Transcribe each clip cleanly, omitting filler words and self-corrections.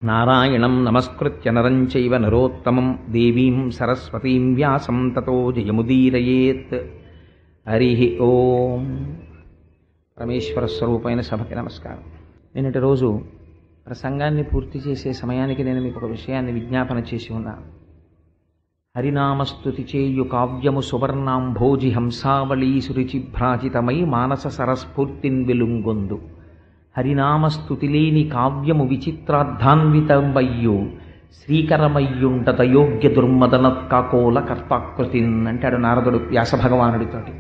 నారాయణం నమస్కృత్య నరం చైవ నరోత్తమం దేవీం సరస్వతీం వ్యాసం తతో జయముదీరయేత్. హరి ఓం. పరమేశ్వర స్వరూపమైన సభకి నమస్కారం. నిన్నటి రోజు ప్రసంగాన్ని పూర్తి చేసే సమయానికి నేను మీకు ఒక విషయాన్ని విజ్ఞాపన చేసి ఉన్నాను. హరినామస్తుతి చేయు కావ్యము సువర్ణాంభోజి హంసావళీ సురుచిభ్రాజితమై మానస సరస్ఫూర్తిన్ వెలుంగొందు. హరినామస్తుతిలేని కావ్యము విచిత్రార్థాన్వితంబయ్యు శ్రీకరమయ్యుండతయోగ్య దుర్మదనత్కాకోల కర్తాకృతిన్ అంటాడు నారదుడు వ్యాసభగవానుడితోటి.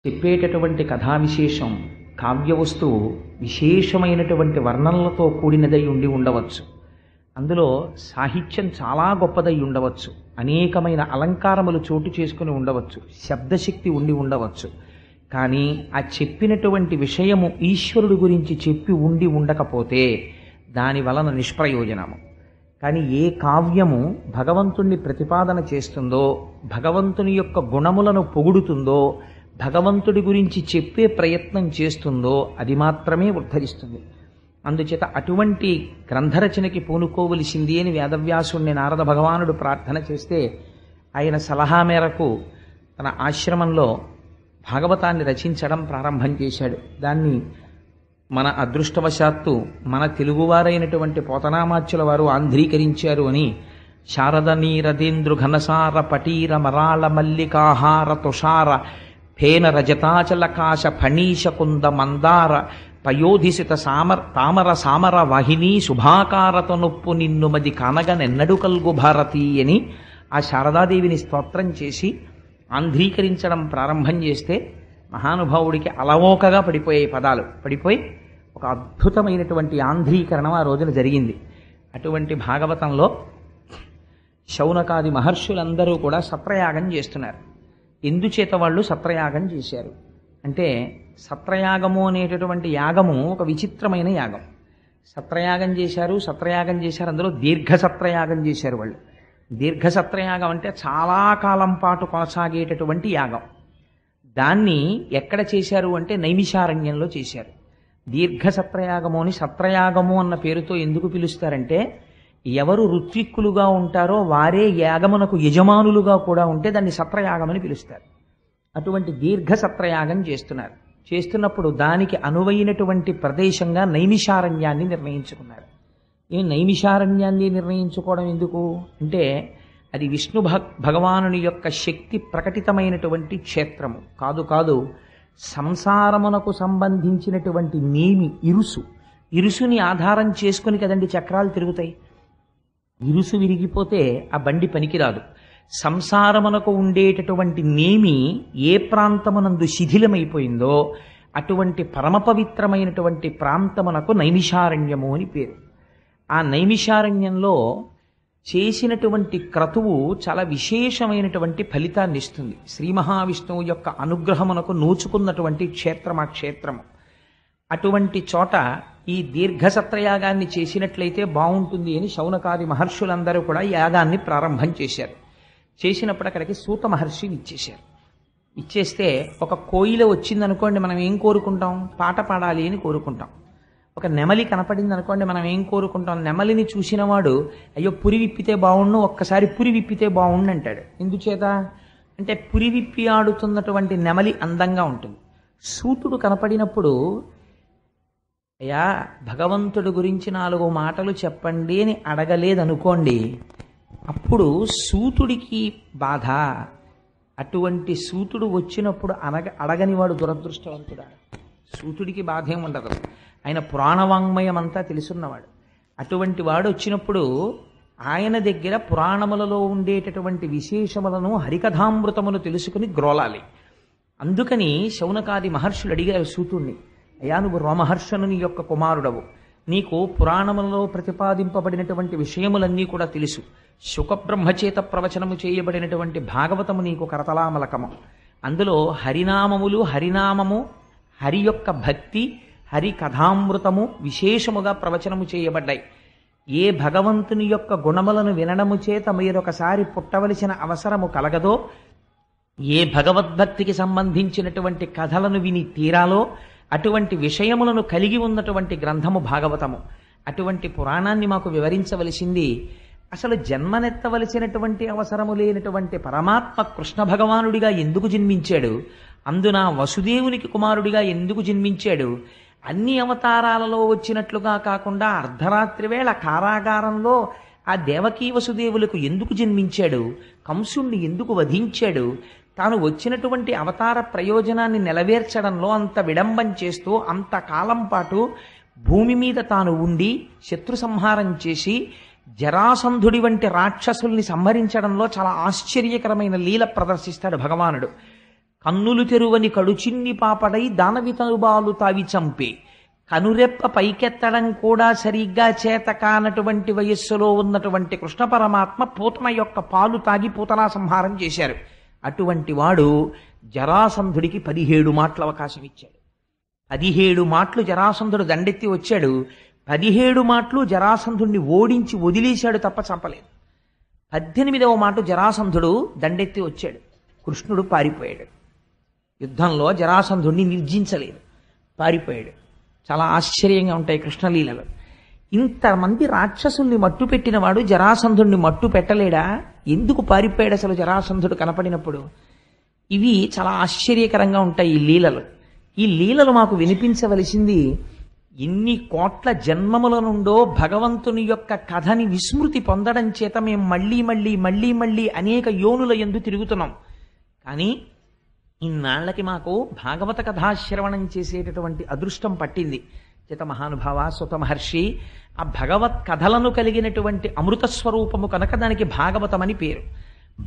చెప్పేటటువంటి కథా విశేషం కావ్య వస్తువు విశేషమైనటువంటి వర్ణనలతో కూడినదై ఉండి ఉండవచ్చు. అందులో సాహిత్యం చాలా గొప్పదై ఉండవచ్చు, అనేకమైన అలంకారములు చోటు చేసుకుని ఉండవచ్చు, శబ్దశక్తి ఉండి ఉండవచ్చు. కానీ ఆ చెప్పినటువంటి విషయము ఈశ్వరుడు గురించి చెప్పి ఉండి ఉండకపోతే దాని వలన నిష్ప్రయోజనము. కానీ ఏ కావ్యము భగవంతుణ్ణి ప్రతిపాదన చేస్తుందో, భగవంతుని యొక్క గుణములను పొగుడుతుందో, భగవంతుడి గురించి చెప్పే ప్రయత్నం చేస్తుందో అది మాత్రమే ఉద్ధరిస్తుంది. అందుచేత అటువంటి గ్రంథరచనకి పూనుకోవలసింది అని వేదవ్యాసుణ్ణి నారద భగవానుడు ప్రార్థన చేస్తే ఆయన సలహా మేరకు తన ఆశ్రమంలో భాగవతాన్ని రచించడం ప్రారంభం చేశాడు. దాన్ని మన అదృష్టవశాత్తు మన తెలుగువారైనటువంటి పోతనామాచ్యుల వారు ఆంధ్రీకరించారు అని శారద నీరదేంద్రు ఘనసార పటీర మరాళ మల్లికాహార తుషార ఫేన రజతాచలకాశ ఫణీశ కుంద మందార పయోధిసిత తామర సామర వాహిని శుభాకారత నొప్పు నిన్ను మది కానగనెన్నడు కల్గు భారతి అని ఆ శారదాదేవిని స్తోత్రం చేసి ఆంధ్రీకరించడం ప్రారంభం చేస్తే మహానుభావుడికి అలవోకగా పడిపోయాయి, పదాలు పడిపోయి ఒక అద్భుతమైనటువంటి ఆంధ్రీకరణం ఆ రోజున జరిగింది. అటువంటి భాగవతంలో శౌనకాది మహర్షులందరూ కూడా సత్రయాగం చేస్తున్నారు. ఎందుచేత వాళ్ళు సత్రయాగం చేశారు అంటే, సత్రయాగము అనేటటువంటి యాగము ఒక విచిత్రమైన యాగం. సత్రయాగం చేశారు. అందులో దీర్ఘ సత్రయాగం చేశారు వాళ్ళు. దీర్ఘ సత్రయాగం అంటే చాలా కాలం పాటు కొనసాగేటటువంటి యాగం. దాన్ని ఎక్కడ చేశారు అంటే నైమిషారణ్యంలో చేశారు. దీర్ఘ సత్రయాగము అని సత్రయాగము అన్న పేరుతో ఎందుకు పిలుస్తారంటే, ఎవరు ఋత్విక్కులుగా ఉంటారో వారే యాగమునకు యజమానులుగా కూడా ఉంటే దాన్ని సత్రయాగమని పిలుస్తారు. అటువంటి దీర్ఘ సత్రయాగం చేస్తున్నప్పుడు దానికి అనువైనటువంటి ప్రదేశంగా నైమిషారణ్యాన్ని నిర్ణయించుకున్నారు. ఈ నైమిషారణ్యాన్ని నిర్ణయించుకోవడం ఎందుకు అంటే, అది విష్ణు భగవానుని యొక్క శక్తి ప్రకటితమైనటువంటి క్షేత్రము కాదు. సంసారమునకు సంబంధించినటువంటి నేమి ఇరుసుని ఆధారం చేసుకుని కదండి చక్రాలు తిరుగుతాయి. ఇరుసు విరిగిపోతే ఆ బండి పనికిరాదు. సంసారమునకు ఉండేటటువంటి నేమి ఏ ప్రాంతమునందు శిథిలమైపోయిందో అటువంటి పరమ పవిత్రమైనటువంటి ప్రాంతమునకు నైమిషారణ్యము అని పేరు. ఆ నైమిషారణ్యంలో చేసినటువంటి క్రతువు చాలా విశేషమైనటువంటి ఫలితాన్ని ఇస్తుంది. శ్రీ మహావిష్ణువు యొక్క అనుగ్రహమునకు నోచుకున్నటువంటి క్షేత్రం ఆ క్షేత్రము. అటువంటి చోట ఈ దీర్ఘ సత్రయాగాన్ని చేసినట్లయితే బాగుంటుంది అని శౌనకాది మహర్షులందరూ కూడా యాగాన్ని ప్రారంభం చేశారు. చేసినప్పుడు అక్కడికి సూత మహర్షి ఇచ్చేస్తే ఒక కోయిల వచ్చిందనుకోండి, మనం ఏం కోరుకుంటాం? పాట పాడాలి అని కోరుకుంటాం. ఒక నెమలి కనపడింది అనుకోండి, మనం ఏం కోరుకుంటాం? నెమలిని చూసినవాడు అయ్యో పురి విప్పితే బాగుండు, ఒక్కసారి పురి విప్పితే బాగుండు అంటాడు. ఎందుచేత అంటే పురి విప్పి ఆడుతున్నటువంటి నెమలి అందంగా ఉంటుంది. సూతుడు కనపడినప్పుడు అయ్యా భగవంతుడి గురించి 4 మాటలు చెప్పండి అని అడగలేదనుకోండి, అప్పుడు సూతుడికి బాధ. అటువంటి సూతుడు వచ్చినప్పుడు అడగనివాడు దురదృష్టవంతుడా. సూతుడికి బాధ ఏమి ఉండదు, ఆయన పురాణవాంగ్మయం అంతా తెలుసున్నవాడు. అటువంటి వాడు వచ్చినప్పుడు ఆయన దగ్గర పురాణములలో ఉండేటటువంటి విశేషములను హరికథామృతములు తెలుసుకుని గ్రోలాలి. అందుకని శౌనకాది మహర్షులు అడిగారు సూతుణ్ణి, అయ్యా నువ్వు రోమహర్షణుని యొక్క కుమారుడవు, నీకు పురాణములలో ప్రతిపాదింపబడినటువంటి విషయములన్నీ కూడా తెలుసు. శుకబ్రహ్మచేత ప్రవచనము చేయబడినటువంటి భాగవతము నీకు కరతలామలకము. అందులో హరినామము హరి యొక్క భక్తి, హరి కథామృతము విశేషముగా ప్రవచనము చేయబడ్డాయి. ఏ భగవంతుని యొక్క గుణములను వినడము చేత మీరొకసారి పుట్టవలసిన అవసరము కలగదో, ఏ భగవద్భక్తికి సంబంధించినటువంటి కథలను విని తీరాలో అటువంటి విషయములను కలిగి ఉన్నటువంటి గ్రంథము భాగవతము. అటువంటి పురాణాన్ని మాకు వివరించవలసింది. అసలు జన్మనెత్తవలసినటువంటి అవసరము లేనటువంటి పరమాత్మ కృష్ణ భగవానుడిగా ఎందుకు జన్మించాడు? అందున వసుదేవునికి కుమారుడిగా ఎందుకు జన్మించాడు? అన్ని అవతారాలలో వచ్చినట్లుగా కాకుండా అర్ధరాత్రి వేళ కారాగారంలో ఆ దేవకీ వసుదేవులకు ఎందుకు జన్మించాడు? కంసుణ్ణి ఎందుకు వధించాడు? తాను వచ్చినటువంటి అవతార ప్రయోజనాన్ని నెరవేర్చడంలో అంత విడంబం చేస్తూ అంతకాలం పాటు భూమి మీద తాను ఉండి శత్రు సంహారం చేసి జరాసంధుడి వంటి రాక్షసుల్ని సంహరించడంలో చాలా ఆశ్చర్యకరమైన లీల ప్రదర్శిస్తాడు భగవానుడు. కన్నులు తెరువని కడుచిన్ని పాపడై దానవితనుబాలు తావి చంపే, కనురెప్ప పైకెత్తడం కూడా సరిగ్గా చేత కానటువంటి వయస్సులో ఉన్నటువంటి కృష్ణ పరమాత్మ పూతన యొక్క పాలు తాగి పూతనా సంహారం చేశారు. అటువంటి వాడు జరాసంధుడికి 17 మాటల అవకాశం ఇచ్చాడు. 17 మాటలు జరాసంధుడు దండెత్తి వచ్చాడు. 17 మాటలు జరాసంధుడిని ఓడించి వదిలేశాడు తప్ప చంపలేదు. 18వ మాట జరాసంధుడు దండెత్తి వచ్చాడు. కృష్ణుడు పారిపోయాడు. యుద్ధంలో జరాసంధుడిని నిర్జించలేదు, పారిపోయాడు. చాలా ఆశ్చర్యంగా ఉంటాయి కృష్ణలీలలు. ఇంతమంది రాక్షసుల్ని మట్టు పెట్టినవాడు జరాసంధుడిని మట్టు పెట్టలేడా? ఎందుకు పారిపోయాడు అసలు జరాసంధుడు కనపడినప్పుడు? ఇవి చాలా ఆశ్చర్యకరంగా ఉంటాయి ఈ లీలలు. ఈ లీలలు మాకు వినిపించవలసింది. ఎన్ని కోట్ల జన్మముల నుండో భగవంతుని యొక్క కథని విస్మృతి పొందడం చేత మేము మళ్ళీ మళ్ళీ మళ్ళీ మళ్ళీ అనేక యోనుల యందు తిరుగుతున్నాం. కానీ ఇన్నాళ్లకి మాకు భాగవత కథాశ్రవణం చేసేటటువంటి అదృష్టం పట్టింది. చేత మహానుభావ సుత మహర్షి ఆ భగవత్ కథలను కలిగినటువంటి అమృత స్వరూపము కనుక దానికి భాగవతమని పేరు.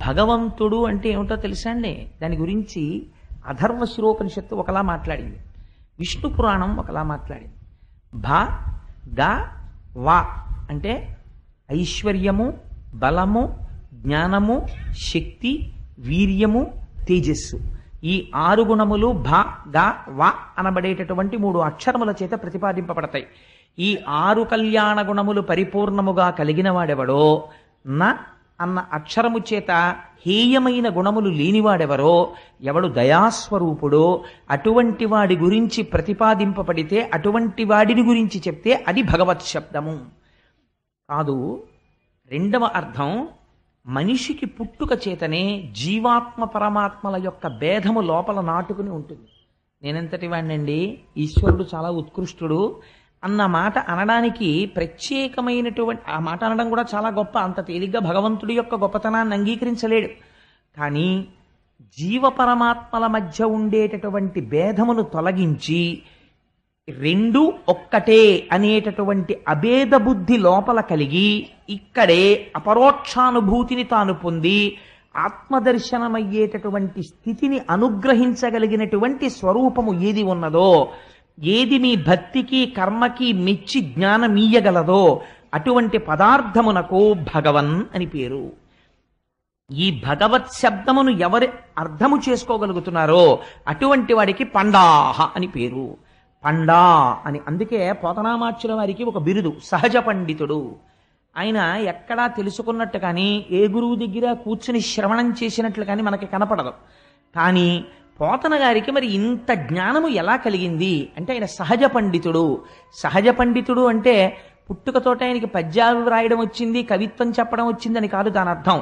భగవంతుడు అంటే ఏమిటో తెలుసా అండి? దాని గురించి అథర్వశిరోపనిషత్తు ఒకలా మాట్లాడింది, విష్ణు పురాణం ఒకలా మాట్లాడింది. భ గ వా అంటే ఐశ్వర్యము, బలము, జ్ఞానము, శక్తి, వీర్యము, తేజస్సు. ఈ 6 గుణములు భ గ వ అనబడేటటువంటి 3 అక్షరముల చేత ప్రతిపాదింపబడతాయి. ఈ 6 కళ్యాణ గుణములు పరిపూర్ణముగా కలిగిన వాడెవడో, న అన్న అక్షరము చేత హేయమైన గుణములు లేనివాడెవరో, ఎవడు దయాస్వరూపుడో అటువంటి వాడి గురించి ప్రతిపాదింపబడితే, అటువంటి వాడిని గురించి చెప్తే అది భగవత్ శబ్దము కాదు. రెండవ అర్థం, మనిషికి పుట్టుక చేతనే జీవాత్మ పరమాత్మల యొక్క భేదము లోపల నాటుకుని ఉంటుంది. నేనెంతటి వాడినండి, ఈశ్వరుడు చాలా ఉత్కృష్టుడు అన్న మాట అనడానికి ప్రత్యేకమైనటువంటి ఆ మాట అనడం కూడా చాలా గొప్ప. అంత తేలిగ్గా భగవంతుడి యొక్క గొప్పతనాన్ని అంగీకరించలేడు. కానీ జీవ పరమాత్మల మధ్య ఉండేటటువంటి భేదమును తొలగించి రెండు ఒక్కటే అనేటటువంటి అభేద బుద్ధి లోపల కలిగి ఇక్కడే అపరోక్షానుభూతిని తాను పొంది ఆత్మదర్శనమయ్యేటటువంటి స్థితిని అనుగ్రహించగలిగినటువంటి స్వరూపము ఏది ఉన్నదో, ఏది మీ భక్తికి కర్మకి మెచ్చి జ్ఞానమీయగలదో అటువంటి పదార్థమునకు భగవన్ అని పేరు. ఈ భగవత్ శబ్దమును ఎవరు అర్థము చేసుకోగలుగుతున్నారో అటువంటి వాడికి పండాహ అని పేరు. పండా అని అందుకే పోతనామాచ్యుల వారికి ఒక బిరుదు సహజ పండితుడు. ఆయన ఎక్కడా తెలుసుకున్నట్టు కానీ ఏ గురువు దగ్గర కూర్చుని శ్రవణం చేసినట్లు కానీ మనకి కనపడదు. కానీ పోతన గారికి మరి ఇంత జ్ఞానము ఎలా కలిగింది అంటే ఆయన సహజ పండితుడు. సహజ పండితుడు అంటే పుట్టుకతోట ఆయనకి పద్యాలు రాయడం వచ్చింది, కవిత్వం చెప్పడం వచ్చిందని కాదు దాని అర్థం.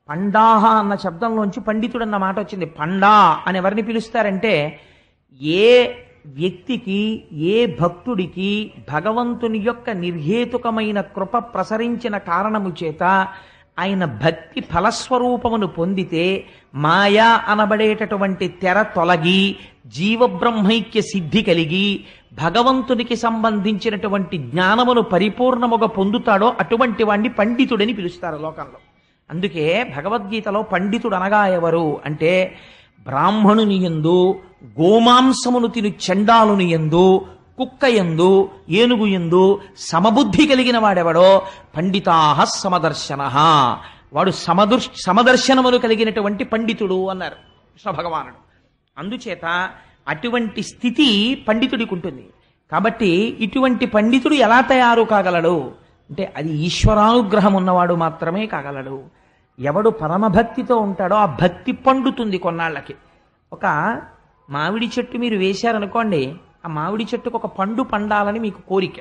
పండాహ అన్న శబ్దంలోంచి పండితుడు అన్న మాట వచ్చింది. పండా అని ఎవరిని పిలుస్తారంటే ఏ వ్యక్తికి, ఏ భక్తుడికి భగవంతుని యొక్క నిర్హేతుకమైన కృప ప్రసరించిన కారణము చేత ఆయన భక్తి ఫలస్వరూపమును పొందితే మాయా అనబడేటటువంటి తెర తొలగి జీవబ్రహ్మైక్య సిద్ధి కలిగి భగవంతునికి సంబంధించినటువంటి జ్ఞానమును పరిపూర్ణముగా పొందుతాడో అటువంటి వాణ్ణి పండితుడని పిలుస్తారు లోకంలో. అందుకే భగవద్గీతలో పండితుడు అనగా ఎవరు అంటే బ్రాహ్మణుని యందు, గోమాంసమును తిని చండాలుని యందు, కుక్క యందు, ఏనుగు యందు సమబుద్ధి కలిగిన వాడెవడో పండితాహ సమదర్శన, వాడు సమదర్శనములు కలిగినటువంటి పండితుడు అన్నారు కృష్ణ భగవానుడు. అందుచేత అటువంటి స్థితి పండితుడికి ఉంటుంది. కాబట్టి ఇటువంటి పండితుడు ఎలా తయారు కాగలడు అంటే అది ఈశ్వరానుగ్రహం ఉన్నవాడు మాత్రమే కాగలడు. ఎవడు పరమభక్తితో ఉంటాడో ఆ భక్తి పండుతుంది కొన్నాళ్ళకి. ఒక మామిడి చెట్టు మీరు వేశారనుకోండి, ఆ మామిడి చెట్టుకు ఒక పండు పండాలని మీకు కోరిక.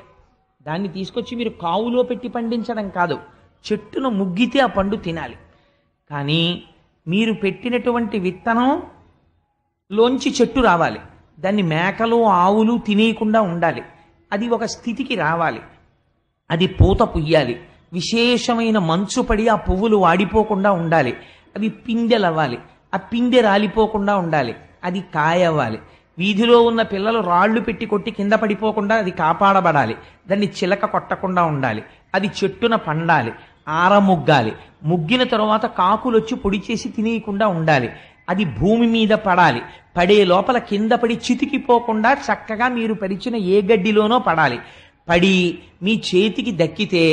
దాన్ని తీసుకొచ్చి మీరు కావులో పెట్టి పండించడం కాదు, చెట్టును ముగ్గితే ఆ పండు తినాలి. కానీ మీరు పెట్టినటువంటి విత్తనంలోంచి చెట్టు రావాలి, దాన్ని మేకలు ఆవులు తినేయకుండా ఉండాలి, అది ఒక స్థితికి రావాలి, అది పూత పుయ్యాలి, విశేషమైన మంచు పడి ఆ పువ్వులు వాడిపోకుండా ఉండాలి, అవి పిందెలవ్వాలి, ఆ పిందె రాలిపోకుండా ఉండాలి, అది కాయ అవ్వాలి, వీధిలో ఉన్న పిల్లలు రాళ్లు పెట్టి కొట్టి కింద పడిపోకుండా అది కాపాడబడాలి, దాన్ని చిలక కొట్టకుండా ఉండాలి, అది చెట్టున పండాలి, ఆరముగ్గాలి, ముగ్గిన తరువాత కాకులు వచ్చి పొడి చేసి తినేయకుండా ఉండాలి, అది భూమి మీద పడాలి, పడే లోపల కింద పడి చితికిపోకుండా చక్కగా మీరు పరిచిన ఏ గడ్డిలోనో పడాలి, పడి మీ చేతికి దక్కితే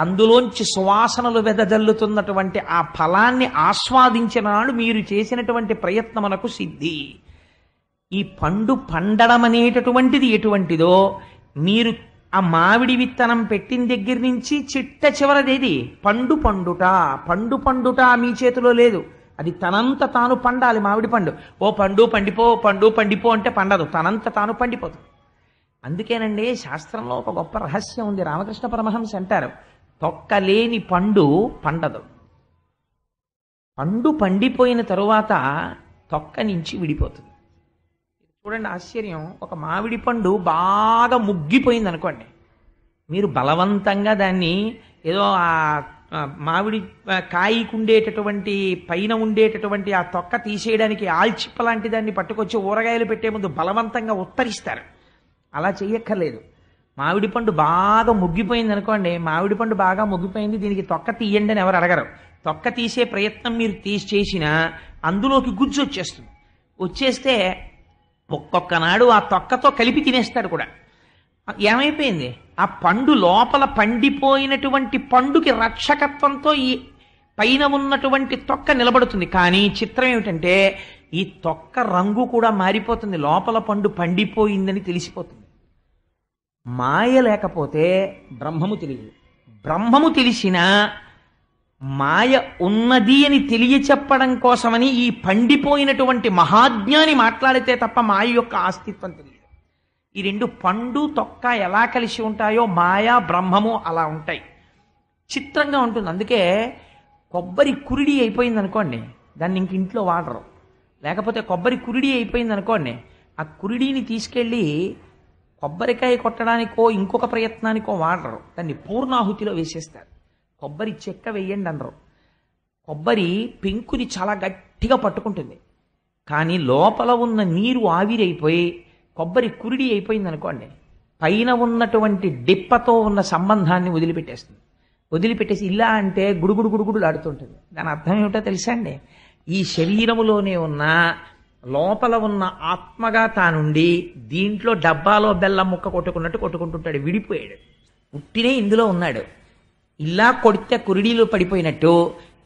అందులోంచి సువాసనలు వెదజల్లుతున్నటువంటి ఆ ఫలాన్ని ఆస్వాదించిన నాడు మీరు చేసినటువంటి ప్రయత్నమునకు సిద్ధి. ఈ పండు పండడం అనేటటువంటిది ఎటువంటిదో, మీరు ఆ మామిడి విత్తనం పెట్టిన దగ్గర నుంచి చిట్ట చివరదేది పండు పండుట. పండు పండుట మీ చేతిలో లేదు, అది తనంత తాను పండాలి. మామిడి పండు ఓ పండు పండిపో, పండు పండిపో అంటే పండదు, తనంత తాను పండిపోతుంది. అందుకేనండి శాస్త్రంలో ఒక గొప్ప రహస్యం ఉంది. రామకృష్ణ పరమహంస అంటారు, తొక్కలేని పండు పండదు. పండు పండిపోయిన తరువాత తొక్క నుంచి విడిపోతుంది. చూడండి ఆశ్చర్యం, ఒక మామిడి పండు బాగా ముగ్గిపోయింది అనుకోండి, మీరు బలవంతంగా దాన్ని ఏదో ఆ మామిడి కాయకు ఉండేటటువంటి పైన ఉండేటటువంటి ఆ తొక్క తీసేయడానికి ఆల్చిప్ప లాంటి దాన్ని పట్టుకొచ్చి ఊరగాయలు పెట్టే ముందు బలవంతంగా ఉత్తరిస్తారు. అలా చెయ్యక్కర్లేదు. మామిడి పండు బాగా ముగ్గిపోయింది అనుకోండి, మామిడి పండు బాగా ముగ్గిపోయింది, దీనికి తొక్క తీయండి అని ఎవరు అడగరు. తొక్క తీసే ప్రయత్నం మీరు చేసినా అందులోకి గుజ్జు వచ్చేస్తుంది. వచ్చేస్తే ఒక్కొక్క నాడు ఆ తొక్కతో కలిపి తినేస్తాడు కూడా. ఏమైపోయింది, ఆ పండు లోపల పండిపోయినటువంటి పండుకి రక్షకత్వంతో ఈ పైన ఉన్నటువంటి తొక్క నిలబడుతుంది. కానీ చిత్రం ఏమిటంటే ఈ తొక్క రంగు కూడా మారిపోతుంది, లోపల పండు పండిపోయిందని తెలిసిపోతుంది. మాయ లేకపోతే బ్రహ్మము తెలియదు. బ్రహ్మము తెలిసినా మాయ ఉన్నది అని తెలియచెప్పడం కోసమని ఈ పండిపోయినటువంటి మహాజ్ఞాని మాట్లాడితే తప్ప మాయ యొక్క అస్తిత్వం తెలియదు. ఈ రెండు పండు తొక్క ఎలా కలిసి ఉంటాయో మాయా బ్రహ్మము అలా ఉంటాయి. చిత్రంగా ఉంటుంది. అందుకే కొబ్బరి కురిడి అయిపోయింది అనుకోండి, దాన్ని ఇంక ఇంట్లో వాడరు. లేకపోతే కొబ్బరి కురిడి అయిపోయింది అనుకోండి, ఆ కురిడిని తీసుకెళ్ళి కొబ్బరికాయ కొట్టడానికో ఇంకొక ప్రయత్నానికో వాడరు, దాన్ని పూర్ణాహుతిలో వేసేస్తారు. కొబ్బరి చెక్క వేయండి అనరు. కొబ్బరి పెంకుని చాలా గట్టిగా పట్టుకుంటుంది, కానీ లోపల ఉన్న నీరు ఆవిరైపోయి కొబ్బరి కురిడి అయిపోయింది అనుకోండి, పైన ఉన్నటువంటి డిప్పతో ఉన్న సంబంధాన్ని వదిలిపెట్టేస్తుంది. వదిలిపెట్టేసి ఇలా అంటే గుడుగుడు గుడుగుడులు ఆడుతుంటుంది. దాని అర్థం ఏమిటో తెలుసా అండి, ఈ శరీరములోనే ఉన్న లోపల ఉన్న ఆత్మగా తానుండి దీంట్లో డబ్బాలో బెల్లం ముక్క కొట్టుకున్నట్టు కొట్టుకుంటుంటాడు, విడిపోయాడు. ఉట్టినే ఇందులో ఉన్నాడు. ఇలా కొడితే కురిడీలో పడిపోయినట్టు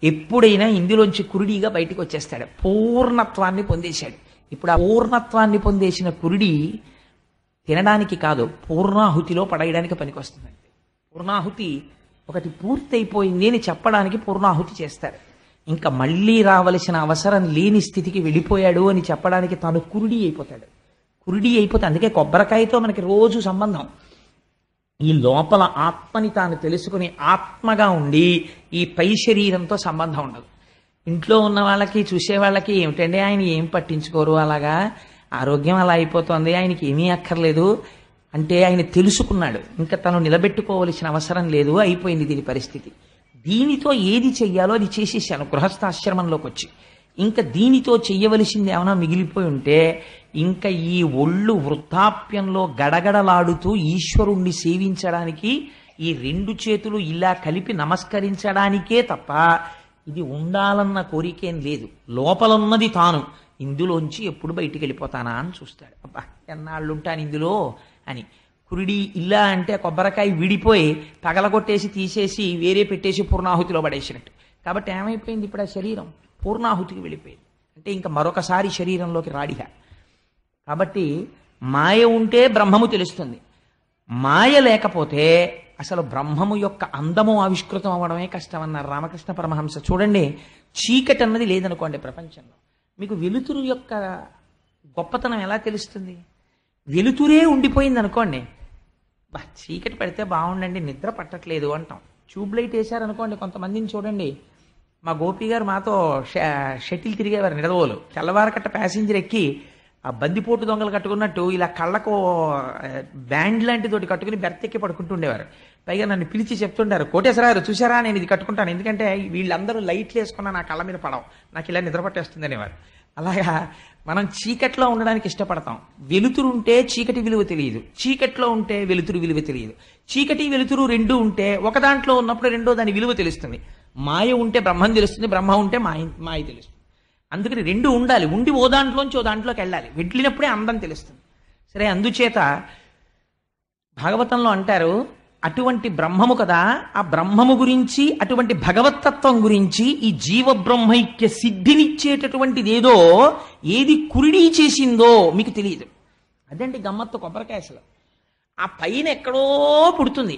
ఎప్పుడైనా ఇందులోంచి కురిడీగా బయటకు వచ్చేస్తాడు, పూర్ణత్వాన్ని పొందేశాడు. ఇప్పుడు ఆ పూర్ణత్వాన్ని పొందేసిన కురిడి తినడానికి కాదు, పూర్ణాహుతిలో పడేయడానికి పనికొస్తుందండి. పూర్ణాహుతి ఒకటి పూర్తయిపోయింది అని చెప్పడానికి పూర్ణాహుతి చేస్తారు. ఇంకా మళ్ళీ రావలసిన అవసరం లేని స్థితికి వెళ్ళిపోయాడు అని చెప్పడానికి తాను కురిడి అయిపోతాడు. కురిడి అయిపోతే అందుకే కొబ్బరికాయతో మనకి రోజు సంబంధం. ఈ లోపల ఆత్మని తాను తెలుసుకుని ఆత్మగా ఉండి ఈ పై శరీరంతో సంబంధం ఉండదు. ఇంట్లో ఉన్న వాళ్ళకి చూసే వాళ్ళకి ఏమిటండి ఆయన ఏం పట్టించుకోరు, అలాగా ఆరోగ్యం అలా అయిపోతుంది, ఆయనకి ఏమీ అక్కర్లేదు అంటే ఆయన తెలుసుకున్నాడు, ఇంకా తను నిలబెట్టుకోవలసిన అవసరం లేదు, అయిపోయింది దీని పరిస్థితి. దీనితో ఏది చెయ్యాలో అది చేసేసాను గృహస్థాశ్రమంలోకి వచ్చి. ఇంకా దీనితో చెయ్యవలసింది ఏమైనా మిగిలిపోయి ఉంటే ఇంకా ఈ ఒళ్ళు వృద్ధాప్యంలో గడగడలాడుతూ ఈశ్వరుణ్ణి సేవించడానికి ఈ రెండు చేతులు ఇలా కలిపి నమస్కరించడానికే తప్ప ఇది ఉండాలన్న కోరికేం లేదు. లోపలున్నది తాను, ఇందులోంచి ఎప్పుడు బయటికి వెళ్ళిపోతానా అని చూస్తాడు. అబ్బా ఎన్నాళ్ళు ఉంటాను ఇందులో అని. కురిడి ఇలా అంటే కొబ్బరికాయ విడిపోయి పగలగొట్టేసి తీసేసి వేరే పెట్టేసి పూర్ణాహుతిలో పడేసినట్టు. కాబట్టి ఏమైపోయింది, ఇప్పుడు ఆ శరీరం పూర్ణాహుతికి వెళ్ళిపోయింది. అంటే ఇంకా మరొకసారి శరీరంలోకి రాడిగా. కాబట్టి మాయ ఉంటే బ్రహ్మము తెలుస్తుంది, మాయ లేకపోతే అసలు బ్రహ్మము యొక్క అందము ఆవిష్కృతం అవ్వడమే కష్టం అన్నారు రామకృష్ణ పరమహంస. చూడండి, చీకటి అన్నది లేదనుకోండి ప్రపంచంలో, మీకు వెలుతురు యొక్క గొప్పతనం ఎలా తెలుస్తుంది? వెలుతురే ఉండిపోయింది అనుకోండి, బా చీకటి పడితే బాగుండండి నిద్ర పట్టట్లేదు అంటాం. ట్యూబ్ లైట్ వేశారనుకోండి, కొంతమందిని చూడండి, మా గోపి గారు మాతో షటిల్ తిరిగేవారు నిడదవోలు, తెల్లవారకట్ట ప్యాసింజర్ ఎక్కి ఆ బందిపోటు దొంగలు కట్టుకున్నట్టు ఇలా కళ్ళకు బ్యాండ్ లాంటి తోటి కట్టుకుని బెర్తెక్కి పడుకుంటుండేవారు. పైగా నన్ను పిలిచి చెప్తుంటారు, కోటేశ్వరారు చూసారా నేను ఇది కట్టుకుంటాను, ఎందుకంటే వీళ్ళందరూ లైట్లు వేసుకున్నా నా కళ్ళ మీద పడవు, నాకు ఇలా నిద్ర పట్టేస్తుంది అనేవారు. అలాగా మనం చీకట్లో ఉండడానికి ఇష్టపడతాం. వెలుతురు ఉంటే చీకటి విలువ తెలియదు, చీకట్లో ఉంటే వెలుతురు విలువ తెలియదు. చీకటి వెలుతురు రెండు ఉంటే ఒక దాంట్లో ఉన్నప్పుడు రెండో దాని విలువ తెలుస్తుంది. మాయ ఉంటే బ్రహ్మం తెలుస్తుంది, బ్రహ్మ ఉంటే మాయ తెలుస్తుంది. అందుకని రెండు ఉండాలి, ఉండి ఓ దాంట్లోంచి ఓ దాంట్లోకి వెళ్ళాలి, వెళ్ళినప్పుడే అందం తెలుస్తుంది. సరే, అందుచేత భాగవతంలో అంటారు, అటువంటి బ్రహ్మము కదా, ఆ బ్రహ్మము గురించి, అటువంటి భగవత్తత్వం గురించి, ఈ జీవ బ్రహ్మైక్య సిద్ధినిచ్చేటటువంటిది ఏదో, ఏది కురిడి చేసిందో మీకు తెలియదు. అదండి గమ్మత్తు కొబ్బరికాయసలు. ఆ పైన ఎక్కడో పుడుతుంది,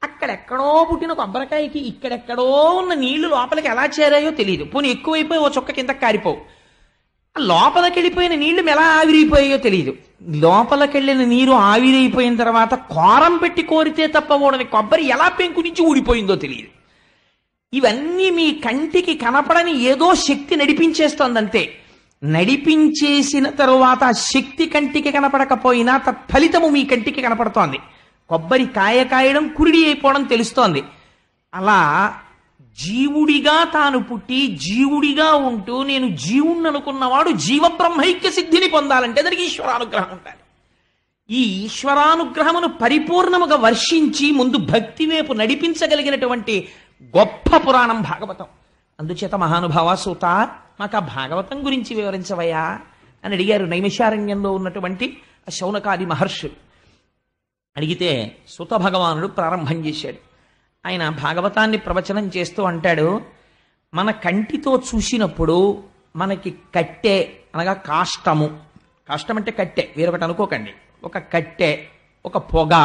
అక్కడెక్కడో పుట్టిన కొబ్బరికాయకి ఇక్కడెక్కడో ఉన్న నీళ్లు లోపలికి ఎలా చేరాయో తెలియదు. పోనీ ఎక్కువైపోయి ఓ చుక్క కింద కారిపోవు. లోపలికి వెళ్ళిపోయిన నీళ్లు ఎలా ఆవిరైపోయాయో తెలియదు. లోపలికెళ్ళిన నీరు ఆవిరైపోయిన తర్వాత కోరం పెట్టి కోరితే తప్ప ఊడని కొబ్బరి ఎలా పెంకు నుంచి ఊడిపోయిందో తెలియదు. ఇవన్నీ మీ కంటికి కనపడని ఏదో శక్తి నడిపించేస్తోందంతే. నడిపించేసిన తరువాత శక్తి కంటికి కనపడకపోయినా తత్ఫలితము మీ కంటికి కనపడుతోంది. కొబ్బరి కాయడం కురిడి అయిపోవడం తెలుస్తోంది. అలా జీవుడిగా తాను పుట్టి జీవుడిగా ఉంటూ నేను జీవుణ్ణి అనుకున్నవాడు జీవబ్రహ్మైక్య సిద్ధిని పొందాలంటే దానికి ఈశ్వరానుగ్రహం ఉండాలి. ఈ ఈశ్వరానుగ్రహమును పరిపూర్ణముగా వర్షించి ముందు భక్తి వైపు నడిపించగలిగినటువంటి గొప్ప పురాణం భాగవతం. అందుచేత మహానుభావ సూత, మాకు ఆ భాగవతం గురించి వివరించవయ్యా అని అడిగారు నైమిషారణ్యంలో ఉన్నటువంటి శౌనకాది మహర్షులు. అడిగితే సుత భగవానుడు ప్రారంభం చేశాడు. ఆయన భాగవతాన్ని ప్రవచనం చేస్తూ అంటాడు, మన కంటితో చూసినప్పుడు మనకి కట్టె అనగా కాష్టము, కాష్టం అంటే కట్టె, వేరొకటి అనుకోకండి, ఒక కట్టె, ఒక పొగ,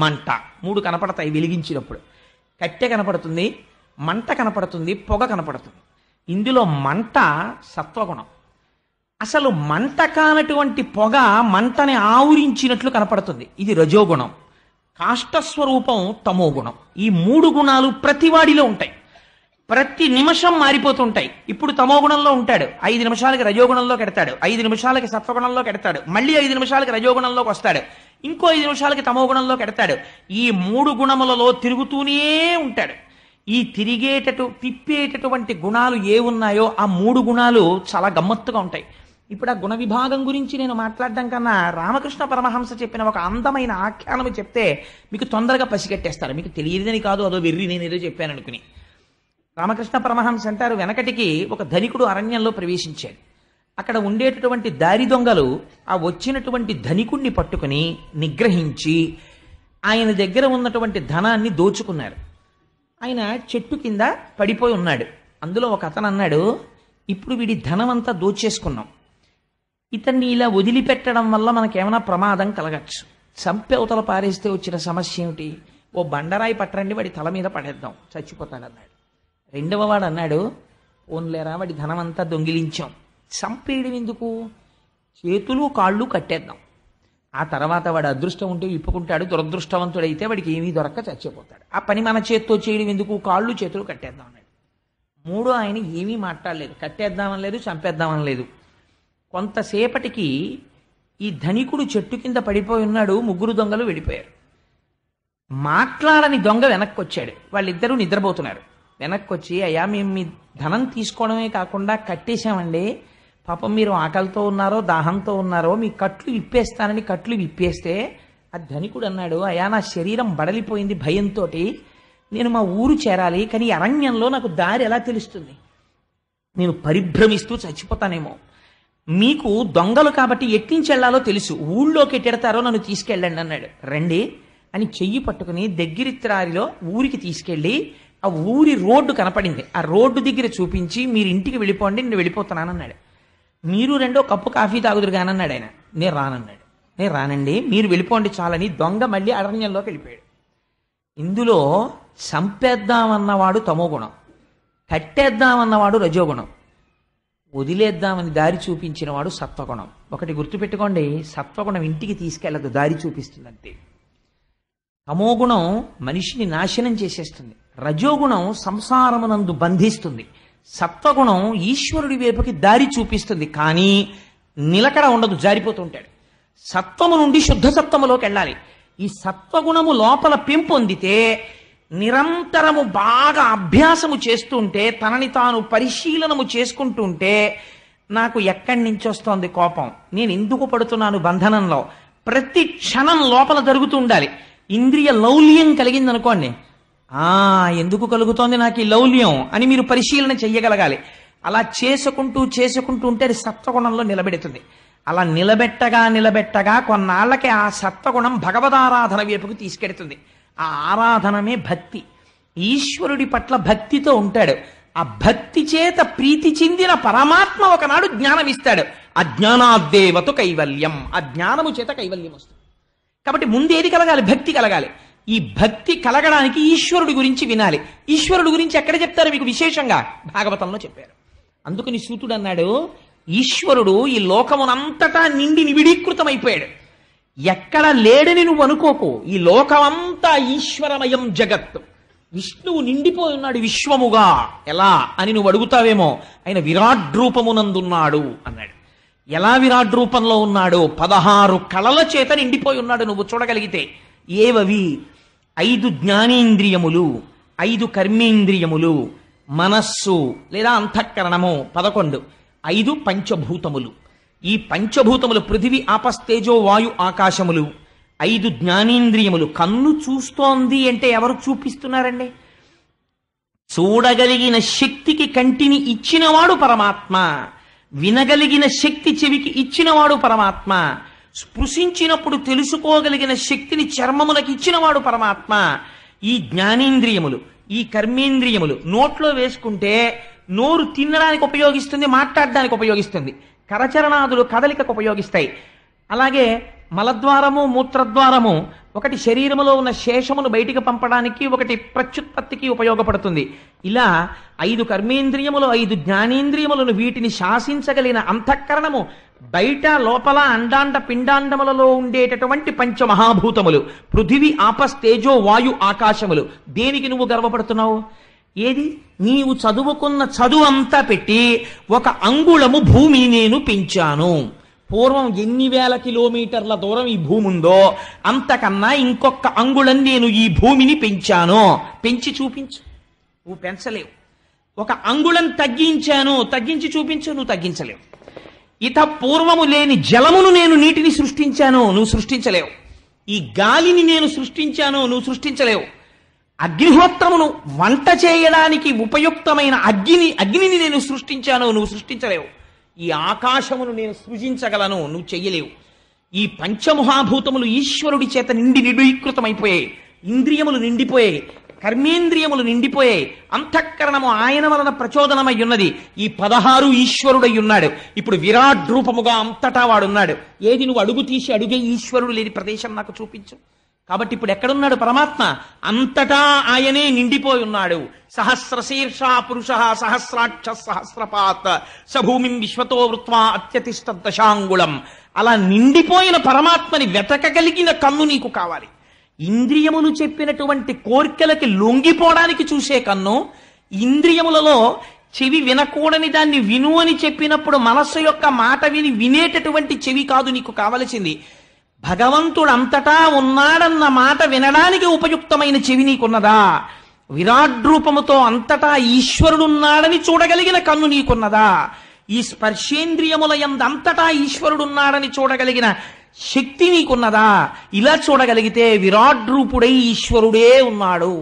మంట, మూడు కనపడతాయి వెలిగించినప్పుడు. కట్టె కనపడుతుంది, మంట కనపడుతుంది, పొగ కనపడుతుంది. ఇందులో మంట సత్వగుణం. అసలు మంట కానటువంటి పొగ మంటని ఆవురించినట్లు కనపడుతుంది, ఇది రజోగుణం. కాష్టస్వరూపం తమోగుణం. ఈ మూడు గుణాలు ప్రతివాడిలో ఉంటాయి, ప్రతి నిమిషం మారిపోతుంటాయి. ఇప్పుడు తమోగుణంలో ఉంటాడు, 5 నిమిషాలకి రజోగుణంలోకి ఎడతాడు, 5 నిమిషాలకి సత్వగుణంలోకి ఎడతాడు, మళ్ళీ 5 నిమిషాలకి రజోగుణంలోకి వస్తాడు, ఇంకో 5 నిమిషాలకి తమోగుణంలోకి ఎడతాడు. ఈ మూడు గుణములలో తిరుగుతూనే ఉంటాడు. ఈ తిప్పేటటువంటి గుణాలు ఏ ఉన్నాయో ఆ మూడు గుణాలు చాలా గమ్మత్తుగా ఉంటాయి. ఇప్పుడు ఆ గుణ విభాగం గురించి నేను మాట్లాడడం కన్నా రామకృష్ణ పరమహంస చెప్పిన ఒక అందమైన ఆఖ్యానం చెప్తే మీకు తొందరగా పసిగట్టేస్తారు. మీకు తెలియదని కాదు, అదో వెర్రి నేను ఏదో చెప్పాను అనుకుని. రామకృష్ణ పరమహంస అంటారు, వెనకటికి ఒక ధనికుడు అరణ్యంలో ప్రవేశించాడు. అక్కడ ఉండేటటువంటి దారి దొంగలు ఆ వచ్చినటువంటి ధనికుణ్ణి పట్టుకుని నిగ్రహించి ఆయన దగ్గర ఉన్నటువంటి ధనాన్ని దోచుకున్నారు. ఆయన చెట్టు కింద పడిపోయి ఉన్నాడు. అందులో ఒక అతను అన్నాడు, ఇప్పుడు వీడి ధనం అంతా దోచేసుకున్నాం, ఇతన్ని ఇలా వదిలిపెట్టడం వల్ల మనకేమైనా ప్రమాదం కలగచ్చు, చంపి అవతల పారేస్తే వచ్చిన సమస్య ఏమిటి, ఓ బండరాయి పట్టరండి వాడి తల మీద పడేద్దాం చచ్చిపోతాడు అన్నాడు. రెండవ వాడు అన్నాడు, ఓన్లేరా వాడి ధనం అంతా దొంగిలించాం, చంపేయడం ఎందుకు, చేతులు కాళ్ళు కట్టేద్దాం, ఆ తర్వాత వాడు అదృష్టం ఉంటే విప్పుకుంటాడు, దురదృష్టవంతుడైతే వాడికి ఏమీ దొరక్క చచ్చిపోతాడు, ఆ పని మన చేత్తో చేయడం ఎందుకు, కాళ్ళు చేతులు కట్టేద్దాం అన్నాడు. మూడో ఆయన ఏమీ మాట్లాడలేదు, కట్టేద్దామని లేదు, చంపేద్దామని లేదు. కొంతసేపటికి ఈ ధనికుడు చెట్టు కింద పడిపోయి ఉన్నాడు, ముగ్గురు దొంగలు వెళ్ళిపోయారు. మాట్లాడని దొంగ వెనక్కి వచ్చాడు, వాళ్ళిద్దరూ నిద్రపోతున్నారు. వెనక్కి వచ్చి, అయ్యా మేము మీ ధనం తీసుకోవడమే కాకుండా కట్టేశామండి, పాపం మీరు ఆకలితో ఉన్నారో దాహంతో ఉన్నారో మీ కట్లు విప్పేస్తానని కట్లు విప్పేస్తే ఆ ధనికుడు అన్నాడు, అయ్యా నా శరీరం బడలిపోయింది భయంతో, నేను మా ఊరు చేరాలి, కానీ అరణ్యంలో నాకు దారి ఎలా తెలుస్తుంది, నేను పరిభ్రమిస్తూ చచ్చిపోతానేమో, మీకు దొంగలు కాబట్టి ఎట్టించి వెళ్లాలో తెలుసు, ఊళ్ళోకి ఎట్టెడతారో నన్ను తీసుకెళ్ళండి అన్నాడు. రండి అని చెయ్యి పట్టుకుని దగ్గరిత్రారిలో ఊరికి తీసుకెళ్ళి ఆ ఊరి రోడ్డు కనపడింది, ఆ రోడ్డు దగ్గర చూపించి మీరు ఇంటికి వెళ్ళిపోండి నేను వెళ్ళిపోతున్నానన్నాడు. మీరు రెండో కప్పు కాఫీ తాగుదురు కానన్నాడు ఆయన. నేను రానన్నాడు. నేను రానండి మీరు వెళ్ళిపోండి చాలని దొంగ మళ్ళీ అరణ్యంలోకి వెళ్ళిపోయాడు. ఇందులో చంపేద్దామన్నవాడు తమోగుణం, కట్టేద్దామన్నవాడు రజోగుణం. వదిలేద్దామని దారి చూపించిన వాడు సత్వగుణం. ఒకటి గుర్తుపెట్టుకోండి, సత్వగుణం ఇంటికి తీసుకెళ్ళదు, దారి చూపిస్తుంది అంతే. తమోగుణం మనిషిని నాశనం చేసేస్తుంది. రజోగుణం సంసారమునందు బంధిస్తుంది. సత్వగుణం ఈశ్వరుడి వైపుకి దారి చూపిస్తుంది, కానీ నిలకడ ఉండదు, జారిపోతుంటాడు. సత్వము నుండి శుద్ధ సత్వములోకి వెళ్ళాలి. ఈ సత్వగుణము లోపల పెంపొందితే నిరంతరము బాగా అభ్యాసము చేస్తుంటే, తనని తాను పరిశీలనము చేసుకుంటుంటే, నాకు ఎక్కడి నుంచి వస్తోంది కోపం, నేను ఎందుకు పడుతున్నాను బంధనంలో, ప్రతి క్షణం లోపల జరుగుతూ ఉండాలి. ఇంద్రియ లౌల్యం కలిగిందనుకోండి, ఎందుకు కలుగుతోంది నాకు ఈ లౌల్యం అని మీరు పరిశీలన చెయ్యగలగాలి. అలా చేసుకుంటూ ఉంటే అది సత్వగుణంలో నిలబెడుతుంది. అలా నిలబెట్టగా కొన్నాళ్ళకి ఆ సత్వగుణం భగవదారాధన వైపుకు తీసుకెడుతుంది. ఆ ఆరాధనమే భక్తి. ఈశ్వరుడి పట్ల భక్తితో ఉంటాడు. ఆ భక్తి చేత ప్రీతి చెందిన పరమాత్మ ఒకనాడు జ్ఞానం ఇస్తాడు. అజ్ఞానాద్దేవతు కైవల్యం, ఆ జ్ఞానము చేత కైవల్యం వస్తుంది. కాబట్టి ముందేది కలగాలి? భక్తి కలగాలి. ఈ భక్తి కలగడానికి ఈశ్వరుడి గురించి వినాలి. ఈశ్వరుడి గురించి ఎక్కడ చెప్తారు మీకు? విశేషంగా భాగవతంలో చెప్పారు. అందుకని సూతుడు అన్నాడు, ఈశ్వరుడు ఈ లోకమునంతటా నిండి నివిడీకృతమైపోయాడు. ఎక్కడ లేడని నువ్వు అనుకోకు. ఈ లోకమంతా ఈశ్వరమయం జగత్తు. విష్ణువు నిండిపోయి ఉన్నాడు విశ్వముగా. ఎలా అని నువ్వు అడుగుతావేమో. ఆయన విరాట్ రూపమునందున్నాడు అన్నాడు. ఎలా విరాట్ రూపంలో ఉన్నాడు? 16 కళల చేత నిండిపోయి ఉన్నాడు. నువ్వు చూడగలిగితే ఏవవి? 5 జ్ఞానేంద్రియములు, 5 కర్మేంద్రియములు, మనస్సు లేదా అంతఃకరణము 11, 5 పంచభూతములు. ఈ పంచభూతములు పృథివి, ఆపస్తేజో, వాయు, ఆకాశములు, 5 జ్ఞానేంద్రియములు. కన్ను చూస్తోంది అంటే ఎవరు చూపిస్తున్నారండి? చూడగలిగిన శక్తికి కంటిని ఇచ్చినవాడు పరమాత్మ. వినగలిగిన శక్తి చెవికి ఇచ్చినవాడు పరమాత్మ. స్పృశించినప్పుడు తెలుసుకోగలిగిన శక్తిని చర్మములకు ఇచ్చినవాడు పరమాత్మ. ఈ జ్ఞానేంద్రియములు, ఈ కర్మేంద్రియములు నోట్లో వేసుకుంటే నోరు తినడానికి ఉపయోగిస్తుంది, మాట్లాడడానికి ఉపయోగిస్తుంది. కరచరణాదులు కదలికకు ఉపయోగిస్తాయి. అలాగే మలద్వారము, మూత్రద్వారము ఒకటి శరీరములో ఉన్న శేషమును బయటికి పంపడానికి, ఒకటి ప్రత్యుత్పత్తికి ఉపయోగపడుతుంది. ఇలా 5 కర్మేంద్రియములు, 5 జ్ఞానేంద్రియములను, వీటిని శాసించగలిగిన అంతఃకరణము, బయట లోపల అండాండ పిండాండములలో ఉండేటటువంటి పంచమహాభూతములు, పృథివి, ఆపస్తేజో, వాయు, ఆకాశములు. దేనికి నువ్వు గర్వపడుతున్నావు? ఏది? నీవు చదువుకున్న చదువు అంతా పెట్టి 1 అంగుళము భూమిని నేను పెంచాను. పూర్వం ఎన్ని వేల కిలోమీటర్ల దూరం ఈ భూమి ఉందో అంతకన్నా ఇంకొక అంగుళం నేను ఈ భూమిని పెంచాను. పెంచి చూపించు. నువ్వు పెంచలేవు. 1 అంగుళం తగ్గించాను, తగ్గించి చూపించు. నువ్వు తగ్గించలేవు. ఇత పూర్వము లేని జలమును నేను నీటిని సృష్టించాను, నువ్వు సృష్టించలేవు. ఈ గాలిని నేను సృష్టించాను, నువ్వు సృష్టించలేవు. అగ్నిహోత్రమును వంట చేయడానికి ఉపయుక్తమైన అగ్నిని నేను సృష్టించాను, నువ్వు సృష్టించలేవు. ఈ ఆకాశమును నేను సృజించగలను, నువ్వు చెయ్యలేవు. ఈ పంచమహాభూతములు ఈశ్వరుడి చేత నిండికృతమైపోయాయి. ఇంద్రియములు నిండిపోయాయి, కర్మేంద్రియములు నిండిపోయాయి, అంతఃకరణము ఆయన వలన ప్రచోదనమై ఉన్నది. ఈ 16 ఈశ్వరుడై ఉన్నాడు. ఇప్పుడు విరాట్ రూపముగా అంతటా వాడున్నాడు. ఏది? నువ్వు అడుగు తీసి అడుగే ఈశ్వరుడు లేని ప్రదేశం నాకు చూపించు. కాబట్టి ఇప్పుడు ఎక్కడున్నాడు పరమాత్మ? అంతటా ఆయనే నిండిపోయి ఉన్నాడు. సహస్రశీర్ష పురుష సహస్రాక్ష సహస్రపాత్ సభూమిం విశ్వతో వృత్వా అత్యతిష్ట దశాంగుళం. అలా నిండిపోయిన పరమాత్మని వెతకగలిగిన కన్ను నీకు కావాలి. ఇంద్రియములు చెప్పినటువంటి కోర్కెలకి లొంగిపోవడానికి చూసే కన్ను, ఇంద్రియములలో చెవి వినకూడని దాన్ని విను అని చెప్పినప్పుడు మనస్సు యొక్క మాట విని వినేటటువంటి చెవి కాదు నీకు కావలసింది. భగవంతుడు అంతటా ఉన్నాడన్న మాట వినడానికి ఉపయుక్తమైన చెవి నీకున్నదా? విరాట్ రూపముతో అంతటా ఈశ్వరుడున్నాడని చూడగలిగిన కన్ను నీకున్నదా? ఈ స్పర్శేంద్రియముల యందంతటా ఈశ్వరుడున్నాడని చూడగలిగిన శక్తి నీకున్నదా? ఇలా చూడగలిగితే విరాట్ రూపుడై ఈశ్వరుడే ఉన్నాడు.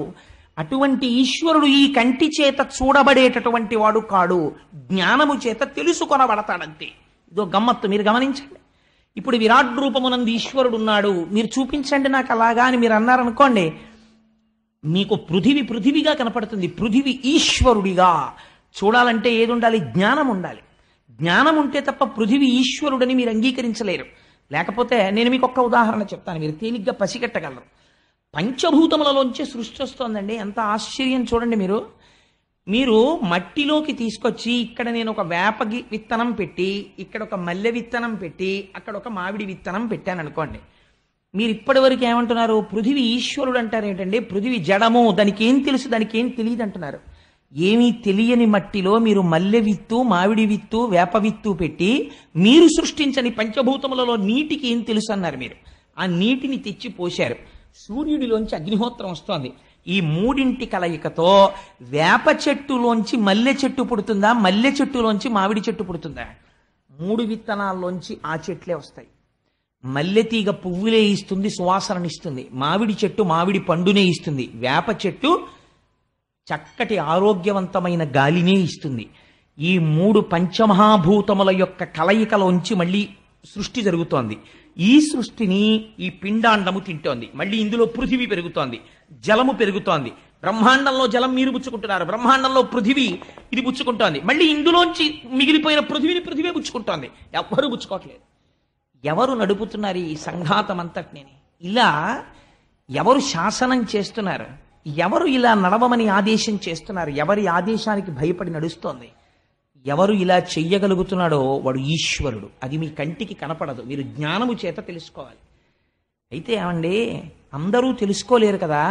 అటువంటి ఈశ్వరుడు ఈ కంటి చేత చూడబడేటటువంటి వాడు కాడు, జ్ఞానము చేత తెలుసుకొనబడతాడంతే. ఇదో గమ్మత్తు, మీరు గమనించండి. ఇప్పుడు విరాట్ రూపమునందు ఈశ్వరుడు ఉన్నాడు, మీరు చూపించండి నాకు అలాగా అని మీరు అన్నారనుకోండి, మీకు పృథివిగా కనపడుతుంది. పృథివి ఈశ్వరుడిగా చూడాలంటే ఏది ఉండాలి? జ్ఞానం ఉండాలి. జ్ఞానం ఉంటే తప్ప పృథివి ఈశ్వరుడని మీరు అంగీకరించలేరు. లేకపోతే నేను మీకు ఒక్క ఉదాహరణ చెప్తాను, మీరు తేలిగ్గా పసిగట్టగలరు. పంచభూతములలోంచి సృష్టి వస్తోందండి. ఎంత ఆశ్చర్యం చూడండి మీరు. మీరు మట్టిలోకి తీసుకొచ్చి ఇక్కడ నేను ఒక విత్తనం పెట్టి, ఇక్కడ ఒక మల్లె విత్తనం పెట్టి, అక్కడ ఒక మామిడి విత్తనం పెట్టాను అనుకోండి. మీరు ఇప్పటి వరకు ఏమంటున్నారు? పృథివీ ఈశ్వరుడు అంటారు ఏంటండి? పృథివీ జడము, దానికి ఏం తెలుసు, దానికి ఏం తెలియదు అంటున్నారు. ఏమీ తెలియని మట్టిలో మీరు మల్లె విత్తు, మామిడి విత్తు, వేప విత్తు పెట్టి మీరు సృష్టించని పంచభూతములలో నీటికి ఏం తెలుసు అన్నారు మీరు. ఆ నీటిని తెచ్చి పోశారు. సూర్యుడిలోంచి అగ్నిహోత్రం వస్తోంది. ఈ మూడింటి కలయికతో వేప చెట్టులోంచి మల్లె చెట్టు పుడుతుందా, మల్లె చెట్టులోంచి మామిడి చెట్టు పుడుతుందా? 3 విత్తనాల్లోంచి ఆ చెట్లే వస్తాయి. మల్లె తీగ పువ్వులే ఇస్తుంది, సువాసననిస్తుంది. మామిడి చెట్టు మామిడి పండునే ఇస్తుంది. వేప చెట్టు చక్కటి ఆరోగ్యవంతమైన గాలినే ఇస్తుంది. ఈ 3 పంచమహాభూతముల యొక్క కలయికలోంచి మళ్ళీ సృష్టి జరుగుతోంది. ఈ సృష్టిని ఈ పిండాండము తింటోంది. మళ్ళీ ఇందులో పృథివీ పెరుగుతోంది, జలము పెరుగుతోంది. బ్రహ్మాండంలో జలం మీరు పుచ్చుకుంటున్నారు, బ్రహ్మాండంలో పృథివీ ఇది పుచ్చుకుంటోంది. మళ్ళీ ఇందులోంచి మిగిలిపోయిన పృథివీ పుచ్చుకుంటోంది. ఎవ్వరూ పుచ్చుకోవట్లేదు. ఎవరు నడుపుతున్నారు ఈ సంఘాతం అంతటిని? ఇలా ఎవరు శాసనం చేస్తున్నారు? ఎవరు ఇలా నడవమని ఆదేశం చేస్తున్నారు? ఎవరి ఆదేశానికి భయపడి నడుస్తోంది? ఎవరు ఇలా చెయ్యగలుగుతున్నాడో వాడు ఈశ్వరుడు. అది మీ కంటికి కనపడదు, మీరు జ్ఞానము చేత తెలుసుకోవాలి. అయితే ఏమండి, అందరూ తెలుసుకోలేరు కదా.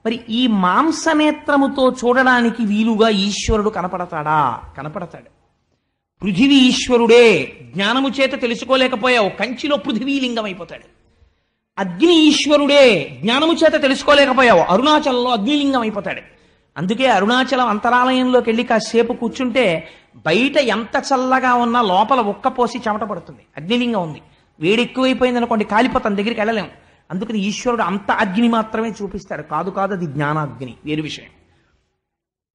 మరి ఈ మాంసనేత్రముతో చూడడానికి వీలుగా ఈశ్వరుడు కనపడతాడా? కనపడతాడు. పృథివీ ఈశ్వరుడే. జ్ఞానము చేత తెలుసుకోలేకపోయావు, కంచిలో పృథివీ లింగం అయిపోతాడు. అగ్ని ఈశ్వరుడే. జ్ఞానము చేత తెలుసుకోలేకపోయావు, అరుణాచలంలో అగ్నిలింగం అయిపోతాడు. అందుకే అరుణాచలం అంతరాలయంలోకి వెళ్ళి కాసేపు కూర్చుంటే బయట ఎంత చల్లగా ఉన్నా లోపల ఉక్కపోసి చెమట పడుతుంది. అగ్నిలింగం ఉంది. వేడి ఎక్కువైపోయింది అనుకోండి, కాలిపోతాం, దగ్గరికి వెళ్ళలేము. అందుకని ఈశ్వరుడు అంత అగ్ని మాత్రమే చూపిస్తాడు. కాదు అది జ్ఞానాగ్ని, వేరు విషయం.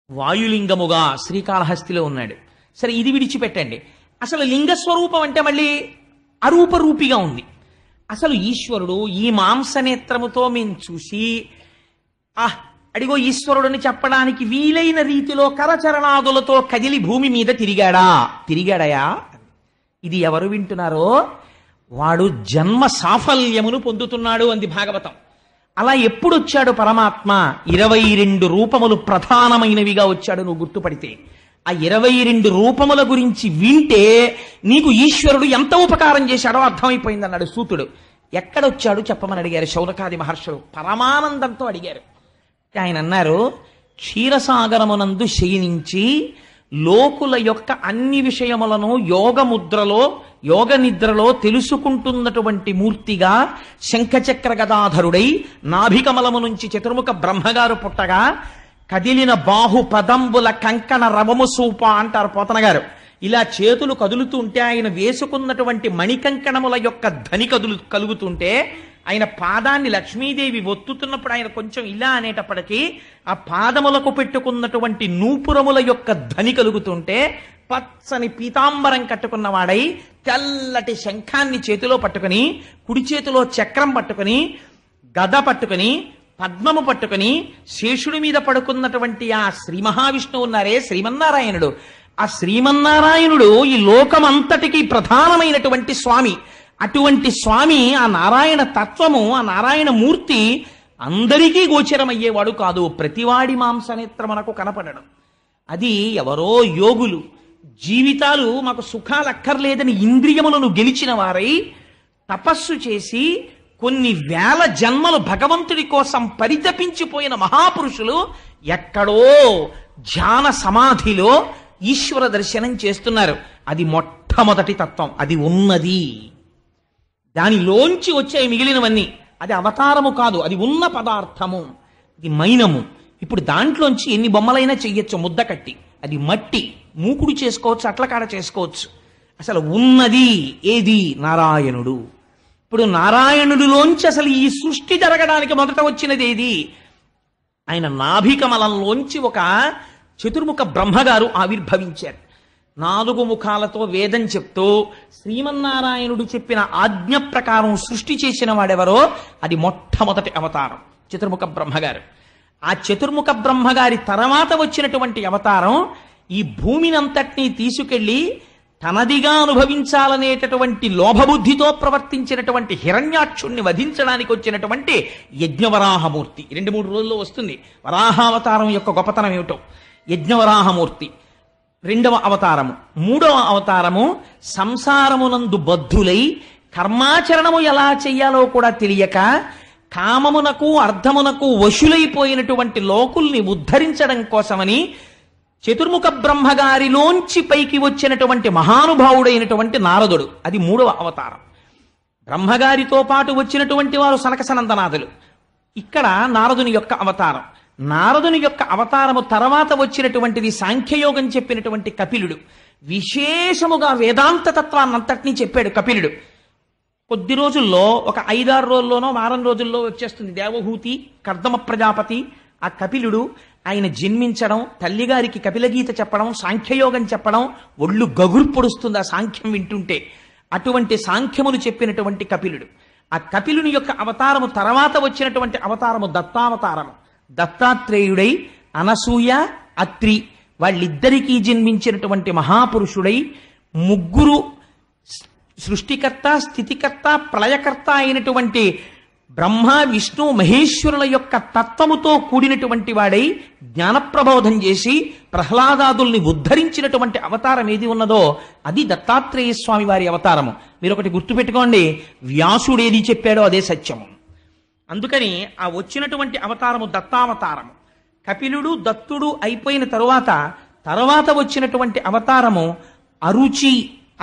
వాయులింగముగా శ్రీకాళహస్తిలో ఉన్నాడు. సరే, ఇది విడిచిపెట్టండి. అసలు లింగస్వరూపం అంటే మళ్ళీ అరూపరూపిగా ఉంది. అసలు ఈశ్వరుడు ఈ మాంసనేత్రముతో మేము చూసి అడిగో ఈశ్వరుడని చెప్పడానికి వీలైన రీతిలో కరచరణాదులతో కదిలి భూమి మీద తిరిగాడయా? ఇది ఎవరు వింటున్నారో వాడు జన్మ సాఫల్యమును పొందుతున్నాడు అంది భాగవతం. అలా ఎప్పుడు వచ్చాడు పరమాత్మ? 22 రూపములు ప్రధానమైనవిగా వచ్చాడు. నువ్వు గుర్తుపడితే ఆ 22 రూపముల గురించి వింటే నీకు ఈశ్వరుడు ఎంత ఉపకారం చేశాడో అర్థమైపోయింది అన్నాడు సూతుడు. ఎక్కడొచ్చాడు చెప్పమని అడిగారు శౌనకాది మహర్షులు. పరమానందంతో అడిగారు. ఆయన అన్నారు, క్షీరసాగరమునందు శయనించి లోకుల యొక్క అన్ని విషయములను యోగ నిద్రలో తెలుసుకుంటున్నటువంటి మూర్తిగా శంఖచక్ర గదాధరుడై నాభికమలము నుంచి చతుర్ముఖ బ్రహ్మగారు పుట్టగా కదిలిన బాహు పదంబుల కంకణ రవము సూప అంటారు పోతన గారు. ఇలా చేతులు కదులుతుంటే ఆయన వేసుకున్నటువంటి మణికంకణముల యొక్క ధ్వని కలుగుతుంటే ఆయన పాదాన్ని లక్ష్మీదేవి ఒత్తుతున్నప్పుడు ఆయన కొంచెం ఇలా అనేటప్పటికీ ఆ పాదములకు పెట్టుకున్నటువంటి నూపురముల యొక్క ధ్వని కలుగుతుంటే పచ్చని పీతాంబరం కట్టుకున్నవాడై తెల్లటి శంఖాన్ని చేతిలో పట్టుకుని, కుడి చేతిలో చక్రం పట్టుకుని, గద పట్టుకుని, పద్మము పట్టుకుని శేషుడి మీద పడుకున్నటువంటి ఆ శ్రీ మహావిష్ణువు ఉన్నారే శ్రీమన్నారాయణుడు. ఆ శ్రీమన్నారాయణుడు ఈ లోకమంతటికి ప్రధానమైనటువంటి స్వామి. అటువంటి స్వామి, ఆ నారాయణ తత్వము, ఆ నారాయణ మూర్తి అందరికీ గోచరమయ్యేవాడు కాదు. ప్రతివాడి మాంసనేత్రమునకు కనపడడం. అది ఎవరో యోగులు జీవితాలు మాకు సుఖాలు అక్కర్లేదని ఇంద్రియములను గెలిచిన వారై తపస్సు చేసి కొన్ని వేల జన్మలు భగవంతుడి కోసం పరితపించిపోయిన మహాపురుషులు ఎక్కడో ధ్యాన సమాధిలో ఈశ్వర దర్శనం చేస్తున్నారు. అది మొట్టమొదటి తత్వం. అది ఉన్నది. దానిలోంచి వచ్చే మిగిలినవన్నీ అది అవతారము కాదు, అది ఉన్న పదార్థము, ఇది మైనము. ఇప్పుడు దాంట్లోంచి ఎన్ని బొమ్మలైనా చెయ్యొచ్చు ముద్ద కట్టి. అది మట్టి, మూకుడు చేసుకోవచ్చు, అట్లకాడ చేసుకోవచ్చు. అసలు ఉన్నది ఏది? నారాయణుడు. ఇప్పుడు నారాయణుడిలోంచి అసలు ఈ సృష్టి జరగడానికి మొదట వచ్చినది ఏది? ఆయన నాభికమలంలోంచి ఒక చతుర్ముఖ బ్రహ్మగారు ఆవిర్భవించారు. 4 ముఖాలతో వేదం చెప్తూ శ్రీమన్నారాయణుడు చెప్పిన ఆజ్ఞ ప్రకారం సృష్టి చేసిన వాడెవరో అది మొట్టమొదటి అవతారం చతుర్ముఖ బ్రహ్మగారు. ఆ చతుర్ముఖ బ్రహ్మగారి తర్వాత వచ్చినటువంటి అవతారం ఈ భూమినంతటినీ తీసుకెళ్లి తనదిగా అనుభవించాలనేటటువంటి లోభబుద్ధితో ప్రవర్తించినటువంటి హిరణ్యాక్షుణ్ణి వధించడానికి వచ్చినటువంటి యజ్ఞవరాహమూర్తి. 2-3 రోజుల్లో వస్తుంది వరాహావతారం యొక్క గొప్పతనం ఏమిటో. యజ్ఞవరాహమూర్తి రెండవ అవతారము. మూడవ అవతారము సంసారమునందు బద్ధులై కర్మాచరణము ఎలా చెయ్యాలో కూడా తెలియక కామమునకు అర్థమునకు వశులైపోయినటువంటి లోకుల్ని ఉద్ధరించడం కోసమని చతుర్ముఖ బ్రహ్మగారిలోంచి పైకి వచ్చినటువంటి మహానుభావుడైనటువంటి నారదుడు, అది మూడవ అవతారం. బ్రహ్మగారితో పాటు వచ్చినటువంటి వారు సనక సనందనాథులు. ఇక్కడ నారదుని యొక్క అవతారం. నారదుని యొక్క అవతారము తర్వాత వచ్చినటువంటిది సాంఖ్యయోగం చెప్పినటువంటి కపిలుడు. విశేషముగా వేదాంత తత్వాన్నంతటినీ చెప్పాడు కపిలుడు. కొద్ది రోజుల్లో, ఒక 5-6 రోజుల్లోనో వారం రోజుల్లో వచ్చేస్తుంది దేవహూతి, కర్దమ ప్రజాపతి. ఆ కపిలుడు ఆయన జన్మించడం, తల్లిగారికి కపిలగీత చెప్పడం, సాంఖ్యయోగం చెప్పడం, ఒళ్ళు గగుర్పొడుస్తుంది ఆ సాంఖ్యం వింటుంటే. అటువంటి సాంఖ్యములు చెప్పినటువంటి కపిలుడు. ఆ కపిలుని యొక్క అవతారము తర్వాత వచ్చినటువంటి అవతారము దత్తావతారము. దత్తాత్రేయుడై అనసూయ, అత్రి వాళ్ళిద్దరికీ జన్మించినటువంటి మహాపురుషుడై ముగ్గురు సృష్టికర్త, స్థితికర్త, ప్రళయకర్త అయినటువంటి బ్రహ్మ, విష్ణు, మహేశ్వరుల యొక్క తత్వముతో కూడినటువంటి వాడై జ్ఞానప్రబోధం చేసి ప్రహ్లాదాదుల్ని ఉద్ధరించినటువంటి అవతారం ఏది ఉన్నదో అది దత్తాత్రేయ స్వామి వారి అవతారము. మీరు ఒకటి గుర్తుపెట్టుకోండి, వ్యాసుడు ఏది చెప్పాడో అదే సత్యము. అందుకని ఆ వచ్చినటువంటి అవతారము దత్తావతారము. కపిలుడు, దత్తుడు అయిపోయిన తరువాత వచ్చినటువంటి అవతారము అరుచి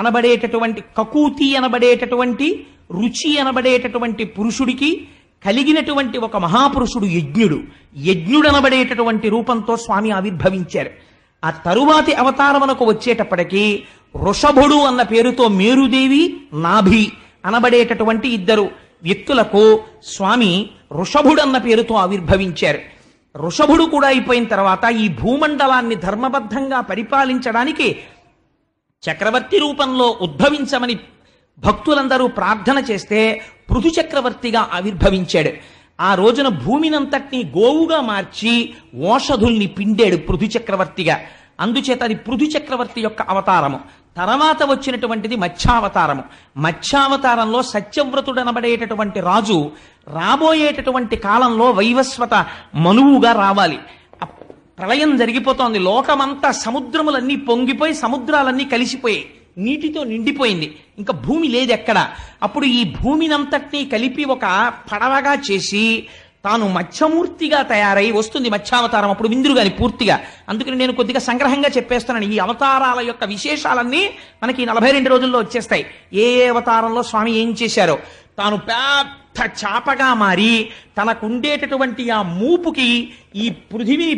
అనబడేటటువంటి, కకూతి అనబడేటటువంటి, రుచి అనబడేటటువంటి పురుషుడికి కలిగినటువంటి ఒక మహాపురుషుడు యజ్ఞుడు. యజ్ఞుడనబడేటటువంటి రూపంతో స్వామి ఆవిర్భవించారు. ఆ తరువాతి అవతారమునకు వచ్చేటప్పటికీ వృషభుడు అన్న పేరుతో మేరుదేవి, నాభి అనబడేటటువంటి ఇద్దరు వ్యక్తులకు స్వామి వృషభుడు అన్న పేరుతో ఆవిర్భవించారు. వృషభుడు కూడా అయిపోయిన తర్వాత ఈ భూమండలాన్ని ధర్మబద్ధంగా పరిపాలించడానికి చక్రవర్తి రూపంలో ఉద్భవించమని భక్తులందరూ ప్రార్థన చేస్తే పృథు చక్రవర్తిగా ఆవిర్భవించాడు. ఆ రోజున భూమినంతటినీ గోవుగా మార్చి ఓషధుల్ని పిండాడు పృథు చక్రవర్తిగా. అందుచేత అది పృథు చక్రవర్తి యొక్క అవతారము. తర్వాత వచ్చినటువంటిది మత్స్యావతారము. మత్స్యావతారంలో సత్యవ్రతుడనబడేటటువంటి రాజు రాబోయేటటువంటి కాలంలో వైవస్వత మనువుగా రావాలి. ప్రళయం జరిగిపోతోంది, లోకమంతా సముద్రములన్నీ పొంగిపోయి సముద్రాలన్నీ కలిసిపోయాయి, నీటితో నిండిపోయింది, ఇంకా భూమి లేదు ఎక్కడ. అప్పుడు ఈ భూమినంతటినీ కలిపి ఒక పడవగా చేసి తాను మత్స్యమూర్తిగా తయారై వస్తుంది మత్స్యావతారం. అప్పుడు విందురు గాని పూర్తిగా. అందుకని నేను కొద్దిగా సంగ్రహంగా చెప్పేస్తున్నాను. ఈ అవతారాల యొక్క విశేషాలన్నీ మనకి 42 రోజుల్లో వచ్చేస్తాయి. ఏ అవతారంలో స్వామి ఏం చేశారో. తాను పెద్ద చాపగా మారి తనకుండేటటువంటి ఆ మూపుకి ఈ పృథివిని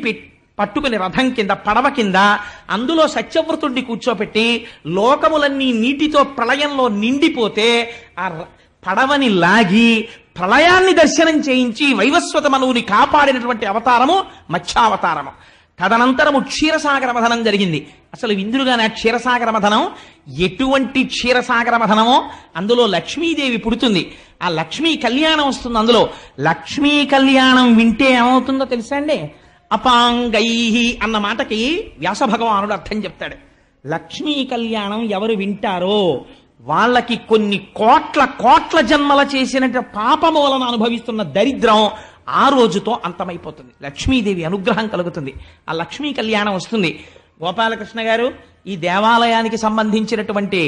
పట్టుకుని రథం కింద, పడవ కింద, అందులో సత్యవ్రతుడిని కూర్చోపెట్టి లోకములన్నీ నీటితో ప్రళయంలో నిండిపోతే ఆ పడవని లాగి ప్రళయాన్ని దర్శనం చేయించి వైవస్వత మనువుని కాపాడినటువంటి అవతారము మత్స్యావతారము. తదనంతరము క్షీరసాగర మథనం జరిగింది. అసలు విందులుగానే క్షీరసాగర మథనం ఎటువంటి క్షీరసాగర మథనమో అందులో లక్ష్మీదేవి పుడుతుంది. ఆ లక్ష్మీ కళ్యాణం వస్తుంది. అందులో లక్ష్మీ కళ్యాణం వింటే ఏమవుతుందో తెలుసా అండి? అపాంగై అన్న మాటకి వ్యాస భగవానుడు అర్థం చెప్తాడు. లక్ష్మీ కళ్యాణం ఎవరు వింటారో వాళ్ళకి కొన్ని కోట్ల జన్మల చేసినట్టు పాపము వలన అనుభవిస్తున్న దరిద్రం ఆ రోజుతో అంతమైపోతుంది. లక్ష్మీదేవి అనుగ్రహం కలుగుతుంది. ఆ లక్ష్మీ కళ్యాణం వస్తుంది. గోపాలకృష్ణ గారు ఈ దేవాలయానికి సంబంధించినటువంటి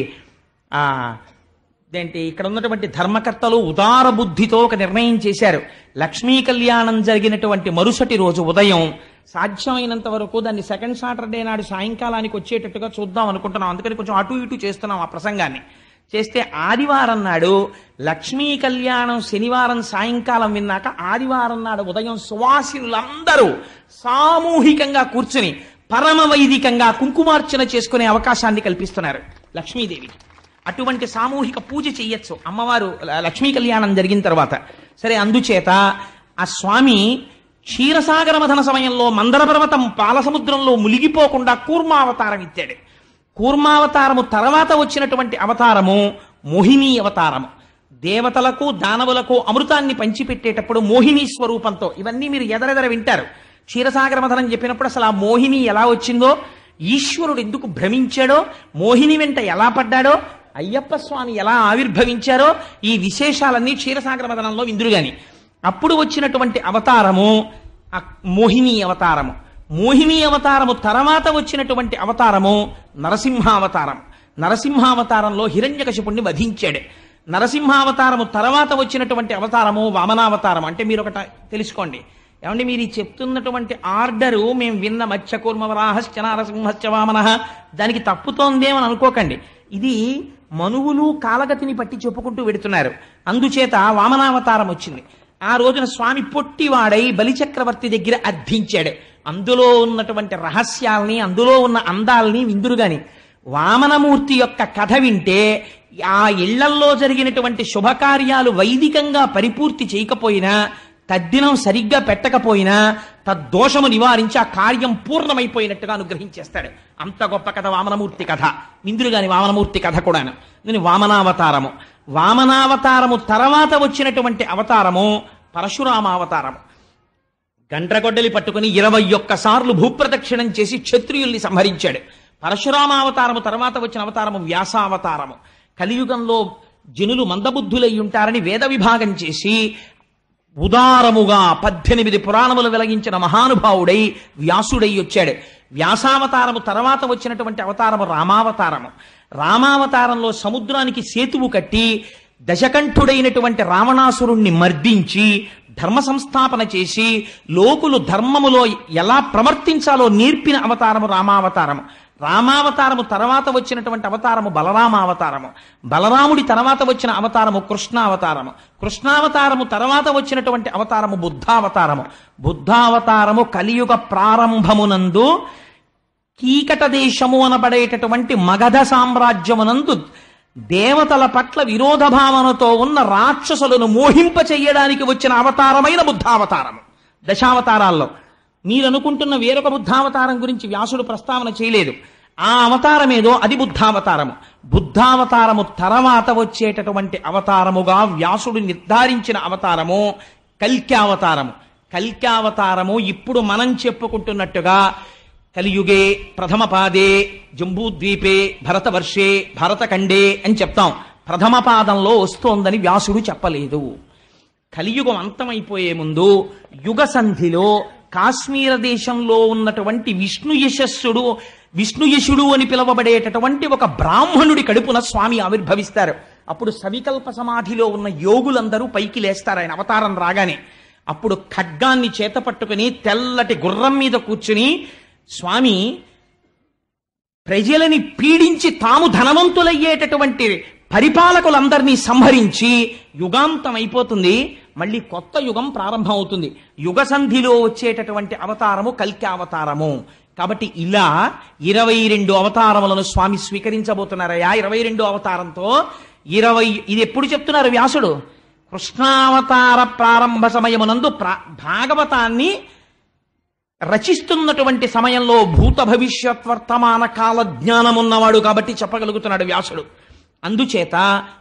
ఇక్కడ ఉన్నటువంటి ధర్మకర్తలు ఉదార బుద్ధితో ఒక నిర్ణయం చేశారు. లక్ష్మీ కళ్యాణం జరిగినటువంటి మరుసటి రోజు ఉదయం సాధ్యమైనంత వరకు దాన్ని సెకండ్ సాటర్డే నాడు సాయంకాలానికి వచ్చేటట్టుగా చూద్దాం అనుకుంటున్నాం. అందుకని కొంచెం అటు ఇటు చేస్తున్నాం ఆ ప్రసంగాన్ని. చేస్తే ఆదివారం నాడు లక్ష్మీ కళ్యాణం శనివారం సాయంకాలం విన్నాక ఆదివారం నాడు ఉదయం సువాసినులందరూ సామూహికంగా కూర్చుని పరమ వైదికంగా కుంకుమార్చన చేసుకునే అవకాశాన్ని కల్పిస్తున్నారు లక్ష్మీదేవికి. అటువంటి సామూహిక పూజ చెయ్యొచ్చు అమ్మవారు లక్ష్మీ కళ్యాణం జరిగిన తర్వాత. సరే, అందుచేత ఆ స్వామి క్షీరసాగర మథన సమయంలో మందర పర్వతం పాలసముద్రంలో మునిగిపోకుండా కూర్మావతారం ఇచ్చాడు. కూర్మావతారము తర్వాత వచ్చినటువంటి అవతారము మోహిని అవతారము. దేవతలకు దానవులకు అమృతాన్ని పంచిపెట్టేటప్పుడు మోహిని స్వరూపంతో, ఇవన్నీ మీరు ఎదరెదర వింటారు. క్షీరసాగర మథనం చెప్పినప్పుడు అసలు ఆ మోహిని ఎలా వచ్చిందో, ఈశ్వరుడు ఎందుకు భ్రమించాడో, మోహిని వెంట ఎలా పడ్డాడో, అయ్యప్ప స్వామి ఎలా ఆవిర్భవించారో, ఈ విశేషాలన్నీ క్షీరసాగర మథనంలో విందురుగాని. అప్పుడు వచ్చినటువంటి అవతారము మోహిని అవతారము. మోహిని అవతారము తర్వాత వచ్చినటువంటి అవతారము నరసింహావతారం. నరసింహావతారంలో హిరణ్యకశిపుణ్ణి వధించాడు. నరసింహావతారము తర్వాత వచ్చినటువంటి అవతారము వామనావతారం. అంటే మీరు ఒకటి తెలుసుకోండి, ఏమంటే మీరు చెప్తున్నటువంటి ఆర్డరు మేము విన్న మత్స్యకూర్మవరాహశ్చ నరసింహశ్చ వామనః దానికి తప్పుతోందేమని అనుకోకండి. ఇది మనువులు కాలగతిని పట్టి చెప్పుకుంటూ వెడుతున్నారు. అందుచేత వామనావతారం వచ్చింది. ఆ రోజున స్వామి పొట్టివాడై బలిచక్రవర్తి దగ్గర అర్థించాడు. అందులో ఉన్నటువంటి రహస్యాల్ని, అందులో ఉన్న అందాల్ని విందురుగాని. వామనమూర్తి యొక్క కథ వింటే ఆ ఇళ్లల్లో జరిగినటువంటి శుభకార్యాలు వైదికంగా పరిపూర్తి చేయకపోయినా, తద్దినం సరిగ్గా పెట్టకపోయినా తద్దోషము నివారించి ఆ కార్యం పూర్ణమైపోయినట్టుగా అనుగ్రహించేస్తాడు. అంత గొప్ప కథ వామనమూర్తి కథ. విందురుగాని వామనమూర్తి కథ కూడాను. దీని వామనావతారము. వామనావతారము తర్వాత వచ్చినటువంటి అవతారము పరశురామావతారము. గండ్రగొడ్డలి పట్టుకుని 21 సార్లు భూప్రదక్షిణం చేసి క్షత్రియుల్ని సంహరించాడు. పరశురామావతారము తర్వాత వచ్చిన అవతారము వ్యాసావతారము. కలియుగంలో జనులు మందబుద్ధులై ఉంటారని వేద విభాగం చేసి ఉదారముగా 18 పురాణములు వెలిగించిన మహానుభావుడై వ్యాసుడై వచ్చాడు. వ్యాసావతారము తర్వాత వచ్చినటువంటి అవతారము రామావతారము. రామావతారంలో సముద్రానికి సేతువు కట్టి దశకంఠుడైనటువంటి రావణాసురుణ్ణి మర్దించి ధర్మ సంస్థాపన చేసి లోకులు ధర్మములో ఎలా ప్రవర్తించాలో నేర్పిన అవతారము రామావతారము. రామావతారము తర్వాత వచ్చినటువంటి అవతారము బలరామావతారము. బలరాముడి తర్వాత వచ్చిన అవతారము కృష్ణావతారము. కృష్ణావతారము తర్వాత వచ్చినటువంటి అవతారము బుద్ధావతారము. బుద్ధావతారము కలియుగ ప్రారంభమునందు కీకట దేశము అనబడేటటువంటి మగధ సామ్రాజ్యమునందు దేవతల పట్ల విరోధ భావనతో ఉన్న రాక్షసులను మోహింప చెయ్యడానికి వచ్చిన అవతారమైన బుద్ధావతారము. దశావతారాల్లో మీరు అనుకుంటున్న వేరొక బుద్ధావతారం గురించి వ్యాసుడు ప్రస్తావన చేయలేదు. ఆ అవతారం ఏదో అది బుద్ధావతారము. బుద్ధావతారము తర్వాత వచ్చేటటువంటి అవతారముగా వ్యాసుడు నిర్ధారించిన అవతారము కల్క్యావతారము. కల్క్యావతారము ఇప్పుడు మనం చెప్పుకుంటున్నట్టుగా కలియుగే ప్రథమ పాదే జంబూద్వీపే భరతవర్షే భరతఖండే అని చెప్తాం. ప్రథమ పాదంలో వస్తోందని వ్యాసుడు చెప్పలేదు. కలియుగం అంతమైపోయే ముందు యుగ సంధిలో కాశ్మీర దేశంలో ఉన్నటువంటి విష్ణుయశుడు అని పిలువబడేటటువంటి ఒక బ్రాహ్మణుడి కడుపున స్వామి ఆవిర్భవిస్తారు. అప్పుడు సవికల్ప సమాధిలో ఉన్న యోగులందరూ పైకి లేస్తారు ఆయన అవతారం రాగానే. అప్పుడు ఖడ్గాన్ని చేత పట్టుకుని తెల్లటి గుర్రం మీద కూర్చుని స్వామి ప్రజలని పీడించి తాము ధనవంతులయ్యేటటువంటి పరిపాలకులందరినీ సంహరించి యుగాంతం అయిపోతుంది, మళ్ళీ కొత్త యుగం ప్రారంభం అవుతుంది. యుగ సంధిలో వచ్చేటటువంటి అవతారము కల్క్యావతారము. కాబట్టి ఇలా 22 అవతారములను స్వామి స్వీకరించబోతున్నారయ్యా. 22 అవతారంతో ఇది ఎప్పుడు చెప్తున్నారు వ్యాసుడు? కృష్ణావతార ప్రారంభ సమయమునందు భాగవతాన్ని రచిస్తున్నటువంటి సమయంలో భూత భవిష్యత్ వర్తమాన కాల జ్ఞానమున్నవాడు కాబట్టి చెప్పగలుగుతున్నాడు వ్యాసుడు. అందుచేత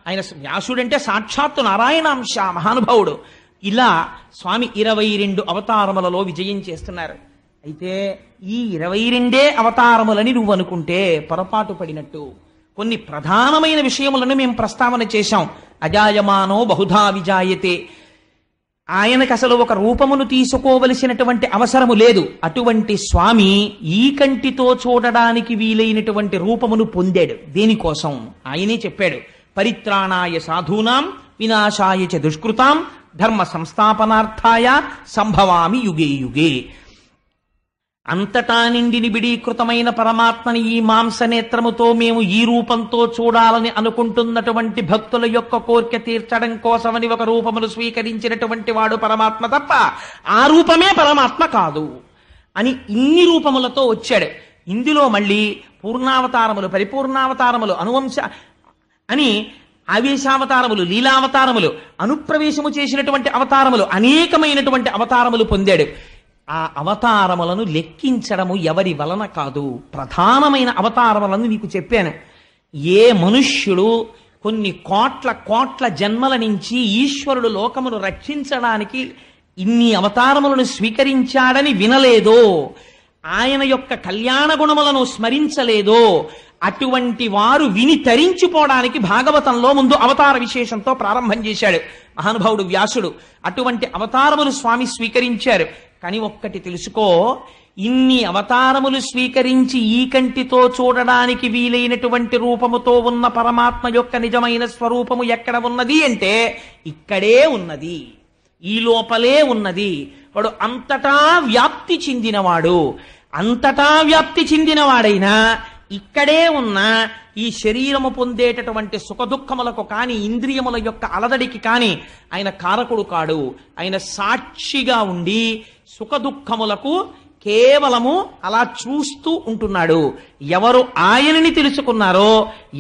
ఆయన వ్యాసుడంటే సాక్షాత్తు నారాయణాంశ మహానుభావుడు. ఇలా స్వామి 22 అవతారములలో విజయం చేస్తున్నారు. అయితే ఈ 22 అవతారములని నువ్వు అనుకుంటే పొరపాటు పడినట్టు. కొన్ని ప్రధానమైన విషయములను మేము ప్రస్తావన చేశాం. అజాయమానో బహుధా విజాయతే. ఆయనకు అసలు ఒక రూపమును తీసుకోవలసినటువంటి అవసరము లేదు. అటువంటి స్వామి ఈ కంటితో చూడడానికి వీలైనటువంటి రూపమును పొందాడు. దేనికోసం ఆయనే చెప్పాడు, పరిత్రాణాయ సాధూనాం వినాశాయ చ దుష్కృతాం ధర్మ సంస్థాపనార్థాయ సంభవామి యుగే యుగే. అంతటా నిండి నిబిడీకృతమైన పరమాత్మని ఈ మాంసనేత్రముతో మేము ఈ రూపంతో చూడాలని అనుకుంటున్నటువంటి భక్తుల యొక్క కోరిక తీర్చడం కోసమని ఒక రూపమును స్వీకరించినటువంటి వాడు పరమాత్మ తప్ప ఆ రూపమే పరమాత్మ కాదు అని ఇన్ని రూపములతో వచ్చాడు. ఇందులో మళ్ళీ పూర్ణావతారములు, పరిపూర్ణావతారములు, అనువంశ అని ఆవేశావతారములు, లీలావతారములు, అనుప్రవేశము చేసినటువంటి అవతారములు, అనేకమైనటువంటి అవతారములు పొందాడు. ఆ అవతారములను లెక్కించడము ఎవరి వలన కాదు. ప్రధానమైన అవతారములను నీకు చెప్పాను. ఏ మనుష్యుడు కొన్ని కోట్ల జన్మల నుంచి ఈశ్వరుడు లోకమును రక్షించడానికి ఇన్ని అవతారములను స్వీకరించాడని వినలేదో, ఆయన యొక్క కళ్యాణ గుణములను స్మరించలేదో, అటువంటి వారు విని తరించిపోవడానికి భాగవతంలో ముందు అవతార విశేషంతో ప్రారంభం చేశాడు మహానుభావుడు వ్యాసుడు. అటువంటి అవతారములు స్వామి స్వీకరించారు. కానీ ఒక్కటి తెలుసుకో, ఇన్ని అవతారములు స్వీకరించి ఈ కంటితో చూడడానికి వీలైనటువంటి రూపముతో ఉన్న పరమాత్మ యొక్క నిజమైన స్వరూపము ఎక్కడ ఉన్నది అంటే ఇక్కడే ఉన్నది, ఈ లోపలే ఉన్నది. వాడు అంతటా వ్యాప్తి చెందినవాడు. అంతటా వ్యాప్తి చెందినవాడైనా ఇక్కడే ఉన్న ఈ శరీరము పొందేటటువంటి సుఖదుఖములకు కాని, ఇంద్రియముల యొక్క అలదడికి కాని ఆయన కారకుడు కాడు. ఆయన సాక్షిగా ఉండి సుఖదుఖములకు కేవలము అలా చూస్తూ ఉంటున్నాడు. ఎవరు ఆయనని తెలుసుకున్నారో,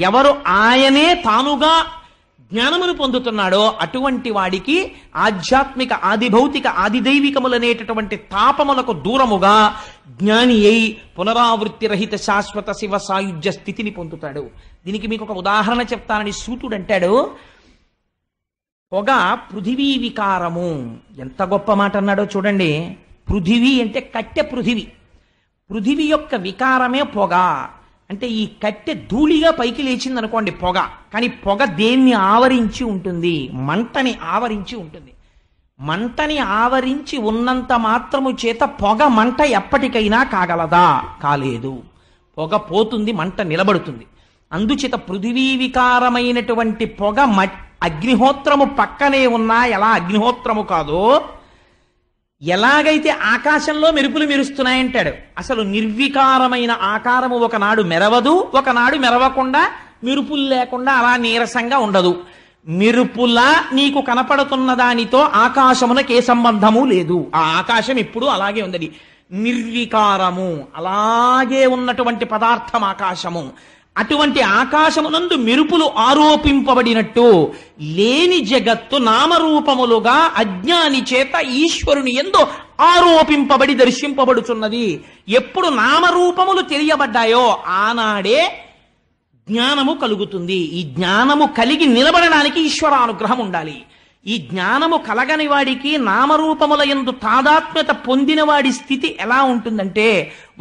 ఎవరు ఆయనే తానుగా జ్ఞానమును పొందుతున్నాడో అటువంటి వాడికి ఆధ్యాత్మిక, ఆదిభౌతిక, ఆదిదైవికములనేటటువంటి తాపములకు దూరముగా జ్ఞాని అయి పునరావృత్తి రహిత శాశ్వత శివ సాయుధ్య స్థితిని పొందుతాడు. దీనికి మీకు ఒక ఉదాహరణ చెప్తానని సూతుడు అంటాడు. పొగ పృథివీ వికారము. ఎంత గొప్ప మాట అన్నాడో చూడండి. పృథివీ అంటే కట్టె పృథివీ. పృథివీ యొక్క వికారమే పొగ. అంటే ఈ కట్టె ధూళిగా పైకి లేచింది అనుకోండి పొగ, కానీ పొగ దేన్ని ఆవరించి ఉంటుంది? మంటని ఆవరించి ఉంటుంది. మంటని ఆవరించి ఉన్నంత మాత్రము చేత పొగ మంట ఎప్పటికైనా కాగలదా? కాలేదు. పొగ పోతుంది, మంట నిలబడుతుంది. అందుచేత పృథివీ వికారమైనటువంటి పొగ అగ్నిహోత్రము పక్కనే ఉన్నా ఎలా అగ్నిహోత్రము కాదో, ఎలాగైతే ఆకాశంలో మెరుపులు మెరుస్తున్నాయంటాడు. అసలు నిర్వికారమైన ఆకారము ఒకనాడు మెరవదు, ఒకనాడు మెరవకుండా మెరుపులు లేకుండా అలా నీరసంగా ఉండదు. మెరుపులా నీకు కనపడుతున్న దానితో ఆకాశమునకు ఏ సంబంధము లేదు. ఆ ఆకాశం ఎప్పుడు అలాగే ఉందని నిర్వికారము, అలాగే ఉన్నటువంటి పదార్థం ఆకాశము. అటువంటి ఆకాశమునందు మెరుపులు ఆరోపింపబడినట్టు లేని జగత్తు నామరూపములుగా అజ్ఞాని చేత ఈశ్వరుని యందు ఆరోపింపబడి దర్శింపబడుచున్నది. ఎప్పుడు నామరూపములు తెలియబడ్డాయో ఆనాడే జ్ఞానము కలుగుతుంది. ఈ జ్ఞానము కలిగి నిలబడడానికి ఈశ్వరానుగ్రహం ఉండాలి. ఈ జ్ఞానము కలగని వాడికి నామరూపముల యందు తాదాత్మ్యత పొందిన వాడి స్థితి ఎలా ఉంటుందంటే,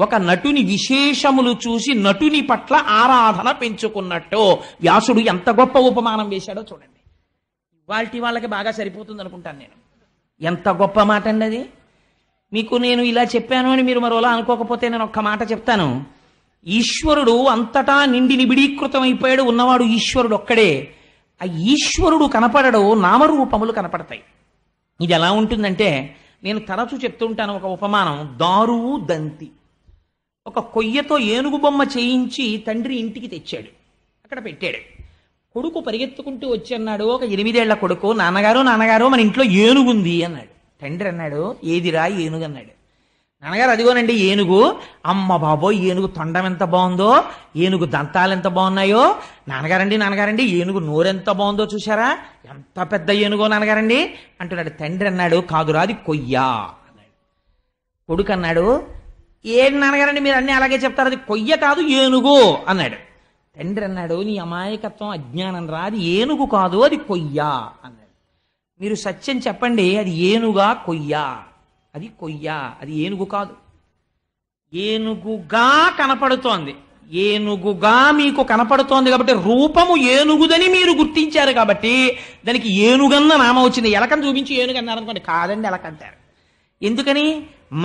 ఒక నటుని విశేషములు చూసి నటుని పట్ల ఆరాధన పెంచుకున్నట్టు. వ్యాసుడు ఎంత గొప్ప ఉపమానం వేశాడో చూడండి. వాళ్ళకి బాగా సరిపోతుంది అనుకుంటాను నేను. ఎంత గొప్ప మాట అండి అది. మీకు నేను ఇలా చెప్పాను అని మీరు మరోలా అనుకోకపోతే నేను ఒక్క మాట చెప్తాను. ఈశ్వరుడు అంతటా నిండి నిబిడీకృతం అయిపోయాడు. ఉన్నవాడు ఈశ్వరుడు ఒక్కడే. ఆ ఈశ్వరుడు కనపడడు, నామరూపములు కనపడతాయి. ఇది ఎలా ఉంటుందంటే, నేను తరచూ చెప్తుంటాను ఒక ఉపమానం. దారువు దంతి. ఒక కొయ్యతో ఏనుగు బొమ్మ చేయించి తండ్రి ఇంటికి తెచ్చాడు, అక్కడ పెట్టాడు. కొడుకు పరిగెత్తుకుంటూ వచ్చి అన్నాడు, ఒక 8 ఏళ్ల కొడుకు, నాన్నగారు నాన్నగారు మన ఇంట్లో ఏనుగుంది అన్నాడు. తండ్రి అన్నాడు, ఏదిరా ఏనుగు అన్నాడు. నాన్నగారు అదిగోనండి ఏనుగు. అమ్మ బాబోయ్, ఏనుగు తొండం ఎంత బాగుందో, ఏనుగు దంతాలు ఎంత బాగున్నాయో. నాన్నగారండి ఏనుగు నోరెంత బాగుందో చూసారా, ఎంత పెద్ద ఏనుగో నాన్నగారండి అంటున్నాడు. తండ్రి అన్నాడు, కాదురా అది కొయ్య అన్నాడు. కొడుకు అన్నాడు, ఏం నాన్నగారండి మీరు అన్నీ అలాగే చెప్తారు, అది కొయ్య కాదు ఏనుగు అన్నాడు. తండ్రి అన్నాడు, నీ అమాయకత్వం, అజ్ఞానం రా, అది ఏనుగు కాదు అది కొయ్య అన్నాడు. మీరు సత్యం చెప్పండి, అది ఏనుగా కొయ్య? అది కొయ్య, అది ఏనుగు కాదు. ఏనుగుగా కనపడుతోంది. ఏనుగుగా మీకు కనపడుతోంది కాబట్టి రూపము ఏనుగుదని మీరు గుర్తించారు కాబట్టి దానికి ఏనుగన్న నామం వచ్చింది. ఎలకని చూపించి ఏనుగన్నారు అనుకోండి, కాదండి ఎలకంటారు. ఎందుకని?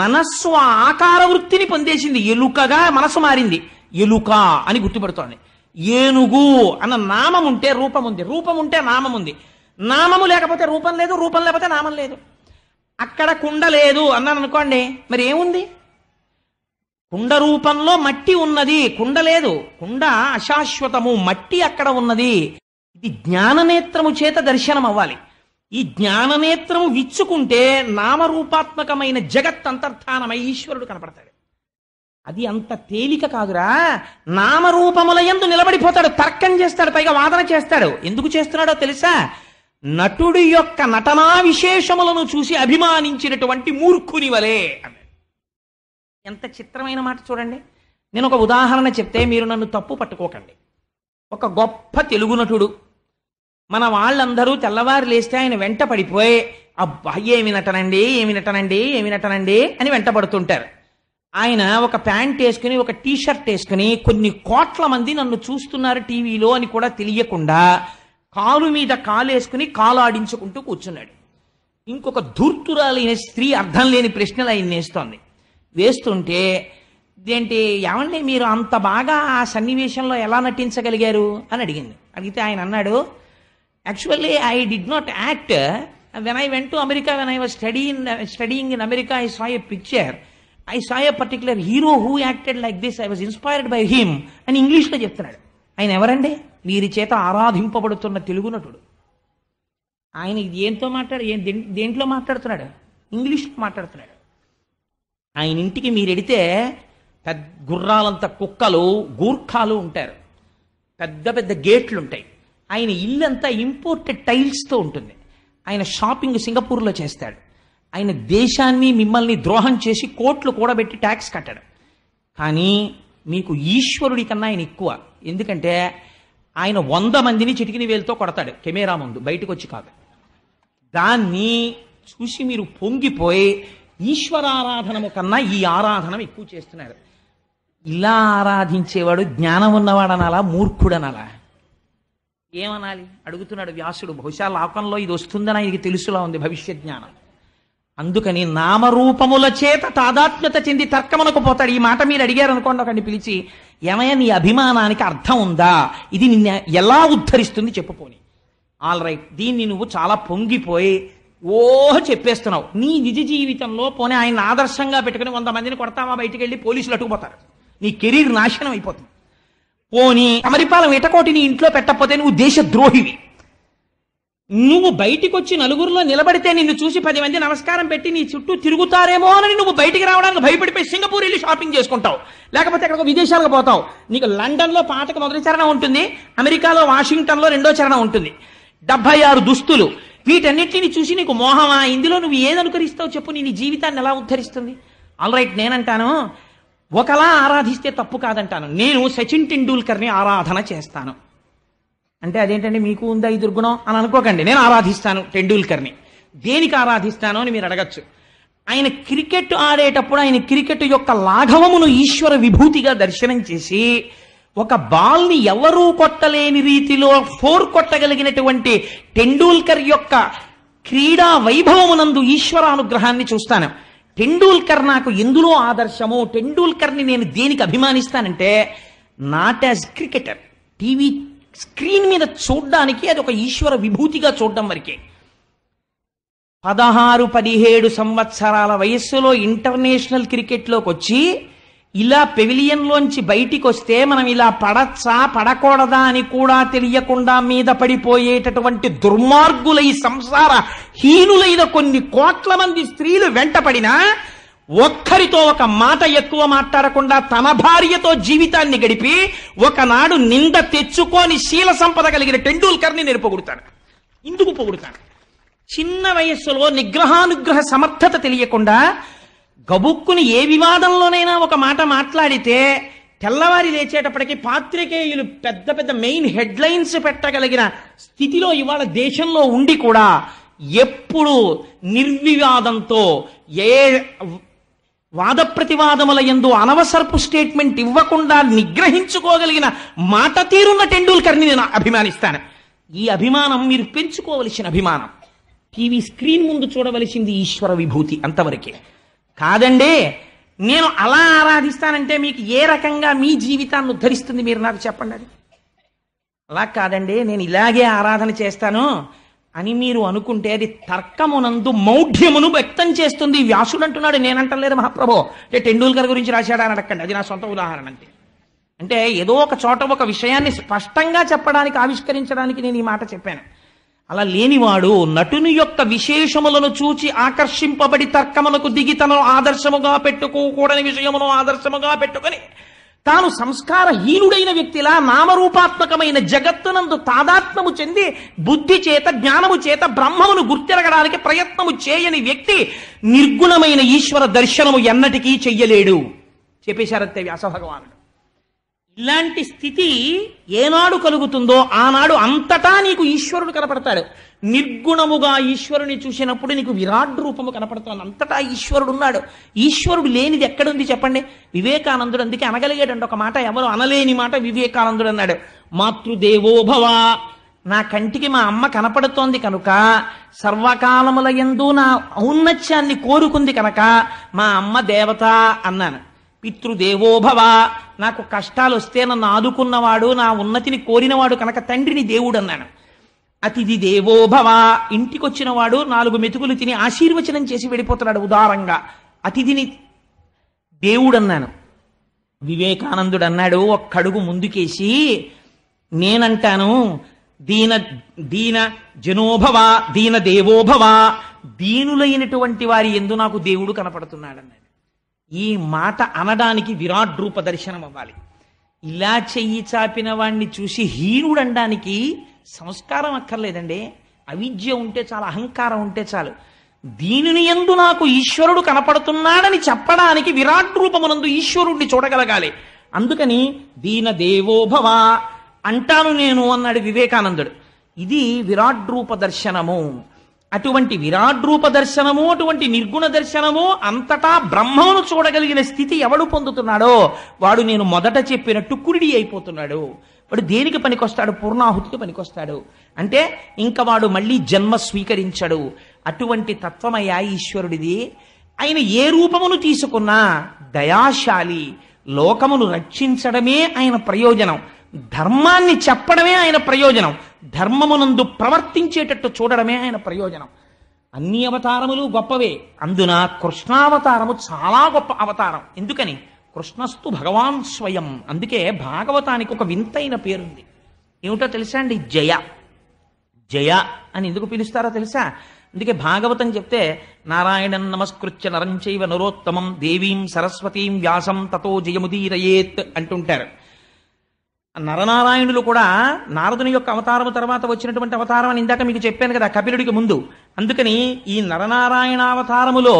మనస్సు ఆకార వృత్తిని పొందేసింది. ఎలుకగా మనసు మారింది, ఎలుక అని గుర్తుపడుతోంది. ఏనుగు అన్న నామం ఉంటే రూపం ఉంది, రూపం ఉంటే నామం ఉంది. నామము లేకపోతే రూపం లేదు, రూపం లేకపోతే నామం లేదు. అక్కడ కుండ లేదు అన్నాను అనుకోండి, మరి ఏముంది? కుండ రూపంలో మట్టి ఉన్నది, కుండ లేదు. కుండ అశాశ్వతము, మట్టి అక్కడ ఉన్నది. ఇది జ్ఞాననేత్రము చేత దర్శనం అవ్వాలి. ఈ జ్ఞాననేత్రము విచ్చుకుంటే నామరూపాత్మకమైన జగత్ అంతర్ధానమై ఈశ్వరుడు కనపడతాడు. అది అంత తేలిక కాదురా. నామరూపముల యందు నిలబడిపోతాడు, తర్కం చేస్తాడు, పైగా వాదన చేస్తాడు. ఎందుకు చేస్తున్నాడో తెలుసా? నటుడి యొక్క నటనా విశేషములను చూసి అభిమానించినటువంటి మూర్ఖుని వలే అన్నాడు. ఎంత చిత్రమైన మాట చూడండి. నేను ఒక ఉదాహరణ చెప్తే మీరు నన్ను తప్పు పట్టుకోకండి. ఒక గొప్ప తెలుగు నటుడు, మన వాళ్ళందరూ తెల్లవారు లేస్తే ఆయన వెంట పడిపోయి, అబ్బా ఏమి నటనండి ఏమి నటనండి ఏమి నటనండి అని వెంట పడుతుంటారు. ఆయన ఒక ప్యాంట్ వేసుకుని, ఒక టీషర్ట్ వేసుకుని, కొన్ని కోట్ల మంది నన్ను చూస్తున్నారు టీవీలో అని కూడా తెలియకుండా కాలు మీద కాలు వేసుకుని కాలు ఆడించుకుంటూ కూర్చున్నాడు. ఇంకొక ధూర్తురాలైన స్త్రీ అర్థం లేని ప్రశ్నలు ఆయన నేస్తోంది. వేస్తుంటే ఇదేంటి ఏమండి మీరు అంత బాగా ఆ సన్నివేశంలో ఎలా నటించగలిగారు అని అడిగింది. అడిగితే ఆయన అన్నాడు, actually I did not act when I went to America, when I was studying in America, I saw a picture, I saw a particular hero who acted like this, I was inspired by him అని ఇంగ్లీష్లో చెప్తున్నాడు. ఆయన ఎవరండి? వీరి చేత ఆరాధింపబడుతున్న తెలుగు నటుడు. ఆయన ఏంతో దేంట్లో మాట్లాడుతున్నాడు? ఇంగ్లీష్లో మాట్లాడుతున్నాడు. ఆయన ఇంటికి మీరు ఎడితే పెద్ద గుర్రాలంత కుక్కలు, గూర్ఖాలు ఉంటారు, పెద్ద పెద్ద గేట్లు ఉంటాయి. ఆయన ఇల్లంతా ఇంపోర్టెడ్ టైల్స్తో ఉంటుంది. ఆయన షాపింగ్ సింగపూర్లో చేస్తాడు. ఆయన దేశాన్ని మిమ్మల్ని ద్రోహం చేసి కోట్లు కూడబెట్టి ట్యాక్స్ కట్టాడు. కానీ మీకు ఈశ్వరుడి కన్నా ఆయన ఎక్కువ. ఎందుకంటే ఆయన 100 మందిని చిటికిన వేలుతో కొడతాడు కెమెరా ముందు, బయటకు వచ్చి కాదు. దాన్ని చూసి మీరు పొంగిపోయి ఈశ్వరారాధనము కన్నా ఈ ఆరాధన ఎక్కువ చేస్తున్నారు. ఇలా ఆరాధించేవాడు జ్ఞానం ఉన్నవాడనాలా, మూర్ఖుడనాలా? ఏమనాలి అడుగుతున్నాడు వ్యాసుడు. బహుశా లోకంలో ఇది వస్తుందని ఆయనకి తెలుసులా ఉంది భవిష్యత్ జ్ఞానం. అందుకని నామరూపముల చేత తాదాత్మ్యత చెంది తర్కమునకు పోతాడు. ఈ మాట మీరు అడిగారు అనుకోండి, ఒకరిని పిలిచి, ఏమయ్యా నీ అభిమానానికి అర్థం ఉందా, ఇది నిన్న ఎలా ఉద్ధరిస్తుంది చెప్పుపోని. ఆల్ రైట్, దీన్ని నువ్వు చాలా పొంగిపోయి చెప్పేస్తున్నావు. నీ నిజ జీవితంలో పోనీ ఆయన ఆదర్శంగా పెట్టుకుని 100 మందిని కొడతావా, బయటికి వెళ్ళి పోలీసులు అట్టుకుపోతారు, నీ కెరీర్ నాశనం అయిపోతుంది. పోనీ అమరిపాలెం ఇటకోటి నీ ఇంట్లో పెట్టకపోతే నువ్వు దేశద్రోహివి. నువ్వు బయటికి వచ్చి నలుగురిలో నిలబడితే నిన్ను చూసి 10 మంది నమస్కారం పెట్టి నీ చుట్టూ తిరుగుతారేమో అని నువ్వు బయటికి రావడానికి భయపడిపోయి సింగపూర్ వెళ్ళి షాపింగ్ చేసుకుంటావు, లేకపోతే అక్కడ విదేశాలకు పోతావు. నీకు లండన్లో పాటకు మొదటి చరణం ఉంటుంది, అమెరికాలో వాషింగ్టన్లో 2వ చరణం ఉంటుంది, 76 దుస్తులు. వీటన్నిటిని చూసి నీకు మోహమా? ఇందులో నువ్వు ఏది అనుకరిస్తావు చెప్పు? నీ జీవితాన్ని ఎలా ఉద్ధరిస్తుంది? ఆల్ రైట్, నేనంటాను ఒకలా ఆరాధిస్తే తప్పు కాదంటాను. నేను సచిన్ టెండూల్కర్ని ఆరాధన చేస్తాను అంటే అదేంటండి మీకు ఉందా ఈ దుర్గుణం అని అనుకోకండి. నేను ఆరాధిస్తాను టెండూల్కర్ని. దేనికి ఆరాధిస్తాను అని మీరు అడగచ్చు. ఆయన క్రికెట్ ఆడేటప్పుడు ఆయన క్రికెట్ యొక్క లాఘవమును ఈశ్వర విభూతిగా దర్శనం చేసి ఒక బాల్ని ఎవరూ కొట్టలేని రీతిలో 4 కొట్టగలిగినటువంటి టెండూల్కర్ యొక్క క్రీడా వైభవమునందు ఈశ్వరానుగ్రహాన్ని చూస్తాను. టెండూల్కర్ నాకు ఎందులో ఆదర్శమో, టెండూల్కర్ని నేను దేనికి అభిమానిస్తానంటే not as cricketer, TV screen మీద చూడ్డానికి అది ఒక ఈశ్వర విభూతిగా చూడడం వరకే. 16-17 సంవత్సరాల వయస్సులో ఇంటర్నేషనల్ క్రికెట్లోకి వచ్చి ఇలా పెవిలియన్లోంచి బయటికి వస్తే మనం ఇలా పడచ్చా పడకూడదా అని కూడా తెలియకుండా మీద పడిపోయేటటువంటి దుర్మార్గులై సంసార హీనులైన కొన్ని కోట్ల మంది స్త్రీలు వెంటపడినా ఒక్కరితో ఒక మాట ఎక్కువ మాట్లాడకుండా తన భార్యతో జీవితాన్ని గడిపి ఒకనాడు నింద తెచ్చుకొని శీల సంపద కలిగిన టెండూల్కర్ని నేను పొగుడుతాను. ఇందుకు పొగుడుతాను. చిన్న వయస్సులో నిగ్రహానుగ్రహ సమర్థత తెలియకుండా గబుక్కుని ఏ వివాదంలోనైనా ఒక మాట మాట్లాడితే తెల్లవారి లేచేటప్పటికీ పాత్రికేయులు పెద్ద పెద్ద మెయిన్ హెడ్లైన్స్ పెట్టగలిగిన స్థితిలో ఇవాళ దేశంలో ఉండి కూడా ఎప్పుడు నిర్వివాదంతో ఏ వాద ప్రతివాదముల యందు అనవసరపు స్టేట్మెంట్ ఇవ్వకుండా నిగ్రహించుకోగలిగిన మాట తీరున్న టెండూల్కర్ని నేను అభిమానిస్తాను. ఈ అభిమానం మీరు పెంచుకోవలసిన అభిమానం. టీవీ స్క్రీన్ ముందు చూడవలసింది ఈశ్వర విభూతి, అంతవరకే. కాదండి నేను అలా ఆరాధిస్తానంటే మీకు ఏ రకంగా మీ జీవితాన్ని ఉద్ధరిస్తుంది మీరు నాకు చెప్పండి. అది అలా కాదండి నేను ఇలాగే ఆరాధన చేస్తాను అని మీరు అనుకుంటే అది తర్కమునందు మౌఢ్యమును వ్యక్తం చేస్తుంది. వ్యాసుడు అంటున్నాడు, నేనంటలేదు మహాప్రభో. అంటే టెండూల్కర్ గురించి రాశాడా అని అడగండి, అది నా సొంత ఉదాహరణ అంతే. అంటే ఏదో ఒక చోట ఒక విషయాన్ని స్పష్టంగా చెప్పడానికి ఆవిష్కరించడానికి నేను ఈ మాట చెప్పాను. అలా లేనివాడు నటుని యొక్క విశేషములను చూచి ఆకర్షింపబడి తర్కములకు దిగి తనను ఆదర్శముగా పెట్టుకోకూడని విషయమును ఆదర్శముగా పెట్టుకొని తాను సంస్కారహీనుడైన వ్యక్తిలా నామరూపాత్మకమైన జగత్తునందు తాదాత్మ్యము చెంది బుద్ధి చేత జ్ఞానము చేత బ్రహ్మమును గుర్తిరగడానికి ప్రయత్నము చేయని వ్యక్తి నిర్గుణమైన ఈశ్వర దర్శనము ఎన్నటికీ చెయ్యలేడు చెప్పేశారంతే వ్యాస భగవానుడు. ఇలాంటి స్థితి ఏనాడు కలుగుతుందో ఆనాడు అంతటా నీకు ఈశ్వరుడు కనపడతాడు. నిర్గుణముగా ఈశ్వరుని చూసినప్పుడు నీకు విరాట్ రూపము కనపడుతుంది. అంతటా ఈశ్వరుడు ఉన్నాడు. ఈశ్వరుడు లేనిది ఎక్కడుంది చెప్పండి? వివేకానందుడు అందుకే అనగలిగాడండి ఒక మాట, ఎవరు అనలేని మాట వివేకానందుడు అన్నాడు, మాతృదేవోభవ. నా కంటికి మా అమ్మ కనపడుతోంది కనుక, సర్వకాలముల యందు నా ఔన్నత్యాన్ని కోరుకుంది కనుక మా అమ్మ దేవత అన్నాను. పితృదేవోభవ, నాకు కష్టాలు వస్తే నన్ను ఆదుకున్నవాడు, నా ఉన్నతిని కోరినవాడు కనుక తండ్రిని దేవుడు అన్నాను. అతిథి దేవోభవ, ఇంటికొచ్చిన వాడు 4 మెతుకులు తిని ఆశీర్వచనం చేసి వెళ్ళిపోతున్నాడు ఉదారంగా, అతిథిని దేవుడు అన్నాను. వివేకానందుడు అన్నాడు ఒక్కడుగు ముందుకేసి, నేనంటాను దీన దీన జనోభవ దీన దేవోభవ, దీనులైనటువంటి వారి యందు నాకు దేవుడు కనపడుతున్నాడన్నాడు. ఈ మాట అనడానికి విరాట్ రూప దర్శనం అవ్వాలి. ఇలా చెయ్యి చాపిన వాణ్ణి చూసి హీనుడు అనడానికి సంస్కారం అక్కర్లేదండి, అవిద్య ఉంటే చాలు, అహంకారం ఉంటే చాలు. దీనిని యందు నాకు ఈశ్వరుడు కనపడుతున్నాడని చెప్పడానికి విరాట్ రూపమునందు ఈశ్వరుణ్ణి చూడగలగాలి. అందుకని దీన దేవోభవ అంటాను నేను అన్నాడు వివేకానందుడు. ఇది విరాట్ రూప దర్శనము. అటువంటి విరాట్ రూప దర్శనము, అటువంటి నిర్గుణ దర్శనము, అంతటా బ్రహ్మను చూడగలిగిన స్థితి ఎవడు పొందుతున్నాడో వాడు నేను మొదట చెప్పినట్టు కురిడి అయిపోతున్నాడు. వాడు దేనికి పనికొస్తాడు? పూర్ణాహుతికి పనికొస్తాడు. అంటే ఇంకా వాడు మళ్ళీ జన్మ స్వీకరించడు. అటువంటి తత్వమయ్యా ఈశ్వరుడిది. ఆయన ఏ రూపమును తీసుకున్నా దయాశాలి, లోకమును రక్షించడమే ఆయన ప్రయోజనం, ధర్మాన్ని చెప్పడమే ఆయన ప్రయోజనం, ధర్మమునందు ప్రవర్తించేటట్టు చూడడమే ఆయన ప్రయోజనం. అన్ని అవతారములు గొప్పవే, అందున కృష్ణావతారము చాలా గొప్ప అవతారం. ఎందుకని? కృష్ణస్తు భగవాన్ స్వయం. అందుకే భాగవతానికి ఒక వింతైన పేరుంది. ఏమిటో తెలుసా అండి? జయ. జయ అని ఎందుకు పిలుస్తారో తెలుసా? అందుకే భాగవతం చెప్తే నారాయణం నమస్కృత్య నరం చైవ నరోత్తమం దేవీం సరస్వతీం వ్యాసం తతో జయముదీరయేత్ అంటుంటారు. నరనారాయణులు కూడా నారదుని యొక్క అవతారము తర్వాత వచ్చినటువంటి అవతారం అని ఇందాక మీకు చెప్పాను కదా, కపిలుడికి ముందు. అందుకని ఈ నరనారాయణావతారములో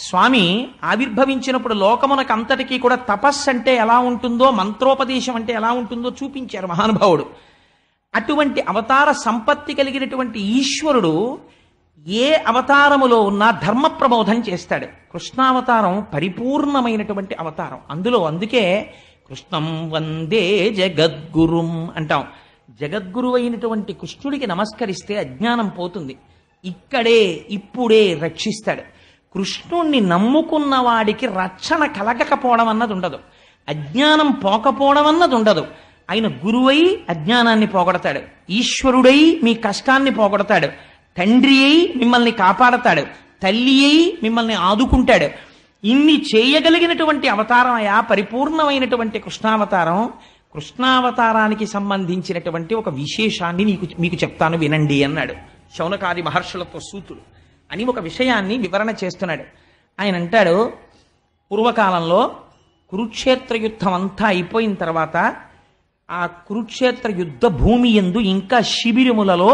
స్వామి ఆవిర్భవించినప్పుడు లోకమునకు అంతటికీ కూడా తపస్సు అంటే ఎలా ఉంటుందో, మంత్రోపదేశం అంటే ఎలా ఉంటుందో చూపించారు మహానుభావుడు. అటువంటి అవతార సంపత్తి కలిగినటువంటి ఈశ్వరుడు ఏ అవతారములో ఉన్నా ధర్మ ప్రబోధం చేస్తాడు. కృష్ణావతారం పరిపూర్ణమైనటువంటి అవతారం. అందుకే కృష్ణం వందే జగద్గురుం అంటాం. జగద్గురు అయినటువంటి కృష్ణుడికి నమస్కరిస్తే అజ్ఞానం పోతుంది. ఇక్కడే ఇప్పుడే రక్షిస్తాడు. కృష్ణుణ్ణి నమ్ముకున్న వాడికి రక్షణ కలగకపోవడం అన్నది ఉండదు, అజ్ఞానం పోకపోవడం అన్నది ఉండదు. ఆయన గురువై అజ్ఞానాన్ని పోగొడతాడు, ఈశ్వరుడై మీ కష్టాన్ని పోగొడతాడు, తండ్రి అయి మిమ్మల్ని కాపాడతాడు, తల్లి అయి మిమ్మల్ని ఆదుకుంటాడు. ఇన్ని చేయగలిగినటువంటి అవతారం అయా పరిపూర్ణమైనటువంటి కృష్ణావతారం. కృష్ణావతారానికి సంబంధించినటువంటి ఒక విశేషాన్ని మీకు చెప్తాను వినండి అన్నాడు శౌనకాది మహర్షులతో సూతుడు అని ఒక విషయాన్ని వివరణ చేస్తున్నాడు. ఆయన అంటాడు, పూర్వకాలంలో కురుక్షేత్ర యుద్ధం అంతా అయిపోయిన తర్వాత ఆ కురుక్షేత్ర యుద్ధ భూమి యందు ఇంకా శిబిరములలో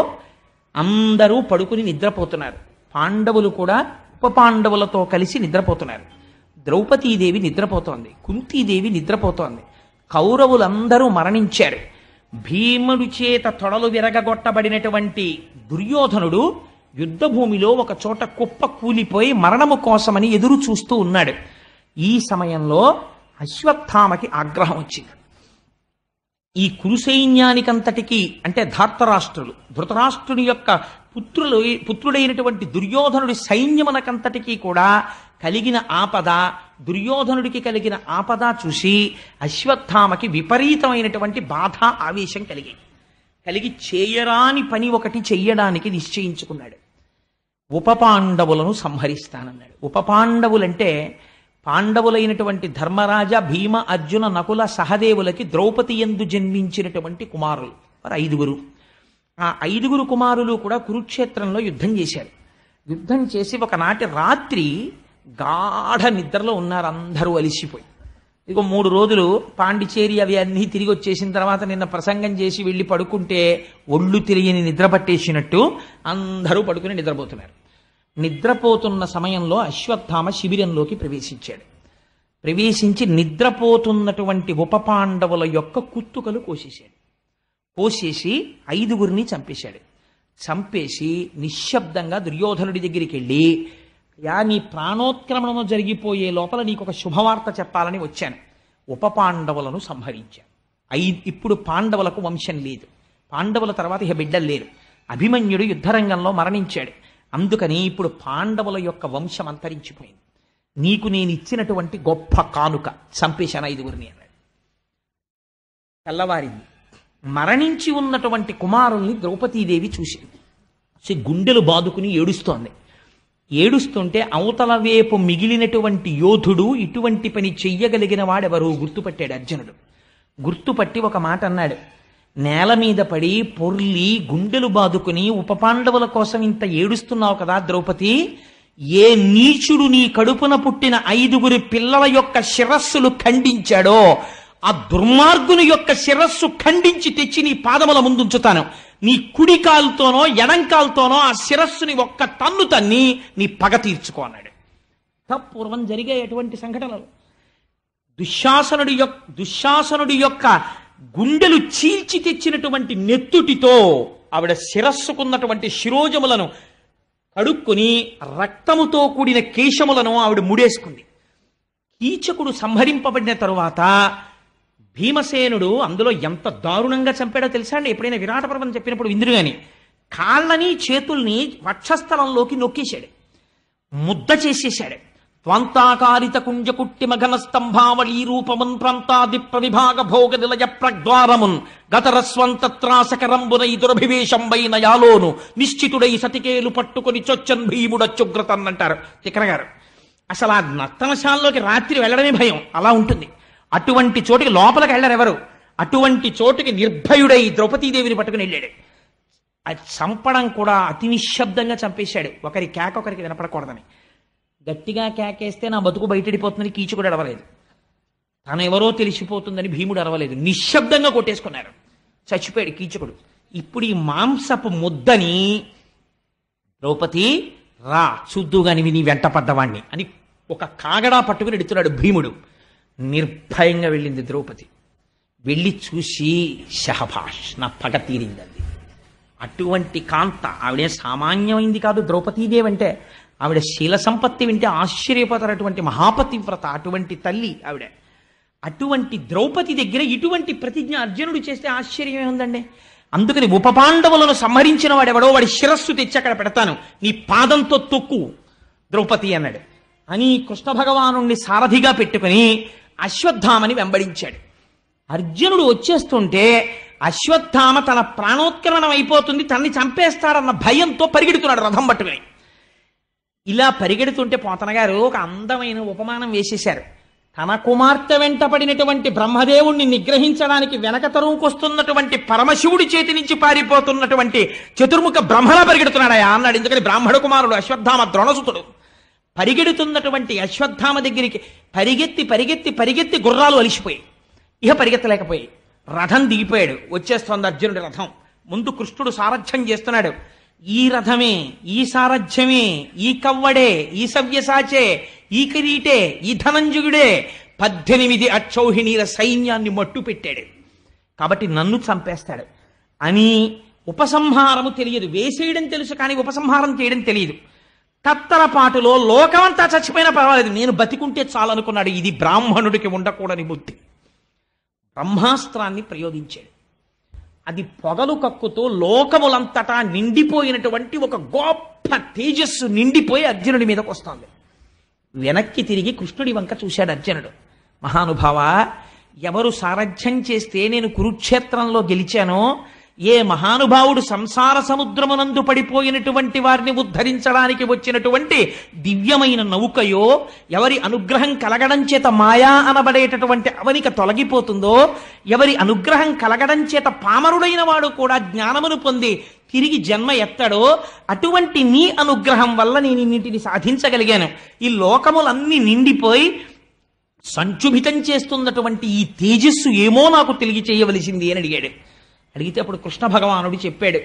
అందరూ పడుకుని నిద్రపోతున్నారు. పాండవులు కూడా ఉప పాండవులతో కలిసి నిద్రపోతున్నారు. ద్రౌపదీదేవి నిద్రపోతోంది, కుంతీదేవి నిద్రపోతోంది. కౌరవులందరూ మరణించారు. భీముడి చేత తొడలు విరగగొట్టబడినటువంటి దుర్యోధనుడు యుద్ధభూమిలో ఒక చోట కుప్ప కూలిపోయి మరణము కోసమని ఎదురు చూస్తూ ఉన్నాడు. ఈ సమయంలో అశ్వత్థామకి ఆగ్రహం వచ్చింది. ఈ కురుసైన్యానికంతటికీ అంటే ధృతరాష్ట్రుని యొక్క పుత్రుడైనటువంటి దుర్యోధనుడి సైన్యమునకంతటికీ కూడా కలిగిన ఆపద, దుర్యోధనుడికి కలిగిన ఆపద చూసి అశ్వత్థామకి విపరీతమైనటువంటి బాధ, ఆవేశం కలిగి చేయరాని పని ఒకటి చెయ్యడానికి నిశ్చయించుకున్నాడు. ఉప పాండవులను సంహరిస్తానన్నాడు. ఉప పాండవులంటే పాండవులైనటువంటి ధర్మరాజ, భీమ, అర్జున, నకుల, సహదేవులకి ద్రౌపది యందు జన్మించినటువంటి కుమారులు వారు 5. ఆ 5 కుమారులు కూడా కురుక్షేత్రంలో యుద్ధం చేశారు. యుద్ధం చేసి ఒకనాటి రాత్రి గాఢ నిద్రలో ఉన్నారు అందరూ అలిసిపోయి. ఇక 3 రోజులు పాండిచేరి అవి అన్నీ తిరిగి వచ్చేసిన తర్వాత నిన్న ప్రసంగం చేసి వెళ్ళి పడుకుంటే ఒళ్ళు తిరిగిని నిద్ర పట్టేసినట్టు అందరూ పడుకుని నిద్రపోతున్నారు. నిద్రపోతున్న సమయంలో అశ్వత్థామ శిబిరంలోకి ప్రవేశించి నిద్రపోతున్నటువంటి ఉప పాండవుల యొక్క కుత్తుకలు కోసేసి 5 చంపేశాడు. చంపేసి నిశ్శబ్దంగా దుర్యోధనుడి దగ్గరికి వెళ్ళి, నీ ప్రాణోత్క్రమణము జరిగిపోయే లోపల నీకు ఒక శుభవార్త చెప్పాలని వచ్చాను. ఉప పాండవులను సంహరించాను. ఇప్పుడు పాండవులకు వంశం లేదు, పాండవుల తర్వాత ఇక బిడ్డలు లేరు. అభిమన్యుడు యుద్ధరంగంలో మరణించాడు. అందుకని ఇప్పుడు పాండవుల యొక్క వంశం అంతరించిపోయింది. నీకు నేను ఇచ్చినటువంటి గొప్ప కానుక చంపేశాను 5గురిని అన్నాడు. తెల్లవారింది. మరణించి ఉన్నటువంటి కుమారుల్ని ద్రౌపదీదేవి చూసింది. గుండెలు బాదుకుని ఏడుస్తోంది. ఏడుస్తుంటే అవతల వైపు మిగిలినటువంటి యోధుడు ఇటువంటి పని చెయ్యగలిగిన వాడెవరు గుర్తుపట్టాడు అర్జునుడు. గుర్తుపట్టి ఒక మాట అన్నాడు. నేల మీద పడి పొర్లి గుండెలు బాదుకుని ఉపపాండవుల కోసం ఇంత ఏడుస్తున్నావు కదా ద్రౌపది, ఏ నీచుడు నీ కడుపున పుట్టిన 5గురి పిల్లల యొక్క శిరస్సులు ఖండించాడో ఆ దుర్మార్గుని యొక్క శిరస్సు ఖండించి తెచ్చి నీ పాదముల ముందుంచుతాను. నీ కుడి కాలుతోనో ఎడంకాలతోనో ఆ శిరస్సుని ఒక్క తన్ను తన్ని నీ పగ తీర్చుకో అన్నాడు. పూర్వం జరిగే ఎటువంటి సంఘటనలు. దుశ్శాసనుడి యొక్క గుండెలు చీల్చి తెచ్చినటువంటి నెత్తుటితో ఆవిడ శిరస్సుకున్నటువంటి శిరోజములను కడుక్కుని రక్తముతో కూడిన కేశములను ఆవిడ ముడేసుకుంది. కీచకుడు సంహరింపబడిన తరువాత భీమసేనుడు అందులో ఎంత దారుణంగా చంపాడో తెలుసా అండి? ఎప్పుడైనా విరాట పర్వం చెప్పినప్పుడు విందురు గాని కాళ్ళని చేతుల్ని వక్షస్థలంలోకి నొక్కేశాడు, ముద్ద చేసేశాడు. త్వంతాకారిత కుంజకుట్టి మఘన స్తంభావళీ రూపమున్ ప్రాంతాది ప్రవిభాగ భోగ నిలయ ప్రద్వారమున్ గతరస్వంతత్రాసకరంబునై దురభివేశంబైన యాలోను నిశ్చితుడై సతికేలు పట్టుకుని చొచ్చన్ భీముడచ్చుగ్రతన్ అంటారు తిక్కన గారు. అసలు ఆ నర్తనశాలలోకి రాత్రి వెళ్ళడమే భయం, అలా ఉంటుంది. అటువంటి చోటుకి లోపలికి వెళ్ళరు ఎవరు. అటువంటి చోటుకి నిర్భయుడై ద్రౌపదీదేవిని పట్టుకుని వెళ్ళాడు. అది చంపడం కూడా అతి నిశ్శబ్దంగా చంపేశాడు. ఒకరి కేక ఒకరికి వినపడకూడదని. గట్టిగా కేకేస్తే నా బతుకు బయటడిపోతుందని కీచకుడు అరవలేదు, తనెవరో తెలిసిపోతుందని భీముడు అరవలేదు. నిశ్శబ్దంగా కొట్టేసుకున్నారు. చచ్చిపోయాడు కీచకుడు. ఇప్పుడు ఈ మాంసపు ముద్దని ద్రౌపది రా చూద్దుగాని నీ వెంట పడ్డవాణ్ణి అని ఒక కాగడా పట్టుకుని ఎడుతున్నాడు భీముడు. నిర్భయంగా వెళ్ళింది ద్రౌపది. వెళ్ళి చూసి షహభాష్ నా పగ తీరిందండి. అటువంటి కాంత ఆవిడే సామాన్యమైంది కాదు ద్రౌపదీదేవి అంటే. ఆవిడ శీల సంపత్తి వింటే ఆశ్చర్యపోతారటువంటి మహాపతివ్రత, అటువంటి తల్లి ఆవిడ. అటువంటి ద్రౌపది దగ్గర ఇటువంటి ప్రతిజ్ఞ అర్జునుడు చేస్తే ఆశ్చర్యమే ఉందండి. అందుకని ఉపపాండవులను సంహరించిన వాడెవడో వాడి శిరస్సు తెచ్చి అక్కడ పెడతాను, నీ పాదంతో తొక్కు ద్రౌపది అన్నాడు. అని కృష్ణ భగవానుణ్ణి సారథిగా పెట్టుకుని అశ్వత్థామని వెంబడించాడు. అర్జునుడు వచ్చేస్తుంటే అశ్వత్థామ తన ప్రాణోత్క్రమణం అయిపోతుంది, తన్ని చంపేస్తాడన్న భయంతో పరిగెడుతున్నాడు రథం పట్టుకుని. ఇలా పరిగెడుతుంటే పోతన గారు ఒక అందమైన ఉపమానం వేసేశారు. తన కుమార్తె వెంట పడినటువంటి బ్రహ్మదేవుణ్ణి నిగ్రహించడానికి వెనక తరువుకొస్తున్నటువంటి పరమశివుడి చేతి నుంచి పారిపోతున్నటువంటి చతుర్ముఖ బ్రహ్మలా పరిగెడుతున్నాడయా అన్నాడు. ఎందుకని బ్రాహ్మణ కుమారుడు అశ్వత్థామ ద్రోణసుతుడు. పరిగెడుతున్నటువంటి అశ్వత్థామ దగ్గరికి పరిగెత్తి పరిగెత్తి పరిగెత్తి గుర్రాలు అలిసిపోయి ఇహ పరిగెత్తలేకపోయి రథం దిగిపోయాడు. వచ్చేస్తోంది అర్జునుడి రథం. ముందు కృష్ణుడు సారథ్యం చేస్తున్నాడు. ఈ రథమే, ఈ సారథ్యమే, ఈ కవ్వడే, ఈ సవ్యసాచే, ఈ కిరీటే, ఈ ధనంజయుడే 18 అక్షౌహిణీల సైన్యాన్ని మట్టు పెట్టాడు. కాబట్టి నన్ను చంపేస్తాడు అని ఉపసంహారము తెలియదు. వేసేయడం తెలుసు కానీ ఉపసంహారం చేయడం తెలియదు. కత్తరపాటులో లోకమంతా చచ్చిపోయినా పర్వాలేదు, నేను బతికుంటే చాలనుకున్నాడు. ఇది బ్రాహ్మణుడికి ఉండకూడని బుద్ధి. బ్రహ్మాస్త్రాన్ని ప్రయోగించాడు. అది పొగలు కక్కుతూ లోకములంతటా నిండిపోయినటువంటి ఒక గొప్ప తేజస్సు నిండిపోయి అర్జునుడి మీదకి వస్తుంది. వెనక్కి తిరిగి కృష్ణుడి వంక చూశాడు అర్జునుడు. మహానుభావ, ఎవరు సారథ్యం చేస్తే నేను కురుక్షేత్రంలో గెలిచానో, ఏ మహానుభావుడు సంసార సముద్రమునందు పడిపోయినటువంటి వారిని ఉద్ధరించడానికి వచ్చినటువంటి దివ్యమైన నౌకయో, ఎవరి అనుగ్రహం కలగడం చేత మాయా అనబడేటటువంటి అవనిక తొలగిపోతుందో, ఎవరి అనుగ్రహం కలగడం చేత పామరుడైన వాడు కూడా జ్ఞానమును పొంది తిరిగి జన్మ ఎత్తడో, అటువంటి నీ అనుగ్రహం వల్ల నేను ఇన్నింటిని సాధించగలిగాను. ఈ లోకములన్నీ నిండిపోయి సంక్షుభితం చేస్తున్నటువంటి ఈ తేజస్సు ఏమో నాకు తెలియ చేయవలసింది అని అడిగాడు. అడిగితే అప్పుడు కృష్ణ భగవానుడు చెప్పాడు.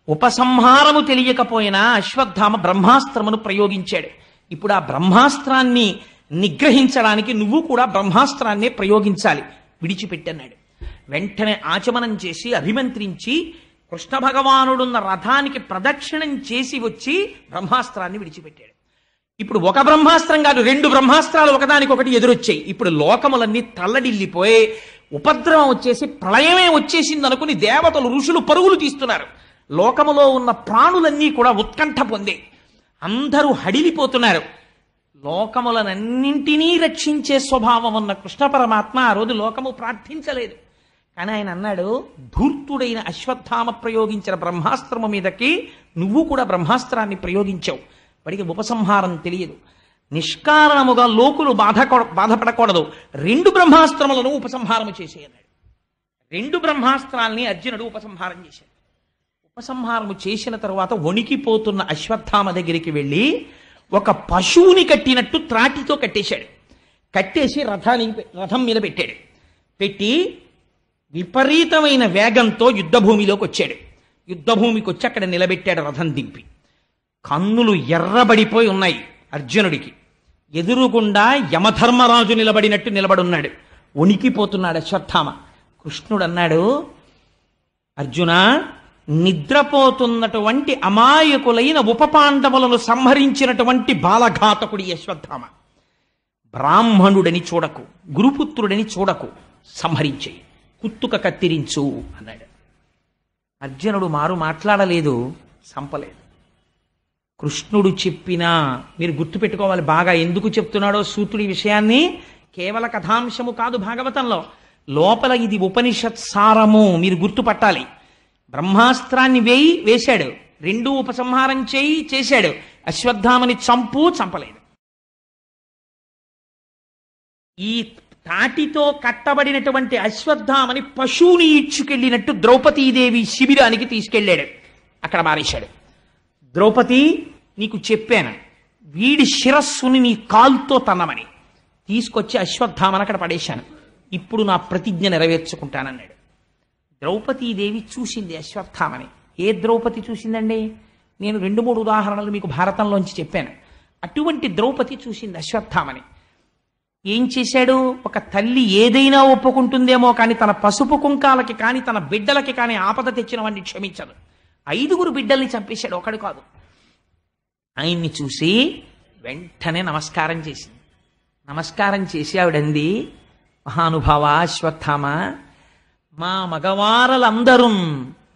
ఉపసంహారము తెలియకపోయినా అశ్వత్థామ బ్రహ్మాస్త్రమును ప్రయోగించాడు. ఇప్పుడు ఆ బ్రహ్మాస్త్రాన్ని నిగ్రహించడానికి నువ్వు కూడా బ్రహ్మాస్త్రాన్నే ప్రయోగించాలి, విడిచిపెట్టన్నాడు. వెంటనే ఆచమనం చేసి అభిమంత్రించి కృష్ణ భగవానుడున్న రథానికి ప్రదక్షిణం చేసి వచ్చి బ్రహ్మాస్త్రాన్ని విడిచిపెట్టాడు. ఇప్పుడు ఒక బ్రహ్మాస్త్రం కాదు, 2 బ్రహ్మాస్త్రాలు ఒకదానికొకటి ఎదురొచ్చాయి. ఇప్పుడు లోకములన్నీ తల్లడిల్లిపోయి ఉపద్రవం వచ్చేసి ప్రళయమే వచ్చేసింది అనుకుని దేవతలు ఋషులు పరుగులు తీస్తున్నారు. లోకములో ఉన్న ప్రాణులన్నీ కూడా ఉత్కంఠ పొందే, అందరూ హడిలిపోతున్నారు. లోకములనన్నింటినీ రక్షించే స్వభావం ఉన్న కృష్ణ పరమాత్మ ఆ రోజు లోకము ప్రార్థించలేదు. కానీ ఆయన అన్నాడు, ధూర్తుడైన అశ్వత్థామ ప్రయోగించిన బ్రహ్మాస్త్రము మీదకి నువ్వు కూడా బ్రహ్మాస్త్రాన్ని ప్రయోగించావు. వాడికి ఉపసంహారం తెలియదు. నిష్కారణముగా లోకులు బాధపడకూడదు. 2 బ్రహ్మాస్త్రములను ఉపసంహారము చేసేయన్నాడు. 2 బ్రహ్మాస్త్రాల్ని అర్జునుడు ఉపసంహారం చేశాడు. ఉపసంహారము చేసిన తరువాత వణికిపోతున్న అశ్వత్థామ దగ్గరికి వెళ్ళి ఒక పశువుని కట్టినట్టు త్రాటితో కట్టేశాడు. కట్టేసి రథం మీద పెట్టాడు. పెట్టి విపరీతమైన వేగంతో యుద్ధభూమిలోకి వచ్చాడు. యుద్ధభూమికి వచ్చి అక్కడ నిలబెట్టాడు రథం దింపి. కన్నులు ఎర్రబడిపోయి ఉన్నాయి అర్జునుడికి. ఎదురుగుండా యమధర్మరాజు నిలబడినట్టు నిలబడున్నాడు. వణికిపోతున్నాడు అశ్వత్థామ. కృష్ణుడు అన్నాడు, అర్జున, నిద్రపోతున్నటువంటి అమాయకులైన ఉపపాండవులను సంహరించినటువంటి బాలఘాతకుడి అశ్వత్థామ. బ్రాహ్మణుడని చూడకు, గురుపుత్రుడని చూడకు, సంహరించేయి, కుత్తుక కత్తిరించు అన్నాడు. అర్జునుడు మారు మాట్లాడలేదు, సంపలేదు. కృష్ణుడు చెప్పినా మీరు గుర్తుపెట్టుకోవాలి బాగా, ఎందుకు చెప్తున్నాడో సూతుడి విషయాన్ని. కేవల కథాంశము కాదు భాగవతంలో, లోపల ఇది ఉపనిషత్ సారము, మీరు గుర్తుపట్టాలి. బ్రహ్మాస్త్రాన్ని వేశాడు, 2 ఉపసంహారం చేశాడు. అశ్వత్థామని చంపలేదు. ఈ తాటితో కట్టబడినటువంటి అశ్వత్థామని పశువుని ఇచ్చుకెళ్ళినట్టు ద్రౌపదీదేవి శిబిరానికి తీసుకెళ్ళాడు. అక్కడ మారేశాడు. ద్రౌపది, నీకు చెప్పాను, వీడి శిరస్సుని నీ కాలుతో తన్నమని. తీసుకొచ్చి అశ్వత్థామని అక్కడ పడేశాను. ఇప్పుడు నా ప్రతిజ్ఞ నెరవేర్చుకుంటానన్నాడు. ద్రౌపదీదేవి చూసింది అశ్వత్థామని. ఏ ద్రౌపది చూసిందండి? నేను 2-3 ఉదాహరణలు మీకు భారతంలోంచి చెప్పాను. అటువంటి ద్రౌపది చూసింది అశ్వత్థామని. ఏం చేశాడు? ఒక తల్లి ఏదైనా ఒప్పుకుంటుందేమో కానీ తన పసుపు కుంకాలకి కానీ తన బిడ్డలకి కానీ ఆపద తెచ్చిన వాడిని క్షమించదు. 5 బిడ్డల్ని చంపేశాడు, ఒకడు కాదు. ఆయన్ని చూసి వెంటనే నమస్కారం చేసింది. నమస్కారం చేసి ఆవిడంది, మహానుభావ అశ్వత్థామ, మా మగవారలందరూ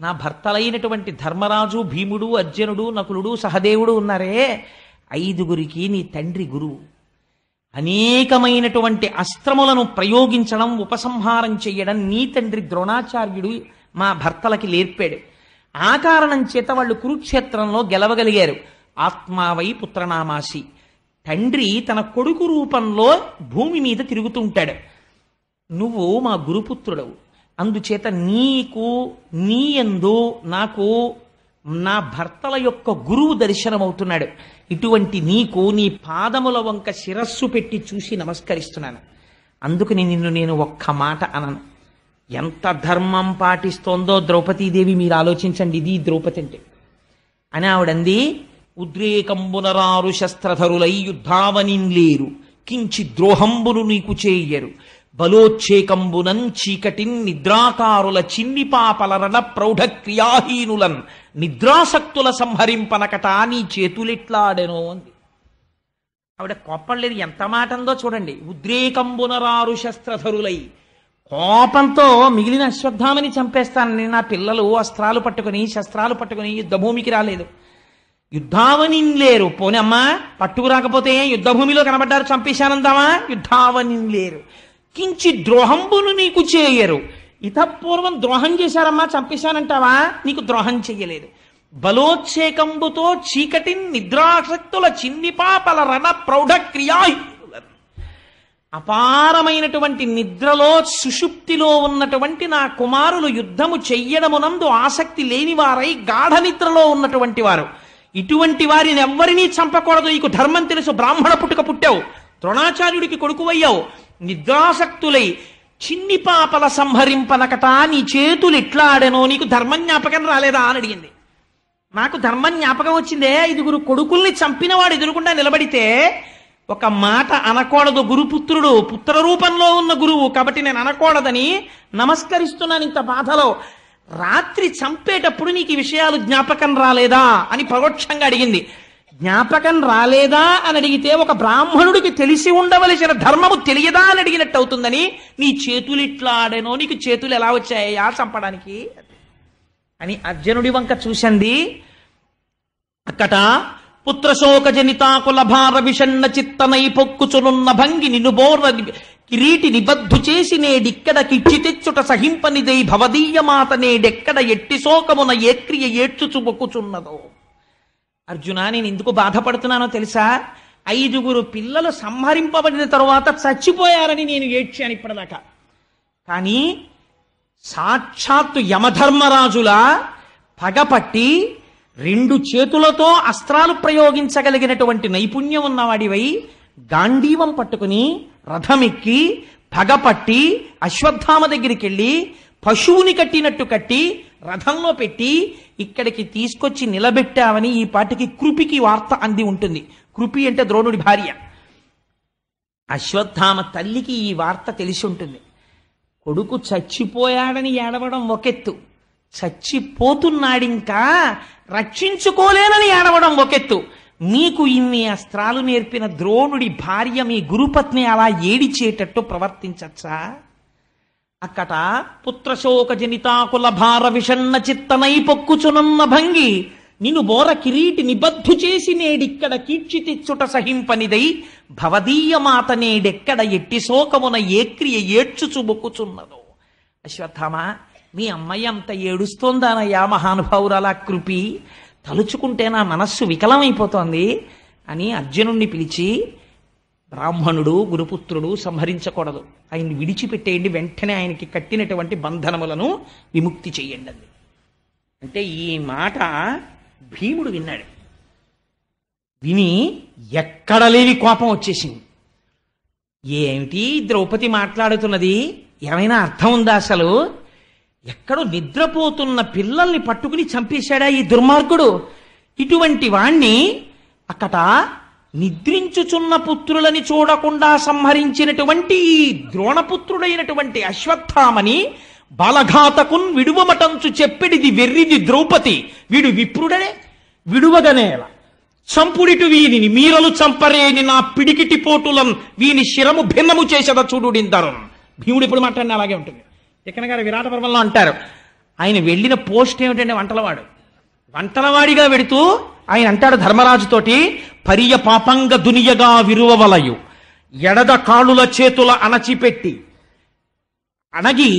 నా భర్తలైనటువంటి ధర్మరాజు, భీముడు, అర్జునుడు, నకులుడు, సహదేవుడు ఉన్నారే, 5 నీ తండ్రి గురువు. అనేకమైనటువంటి అస్త్రములను ప్రయోగించడం, ఉపసంహారం చెయ్యడం నీ తండ్రి ద్రోణాచార్యుడు మా భర్తలకి నేర్పాడు. ఆ కారణం చేత వాళ్ళు కురుక్షేత్రంలో గెలవగలిగారు. ఆత్మావై పుత్రనామాసి. తండ్రి తన కొడుకు రూపంలో భూమి మీద తిరుగుతుంటాడు. నువ్వు మా గురుపుత్రుడవు, అందుచేత నీకు నీయందు నాకు నా భర్తల యొక్క గురువు దర్శనమవుతున్నాడు. ఇటువంటి నీకు నీ పాదముల వంక శిరస్సు పెట్టి చూసి నమస్కరిస్తున్నాను. అందుకని నేను ఒక్క మాట అనను. ఎంత ధర్మం పాటిస్తోందో ద్రౌపదీదేవి, మీరు ఆలోచించండి. ఇది ద్రౌపది అంటే అని ఆవిడంది. ఉద్రేకంబునరారు శస్త్రధరులై యుద్ధావనింలేరు, కించి ద్రోహంబును నీకు చేయరు, బలోచ్చేకంబునం చీకటిన్ నిద్రాకారుల చిన్నిపాపలరణ ప్రౌఢ క్రియాహీనులన్ నిద్రాసక్తుల సంహరింపనకట నీ చేతులెట్లాడెనో అంది. ఆవిడ కోపం లేదు, ఎంత మాట అందో చూడండి. ఉద్రేకంబునరారు శస్త్రధరులై, కోపంతో మిగిలిన అశ్వత్థామని చంపేస్తానని నా పిల్లలు అస్త్రాలు పట్టుకుని శస్త్రాలు పట్టుకుని యుద్ధభూమికి రాలేదు. యుద్ధావనింలేరు, పోనీ అమ్మా పట్టుకురాకపోతే యుద్ధభూమిలో కనబడ్డారు, చంపేశానందామా? యుద్ధావనింలేరు, కించి ద్రోహంబును నీకు చేయరు. ఇతపూర్వం ద్రోహం చేశారమ్మా, చంపేశానంటావా? నీకు ద్రోహం చెయ్యలేదు. బలోచ్చేకంబుతో చీకటిన్ నిద్రాసక్తుల చిన్నిపాపల రణ ప్రౌఢ క్రియాహీనులను, అపారమైనటువంటి నిద్రలో సుషుప్తిలో ఉన్నటువంటి నా కుమారులు యుద్ధము చెయ్యడమునందు ఆసక్తి లేనివారై గాఢ నిద్రలో ఉన్నటువంటి వారు. ఇటువంటి వారిని ఎవ్వరినీ చంపకూడదు. నీకు ధర్మం తెలుసు, బ్రాహ్మణ పుట్టుక పుట్టావు, ద్రోణాచార్యుడికి కొడుకువయ్యావు. నిద్రాసక్తులై చిన్ని పాపల సంహరింపనకట నీ చేతులు ఎట్లా ఆడెనో, నీకు ధర్మం జ్ఞాపకం రాలేదా అని అడిగింది. నాకు ధర్మం జ్ఞాపకం వచ్చిందే. 5 కొడుకుల్ని చంపినవాడు ఎదురుకుండా నిలబడితే ఒక మాట అనకూడదు. గురుపుత్రుడు, పుత్ర రూపంలో ఉన్న గురువు కాబట్టి నేను అనకూడదని నమస్కరిస్తున్నాను ఇంత బాధలో. రాత్రి చంపేటప్పుడు నీకు ఈ విషయాలు జ్ఞాపకం రాలేదా అని పరోక్షంగా అడిగింది. జ్ఞాపకం రాలేదా అని అడిగితే ఒక బ్రాహ్మణుడికి తెలిసి ఉండవలసిన ధర్మము తెలియదా అని అడిగినట్టు అవుతుందని, నీ చేతులు ఇట్లా ఆడేనో, నీకు చేతులు ఎలా వచ్చాయా చంపడానికి అని అర్జునుడి వంక చూసింది. అక్కట పుత్రశోక జనితాకుల భార విషణ్ణ చిత్తనై పొక్కుచునున్న భంగి నిన్ను బోర్ర కిరీటి నిబద్ధు చేసి నేడిక్కడ కిచ్చి తెచ్చుట సహింపనిదై భవదీయ మాత నేడెక్కడ ఎట్టి శోకమున ఏ క్రియ ఏడ్చుచు మొక్కుచున్నదో. అర్జున, నేను ఎందుకు బాధపడుతున్నానో తెలుసా? 5 పిల్లలు సంహరింపబడిన తరువాత చచ్చిపోయారని నేను ఏడ్చాను ఇప్పటిదాకా. కానీ సాక్షాత్తు యమధర్మరాజులా పగపట్టి 2 చేతులతో అస్త్రాలు ప్రయోగించగలిగినటువంటి నైపుణ్యం ఉన్నవాడివై గాంధీవం పట్టుకుని రథమెక్కి పగపట్టి అశ్వత్థామ దగ్గరికి వెళ్ళి పశువుని కట్టినట్టు కట్టి రథంలో పెట్టి ఇక్కడికి తీసుకొచ్చి నిలబెట్టావని ఈ పాటికి కృపికి వార్త అంది ఉంటుంది. కృపి అంటే ద్రోణుడి భార్య. అశ్వత్థామ తల్లికి ఈ వార్త తెలిసి ఉంటుంది. కొడుకు చచ్చిపోయాడని ఏడవడం ఒకెత్తు, చచ్చిపోతున్నాడింకా రక్షించుకోలేనని ఏడవడం ఒకెత్తు. మీకు ఇన్ని అస్త్రాలు నేర్పిన ద్రోణుడి భార్య మీ గురుపత్ని అలా ఏడిచేటట్టు ప్రవర్తించచ్చా? అక్కట పుత్రశోక జనితాకుల భార విషణ్ణ చిత్తనై పొక్కుచునున్న భంగి నిన్ను బోర కిరీటి నిబద్ధు చేసి నేడిక్కడ కీర్చి తెచ్చుట సహింపనిదై భవదీయ మాత నేడెక్కడ ఎట్టి శోకమున ఏ క్రియ ఏడ్చుచు మొక్కుచున్నదో. అశ్వత్థామ, మీ అమ్మాయి అంత ఏడుస్తోందానయ్యా మహానుభావురాలా కృపి, తలుచుకుంటే నా మనస్సు వికలమైపోతోంది అని అర్జునుణ్ణి పిలిచి, బ్రాహ్మణుడు గురుపుత్రుడు సంహరించకూడదు, ఆయన్ని విడిచిపెట్టేయండి, వెంటనే ఆయనకి కట్టినటువంటి బంధనములను విముక్తి చెయ్యండి అంది. అంటే ఈ మాట భీముడు విన్నాడు. విని ఎక్కడ లేని కోపం వచ్చేసింది. ఏమిటి ద్రౌపది మాట్లాడుతున్నది, ఏమైనా అర్థం ఉందా అసలు? ఎక్కడో నిద్రపోతున్న పిల్లల్ని పట్టుకుని చంపేశాడా ఈ దుర్మార్గుడు? ఇటువంటి వాణ్ణి అక్కట నిద్రించుచున్న పుత్రులని చూడకుండా సంహరించినటువంటి ద్రోణపుత్రుడైనటువంటి అశ్వత్థామని బాలఘాతకున్ విడువమటంచు చెప్పెడిది వెర్రిది ద్రౌపది, వీడు విప్రుడనే విడువగనేల చంపుడిటు వీనిని మీరలు చంపరేని నా పిడికిటి పోటులం వీని శిరము భిన్నము చేసేద చూడుడిందరు. భీముడు ఇప్పుడు మాట్లాడిన అలాగే ఉంటుంది. చిక్కన గారు విరాట పర్వంలో అంటారు, ఆయన వెళ్ళిన పోస్ట్ ఏమిటంటే వంటలవాడిగా వెడుతూ ఆయన అంటాడు ధర్మరాజుతోటి, పరియ పాపంగ దునియగా విరువవలయు ఎడద కాళ్ళుల చేతుల అణచిపెట్టి అణగి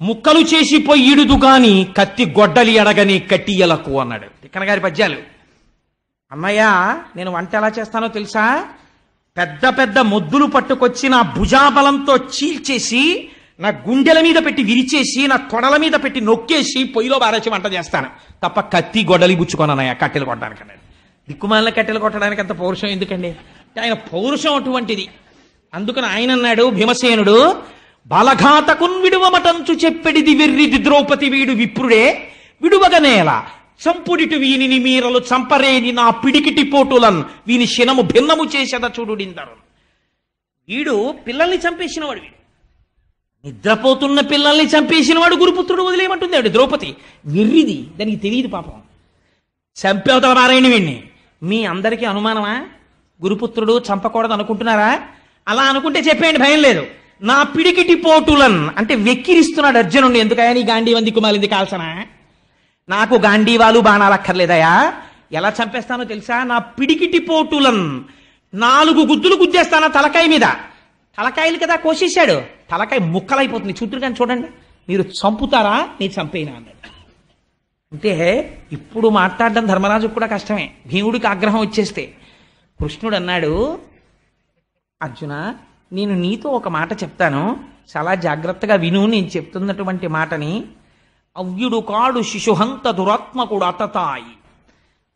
ముక్కలు చేసి పొయ్యిడుదు గాని కత్తి గొడ్డలి అడగని కట్టియలకు అన్నాడు. చిక్కన గారి పద్యాలు. అమ్మయ్య, నేను వంట ఎలా చేస్తానో తెలుసా? పెద్ద పెద్ద మొద్దులు పట్టుకొచ్చి నా భుజాబలంతో చీల్చేసి నా గుండెల మీద పెట్టి విరిచేసి నా కొడల మీద పెట్టి నొక్కేసి పొయ్యిలో బారేసి వంట చేస్తాను తప్ప కత్తి గొడ్డలి బుచ్చుకోనన్నాయా కట్టెలు కొట్టడానికి అన్నాడు. దిక్కుమాలిన కట్టెలు కొట్టడానికి అంత పౌరుషం ఎందుకండి? ఆయన పౌరుషం అటువంటిది. అందుకని ఆయన అన్నాడు భీమసేనుడు, బాలఘాతకున్ విడువమటంచు చెప్పెడిది వెర్రిది ద్రౌపది వీడు విప్రుడే విడువగనేలా చంపుడిటు వీనిని మీరలు చంపరేని నా పిడికిటి పోటులన్ వీని శినము భిన్నము చేసేద చూడుడిందరు. వీడు పిల్లల్ని చంపేసినవాడు, వీడు నిద్రపోతున్న పిల్లల్ని చంపేసినవాడు గురుపుత్రుడు వదిలేయమంటుంది ద్రౌపది. వెర్రిది, దానికి తెలియదు పాపం. చంపేవతల నారాయణ వీణ్ణి. మీ అందరికీ అనుమానమా? గురుపుత్రుడు చంపకూడదు అనుకుంటున్నారా? అలా అనుకుంటే చెప్పేయండి, భయం లేదు. నా పిడికిటి పోటులన్ అంటే వెక్కిరిస్తున్నాడు అర్జునుడిని. ఎందుకయా నీ గాంధీవం దిక్కుమాలింది కాల్సనా? నాకు గాంధీవాలు బాణాలు అక్కర్లేదయా. ఎలా చంపేస్తానో తెలుసా? నా పిడికిటి పోటులన్ 4 గుద్దులు గుద్దేస్తానా తలకాయ మీద. తలకాయలు కదా కోసేశాడు, తలకాయ ముక్కలైపోతుంది. చూతురు కానీ చూడండి, మీరు చంపుతారా నేను చంపేనా అన్నాడు. అంటే ఇప్పుడు మాట్లాడడం ధర్మరాజుకు కూడా కష్టమే, భీముడికి ఆగ్రహం వచ్చేస్తే. కృష్ణుడు అన్నాడు, అర్జున నేను నీతో ఒక మాట చెప్తాను, చాలా జాగ్రత్తగా విను. నేను చెప్తున్నటువంటి మాటని. అవ్యుడు కాడు శిశుహంత దురాత్మకుడు అతతాయి.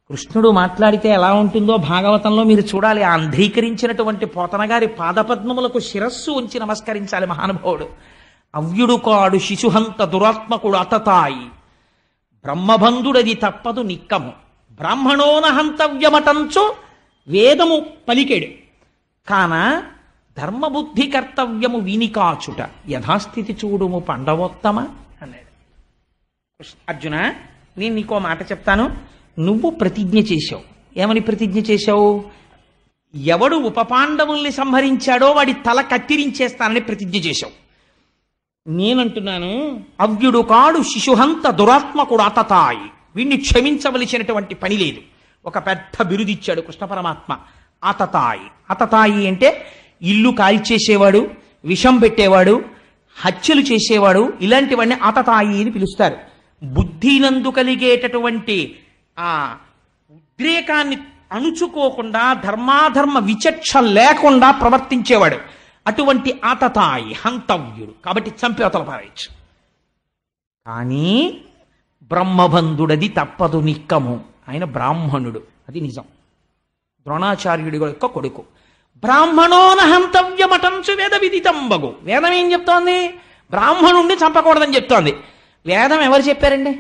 కృష్ణుడు మాట్లాడితే ఎలా ఉంటుందో భాగవతంలో మీరు చూడాలి. ఆ అంధీకరించినటువంటి పోతనగారి పాదపద్మములకు శిరస్సు ఉంచి నమస్కరించాలి మహానుభావుడు. అవ్యుడు కాడు శిశుహంత దురాత్మకుడు అతతాయి, బ్రహ్మబంధుడది తప్పదు నిక్కము, బ్రాహ్మణోన హంతవ్యమటంచు వేదము పలికెడు, కాన ధర్మబుద్ధి కర్తవ్యము వీనికాచుట యథాస్థితి చూడుము పండవోత్తమ అన్నాడు. అర్జున నేను నీకో మాట చెప్తాను, నువ్వు ప్రతిజ్ఞ చేశావు ఏమని ప్రతిజ్ఞ చేశావు? ఎవడు ఉపపాండవుల్ని సంహరించాడో వాడి తల కత్తిరించేస్తానని ప్రతిజ్ఞ చేశావు. నేనంటున్నాను, అవ్యుడు కాడు శిశుహంత దురాత్మకుడు అతతాయి, వీణ్ణి క్షమించవలసినటువంటి పని లేదు. ఒక పెద్ద బిరుదిచ్చాడు కృష్ణ పరమాత్మ, అతతాయి. అతతాయి అంటే ఇల్లు కాల్చేసేవాడు, విషం పెట్టేవాడు, హత్యలు చేసేవాడు, ఇలాంటివన్నీ అతతాయి అని పిలుస్తారు. బుద్ధినందు కలిగేటటువంటి ఆ ఉద్రేకాన్ని అణుచుకోకుండా ధర్మాధర్మ విచక్ష లేకుండా ప్రవర్తించేవాడు. అటువంటి ఆతతాయి హంతవ్యుడు, కాబట్టి చంపి అవతల పారేయచ్చు. కానీ బ్రహ్మబంధుడది తప్పదు నిక్కము. ఆయన బ్రాహ్మణుడు, అది నిజం. ద్రోణాచార్యుడి యొక్క కొడుకు. బ్రాహ్మణోన హంతవ్యమటంచు వేద విదితంబగు. వేదం ఏం చెప్తోంది? బ్రాహ్మణుణ్ణి చంపకూడదని చెప్తోంది. వేదం ఎవరు చెప్పారండి?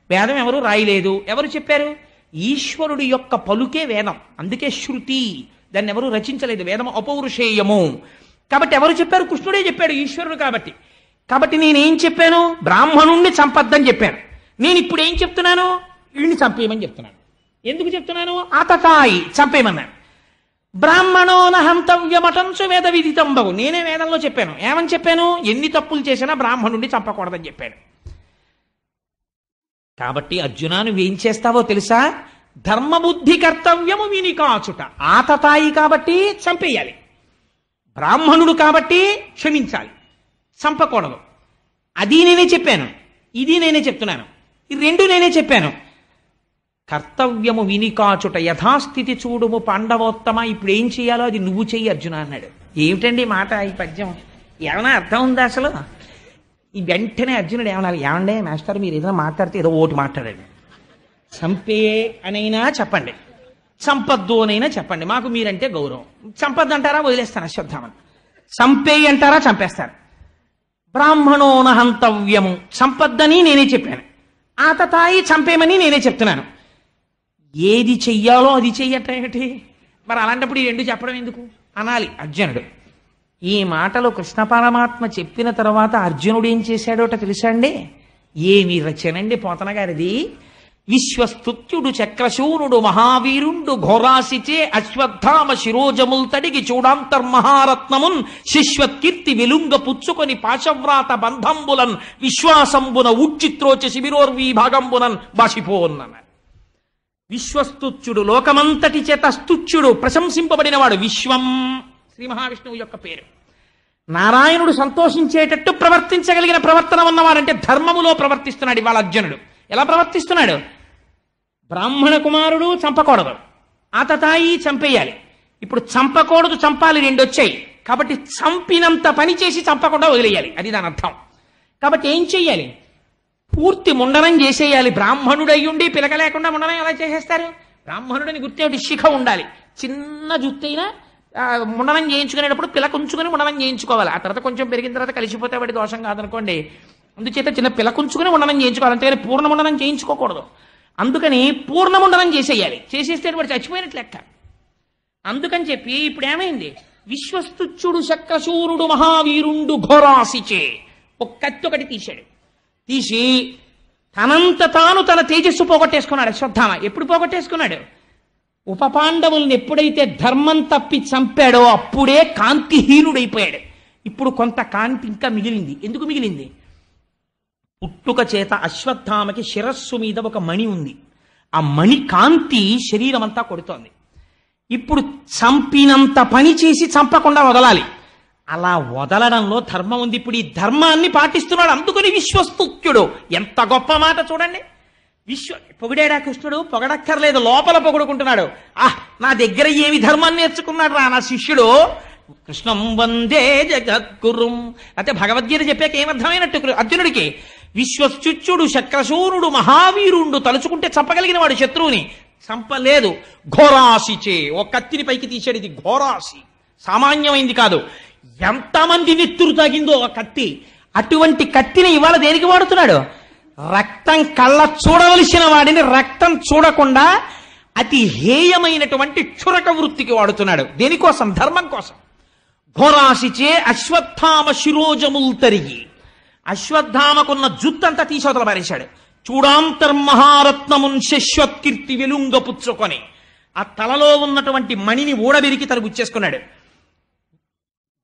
వేదం ఎవరు రాయలేదు. ఎవరు చెప్పారు? ఈశ్వరుడి యొక్క పలుకే వేదం. అందుకే శృతి, దాన్ని ఎవరు రచించలేదు. వేదం అపౌరుషేయము. కాబట్టి ఎవరు చెప్పారు? కృష్ణుడే చెప్పాడు, ఈశ్వరుడు కాబట్టి. కాబట్టి నేనేం చెప్పాను? బ్రాహ్మణుణ్ణి చంపద్దని చెప్పాను. నేను ఇప్పుడు ఏం చెప్తున్నాను? వీడిని చంపేయమని చెప్తున్నాను. ఎందుకు చెప్తున్నాను? ఆతతాయి, చంపేయమన్నాను. బ్రాహ్మణోన హంతవ్యమటంచు వేద విదితంబగు. నేనే వేదంలో చెప్పాను. ఏమని చెప్పాను? ఎన్ని తప్పులు చేసినా బ్రాహ్మణుణ్ణి చంపకూడదని చెప్పాను. కాబట్టి అర్జున, నువ్వేం చేస్తావో తెలుసా? ధర్మబుద్ధి కర్తవ్యము విని కాచుట. ఆతతాయి కాబట్టి చంపేయాలి, బ్రాహ్మణుడు కాబట్టి క్షమించాలి, చంపకూడదు. అది నేనే చెప్పాను, ఇది నేనే చెప్తున్నాను. ఈ రెండు నేనే చెప్పాను. కర్తవ్యము విని కాచుట, యథాస్థితి చూడుము పాండవోత్తమ. ఇప్పుడు ఏం చేయాలో అది నువ్వు చెయ్యి అర్జున అన్నాడు. ఏమిటండి మాట ఈ పద్యం? ఏమైనా అర్థం ఉందా అసలు? ఈ వెంటనే అర్జునుడు ఏమన్నారు? ఏమండే మాస్టర్, మీరు ఏదైనా మాట్లాడితే ఏదో ఓటు మాట్లాడండి. చంపే అనైనా చెప్పండి, చంపద్దు అనైనా చెప్పండి, మాకు మీరంటే గౌరవం. చంపద్దు అంటారా? వదిలేస్తాను అశ్వత్థామని. చంపే అంటారా? చంపేస్తారు. బ్రాహ్మణోన హంతవ్యము, చంపద్దని నేనే చెప్పాను. ఆతతాయి, చంపేమని నేనే చెప్తున్నాను. ఏది చెయ్యాలో అది చెయ్యటం ఏమిటి? మరి అలాంటప్పుడు ఈ రెండు చెప్పడం ఎందుకు అనాలి అర్జునుడు. ఈ మాటలు కృష్ణ పరమాత్మ చెప్పిన తర్వాత అర్జునుడు ఏం చేశాడోట తెలుసా అండి? ఏమి రచనండి పోతన గారిది. విశ్వస్తుత్యుడు చక్రశూరుడు మహావీరుండు ఘోరాసిచే అశ్వత్థామ శిరోజముల్ తడిగి చూడాంతర్మహారత్నమున్ శిశ్వత్కీర్తి వెలుంగ పుచ్చుకొని పాశవ్రాత బంధంబులన్ విశ్వాసంబున ఉచ్చిత్రోచ శిబిరోర్వీ భాగంబునన్ బాషిపోన్నన్నారు. విశ్వస్తుత్యుడు, లోకమంతటి చేత స్తుత్యుడు, ప్రశంసింపబడినవాడు. విశ్వం శ్రీ మహావిష్ణువు యొక్క పేరు. నారాయణుడు సంతోషించేటట్టు ప్రవర్తించగలిగిన ప్రవర్తన ఉన్నవాడంటే ధర్మములో ప్రవర్తిస్తున్నాడు. ఇవాళ అర్జునుడు ఎలా ప్రవర్తిస్తున్నాడు? బ్రాహ్మణ కుమారుడు చంపకూడదు, ఆతతాయి చంపేయాలి. ఇప్పుడు చంపకూడదు, చంపాలి, రెండు వచ్చాయి. కాబట్టి చంపినంత పని చేసి చంపకుండా వదిలేయాలి, అది దాని అర్థం. కాబట్టి ఏం చెయ్యాలి? పూర్తి ముండనం చేసేయాలి. బ్రాహ్మణుడయ్యుండి పిలక లేకుండా ముండనం ఎలా చేసేస్తారు? బ్రాహ్మణుడిని గుర్తేమిటి? శిఖ ఉండాలి. చిన్న జుత్తైనా ముండనం చేయించుకునేటప్పుడు పిలక ఉంచుకొని ముండనం చేయించుకోవాలి. ఆ తర్వాత కొంచెం పెరిగిన తర్వాత కలిసిపోతే వాడి దోషం కాదనుకోండి. అందుచేత చిన్న పిలక ఉంచుకుని ముండనం చేయించుకోవాలి, అంతేగాని పూర్ణ ముండనం చేయించుకోకూడదు. అందుకని పూర్ణ ముండనం చేసేయాలి. చేసేస్తే వాడు చచ్చిపోయినట్లు లెక్క. అందుకని చెప్పి ఇప్పుడు ఏమైంది? విశ్వస్తుచ్యుడు శక్రశూరుడు మహావీరుండు ఘోరాసిచే ఒక కత్తి ఒకటి తీశాడు. తీసి తనంత తాను తన తేజస్సు పోగొట్టేసుకున్నాడు అశ్వత్థామ. ఎప్పుడు పోగొట్టేసుకున్నాడు? ఉపపాండవుల్ని ఎప్పుడైతే ధర్మం తప్పి చంపాడో అప్పుడే కాంతిహీనుడైపోయాడు. ఇప్పుడు కొంత కాంతి ఇంకా మిగిలింది. ఎందుకు మిగిలింది? పుట్టుక చేత అశ్వత్థామకి శిరస్సు మీద ఒక మణి ఉంది. ఆ మణి కాంతి శరీరం అంతా కొడుతోంది. ఇప్పుడు చంపినంత పని చేసి చంపకుండా వదలాలి. అలా వదలడంలో ధర్మం ఉంది. ఇప్పుడు ఈ ధర్మాన్ని పాటిస్తున్నాడు. అందుకని విశ్వస్తుత్యుడు. ఎంత గొప్ప మాట చూడండి. పొగిడాడా కృష్ణుడు? పొగడక్కర్లేదు, లోపల పొగుడుకుంటున్నాడు. నా దగ్గర ఏమి ధర్మాన్ని నేర్చుకున్నాడు రా నా శిష్యుడు. కృష్ణం వందే జగద్గురుం. అయితే భగవద్గీత చెప్పాక ఏమర్థమైనట్టు అర్జునుడికి? విశ్వస్తుత్యుడు శక్రశూరుడు మహావీరుండు, తలుచుకుంటే చంపగలిగిన వాడు శత్రువుని. చంపలేదు, ఘోరాసిచే ఒక కత్తిని పైకి తీశాడు. ఇది ఘోరాసి, సామాన్యమైంది కాదు. ఎంతమంది నెత్తురు తాగిందో ఆ కత్తి. అటువంటి కత్తిని ఇవాళ దేనికి వాడుతున్నాడు? రక్తం కళ్ళ చూడవలసిన వాడిని రక్తం చూడకుండా అతి హేయమైనటువంటి క్షురక వృత్తికి వాడుతున్నాడు. దేనికోసం? ధర్మం కోసం. ఘోరాసిచే అశ్వత్థామ శిరోజముల్ తరిగి, అశ్వత్థామకున్న జుత్తంతా తీసవతల పారేశాడు. చూడాంతర్మహారత్నమున్ శశ్వత్కీర్తి వెలుంగ పుచ్చుకొని, ఆ తలలో ఉన్నటువంటి మణిని ఊడబెరికి తను గుచ్చేసుకున్నాడు.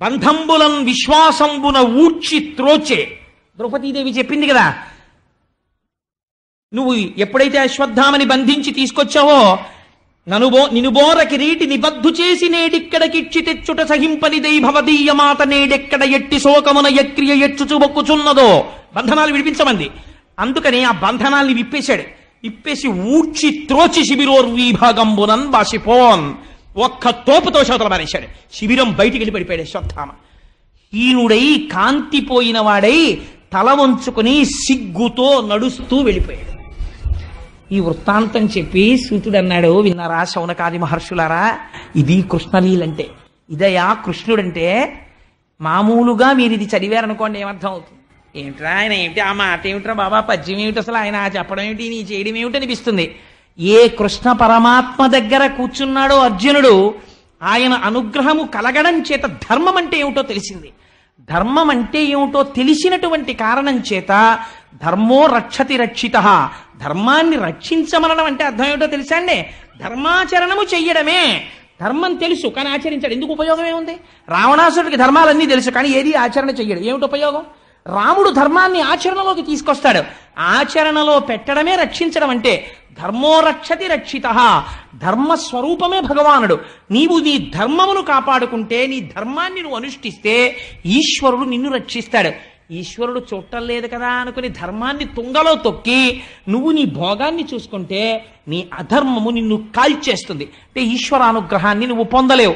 బంధంబులం విశ్వాసంబున ఊడ్చి త్రోచే. ద్రౌపదీదేవి చెప్పింది కదా, నువ్వు ఎప్పుడైతే అశ్వత్థామని బంధించి తీసుకొచ్చావో నినుబోర కిరీటి నిబద్ధు చేసి నేడిక్కడకిచ్చి తెచ్చుట సహింపని దైభవదీయ మాత నేడెక్కడ ఎట్టి శోకమున యక్రియ ఎచ్చుచు మొక్కుచున్నదో బంధనాలు విడిపించమంది. అందుకని ఆ బంధనాల్ని విప్పేశాడు. విప్పేసి ఊడ్చి త్రోచి శిబిరోర్వీభాగంబునన్ బాసిపోన్ ఒక్క తోపుతో శవతల మారేశాడు. శిబిరం బయటికి వెళ్ళి పడిపోయాడు అశ్వత్థామ. హీనుడై కాంతిపోయిన వాడై తల వంచుకుని సిగ్గుతో నడుస్తూ వెళ్ళిపోయాడు. ఈ వృత్తాంతం చెప్పి సూతుడు అన్నాడు, విన్నారా శౌనకాది మహర్షులారా, ఇది కృష్ణలీలంటే. ఇదయా కృష్ణుడంటే. మామూలుగా మీరు ఇది చదివారనుకోండి ఏమర్థం అవుతుంది? ఏమిట్రా ఆయన ఏమిటి, ఆ మాట ఏమిట్రా బాబా, పద్యం ఏమిటి, అసలు ఆయన చెప్పడం ఏమిటి, నీ చేయడం ఏమిటి అనిపిస్తుంది. ఏ కృష్ణ పరమాత్మ దగ్గర కూర్చున్నాడో అర్జునుడు, ఆయన అనుగ్రహము కలగడం చేత ధర్మం అంటే ఏమిటో తెలిసింది. ధర్మం అంటే ఏమిటో తెలిసినటువంటి కారణం చేత ధర్మో రక్షతి రక్షిత, ధర్మాన్ని రక్షించమనడం అంటే అర్థం ఏమిటో తెలుసా అండి? ధర్మాచరణము చెయ్యడమే. ధర్మం తెలుసు కానీ ఆచరించాడు. ఎందుకు ఉపయోగం ఏముంది? రావణాసుడికి ధర్మాలన్నీ తెలుసు కానీ ఏది ఆచరణ చెయ్యడు. ఏమిటి ఉపయోగం? రాముడు ధర్మాన్ని ఆచరణలోకి తీసుకొస్తాడు. ఆచరణలో పెట్టడమే రక్షించడం అంటే. ధర్మో రక్షతి రక్షిత, ధర్మస్వరూపమే భగవానుడు. నీవు నీ ధర్మమును కాపాడుకుంటే, నీ ధర్మాన్ని నువ్వు అనుష్ఠిస్తే ఈశ్వరుడు నిన్ను రక్షిస్తాడు. ఈశ్వరుడు చూడటం లేదు కదా అనుకుని ధర్మాన్ని తుంగలో తొక్కి నువ్వు నీ భోగాన్ని చూసుకుంటే నీ అధర్మము నిన్ను కాల్చేస్తుంది. అంటే ఈశ్వరానుగ్రహాన్ని నువ్వు పొందలేవు.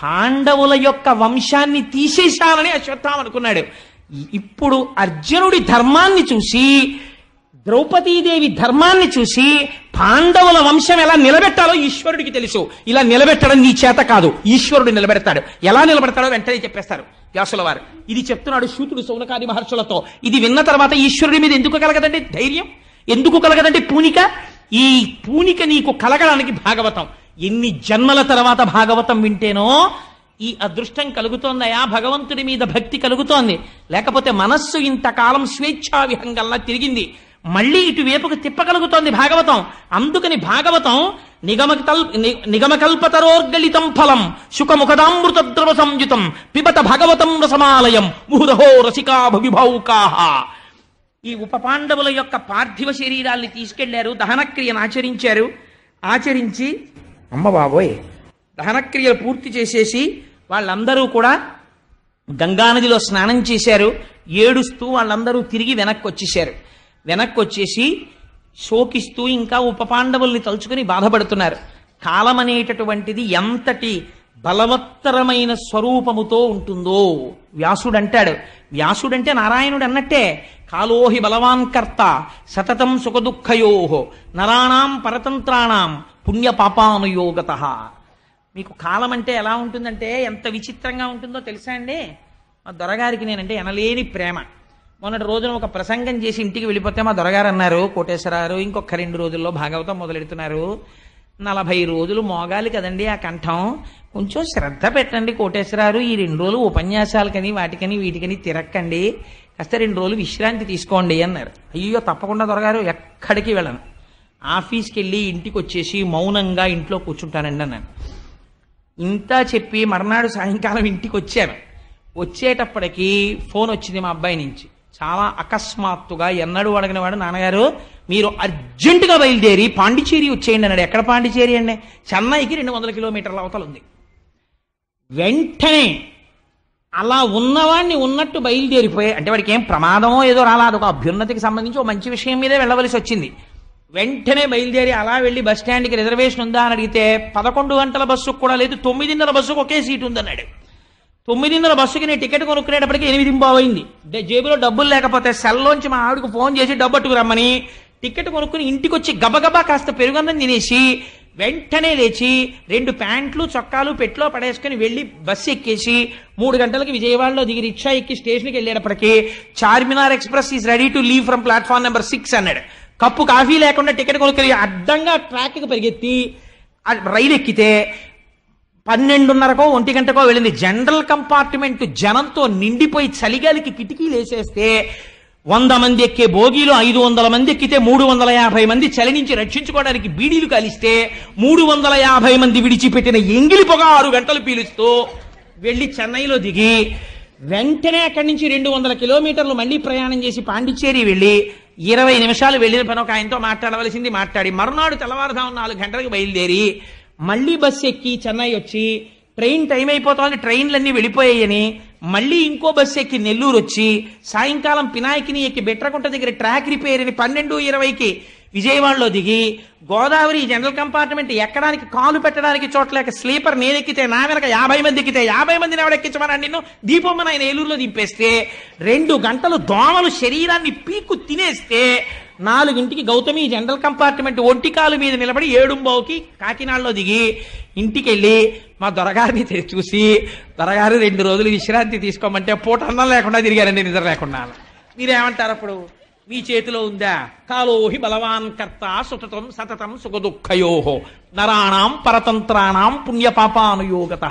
పాండవుల యొక్క వంశాన్ని తీసేశానని అశ్వత్థామ అనుకున్నాడు. ఇప్పుడు అర్జునుడి ధర్మాన్ని చూసి, ద్రౌపదీదేవి ధర్మాన్ని చూసి పాండవుల వంశం ఎలా నిలబెట్టాలో ఈశ్వరుడికి తెలుసు. ఇలా నిలబెట్టడం నీ చేత కాదు, ఈశ్వరుడు నిలబెడతాడు. ఎలా నిలబెడతాడో వెంటనే చెప్పేస్తారు వ్యాసుల వారు. ఇది చెప్తున్నాడు శూతుడు శౌనకాది మహర్షులతో. ఇది విన్న తర్వాత ఈశ్వరుడి మీద ఎందుకు కలగదండి ధైర్యం, ఎందుకు కలగదండి పూనిక? ఈ పూనిక నీకు కలగడానికి భాగవతం. ఎన్ని జన్మల తర్వాత భాగవతం వింటేనో ఈ అదృష్టం కలుగుతోందయా, భగవంతుడి మీద భక్తి కలుగుతోంది. లేకపోతే మనస్సు ఇంతకాలం స్వేచ్ఛా విహంగల్లా తిరిగింది, మళ్ళీ ఇటువైపుకు తిప్పగలుగుతోంది భాగవతం. అందుకని భాగవతం నిగమకల్పతరోర్గళితం ఫలం శుకముఖదామృత ద్రవ సంయుతం పిబత భగవతం రసమాలయం ముహురహో రసికా భవిభౌకాహ. ఈ ఉప పాండవుల యొక్క పార్థివ శరీరాల్ని తీసుకెళ్లారు, దహనక్రియను ఆచరించారు. ఆచరించి అమ్మ బాబోయ్ దహనక్రియలు పూర్తి చేసేసి వాళ్ళందరూ కూడా గంగానదిలో స్నానం చేశారు. ఏడుస్తూ వాళ్ళందరూ తిరిగి వెనక్కి వచ్చేశారు. వెనక్కి వచ్చేసి శోకిస్తూ ఇంకా ఉప పాండవుల్ని తలుచుకుని బాధపడుతున్నారు. కాలం అనేటటువంటిది ఎంతటి బలవత్తరమైన స్వరూపముతో ఉంటుందో వ్యాసుడు అంటాడు. వ్యాసుడంటే నారాయణుడు అన్నట్టే. కాలోహి బలవాన్ కర్త సతతం సుఖదుఃఖయో నరాణాం పరతంత్రాణం పుణ్యపాపానుయోగత. మీకు కాలం అంటే ఎలా ఉంటుందంటే ఎంత విచిత్రంగా ఉంటుందో తెలుసా అండి? మా దొరగారికి నేనంటే ఎనలేని ప్రేమ. మొన్నటి రోజున ఒక ప్రసంగం చేసి ఇంటికి వెళ్ళిపోతే మా దొరగారు అన్నారు, కోటేశ్వరారు ఇంకొక 2 రోజుల్లో భాగవతం మొదలెడుతున్నారు, 40 రోజులు మోగాలి కదండి ఆ కంఠం, కొంచెం శ్రద్ధ పెట్టండి కోటేశ్వరారు, ఈ 2 రోజులు ఉపన్యాసాలకని వాటికని వీటికని తిరక్కండి, కాస్త 2 రోజులు విశ్రాంతి తీసుకోండి అన్నారు. అయ్యో తప్పకుండా దొరగారు, ఎక్కడికి వెళ్ళను, ఆఫీస్కి వెళ్ళి ఇంటికి వచ్చేసి మౌనంగా ఇంట్లో కూర్చుంటానండి అన్నాను. ఇంత చెప్పి మర్నాడు సాయంకాలం ఇంటికి వచ్చాను. వచ్చేటప్పటికి ఫోన్ వచ్చింది మా అబ్బాయి నుంచి. చాలా అకస్మాత్తుగా, ఎన్నడూ అడిగిన వాడు, నాన్నగారు మీరు అర్జెంటుగా బయలుదేరి పాండిచేరి వచ్చేయండి అన్నాడు. ఎక్కడ పాండిచేరి అండి? చెన్నైకి 200 కిలోమీటర్ల అవతల ఉంది. వెంటనే అలా ఉన్నవాడిని ఉన్నట్టు బయలుదేరిపోయే, అంటే వాడికి ఏం ప్రమాదమో ఏదో రాలేదు, ఒక అభ్యున్నతికి సంబంధించి ఒక మంచి విషయం మీదే వెళ్ళవలసి వచ్చింది. వెంటనే బయలుదేరి అలా వెళ్ళి బస్ స్టాండ్కి రిజర్వేషన్ ఉందా అని అడిగితే 11 గంటల బస్సుకు కూడా లేదు, 9:30 బస్సుకు ఒకే సీటు ఉందన్నాడు. 9:30 బస్సుకి నేను టికెట్ కొనుక్కునేటప్పటికి 8:15 అయింది. జేబులో డబ్బులు లేకపోతే సెల్లోంచి మా ఆవిడకు ఫోన్ చేసి డబ్బట్టుకు రమ్మని టికెట్ కొనుక్కుని ఇంటికి వచ్చి గబగబా కాస్త పెరుగన్నం తినేసి వెంటనే లేచి 2 ప్యాంట్లు చొక్కాలు పెట్లో పడేసుకుని వెళ్ళి బస్సు ఎక్కేసి 3 గంటలకి విజయవాడలో దిగి రిక్షా ఎక్కి స్టేషన్కి వెళ్ళేటప్పటికి Charminar express is ready to leave from platform number 6 అన్నాడు. కప్పు కాఫీ లేకుండా టికెట్ కొనుక్కుని అడ్డంగా ట్రాక్కి పరిగెత్తి రైలు ఎక్కితే 12:30కో 1 గంటకో వెళ్ళింది. జనరల్ కంపార్ట్మెంట్ జనంతో నిండిపోయి చలిగాలికి కిటికీలు వేసేస్తే 100 మంది ఎక్కే బోగీలో 500 మంది ఎక్కితే 350 మంది చలి నుంచి రక్షించుకోవడానికి బీడీలు కలిస్తే 350 మంది విడిచిపెట్టిన ఎంగిలి పొగ 6 గంటలు పీలుస్తూ వెళ్ళి చెన్నైలో దిగి వెంటనే అక్కడి నుంచి 200 కిలోమీటర్లు మళ్ళీ ప్రయాణం చేసి పాండిచ్చేరి వెళ్ళి 20 నిమిషాలు వెళ్ళిన పని ఒక ఆయనతో మాట్లాడవలసింది మాట్లాడి మరునాడు తెల్లవారుజాము 4 గంటలకు బయలుదేరి మళ్ళీ బస్సు ఎక్కి చెన్నై వచ్చి ట్రైన్ టైం అయిపోతుంది, ట్రైన్లన్నీ వెళ్ళిపోయాయని మళ్ళీ ఇంకో బస్సు ఎక్కి నెల్లూరు వచ్చి సాయంకాలం పినాకిని ఎక్కి బెట్రకుంట దగ్గర ట్రాక్ రిపేర్ అని 12:20కి విజయవాడలో దిగి గోదావరి జనరల్ కంపార్ట్మెంట్ ఎక్కడానికి కాలు పెట్టడానికి చోట్లేక స్లీపర్ నేను ఎక్కితే నా వెనక 50 మంది ఎక్కితే 50 మందిని ఎవడ ఎక్కించమని నిన్ను దీపమ్మని ఆయన ఏలూరులో దింపేస్తే 2 గంటలు దోమలు శరీరాన్ని పీకు తినేస్తే 4ంటికి గౌతమి జనరల్ కంపార్ట్మెంట్ ఒంటికాలు మీద నిలబడి 7:15కి కాకినాడలో దిగి ఇంటికి వెళ్ళి మా దొరగారిని చూసి దొరగారు 2 రోజులు విశ్రాంతి తీసుకోమంటే పూట అన్నం లేకుండా తిరిగారండి, నిద్ర లేకుండా. మీరేమంటారు అప్పుడు? మీ చేతిలో ఉందా? కాలోహి బలవాన్ కర్త సుతతం సతతం సుఖదుఃఖయోహో నరాణం పరతంత్రాణం పుణ్యపాపానుయోగత.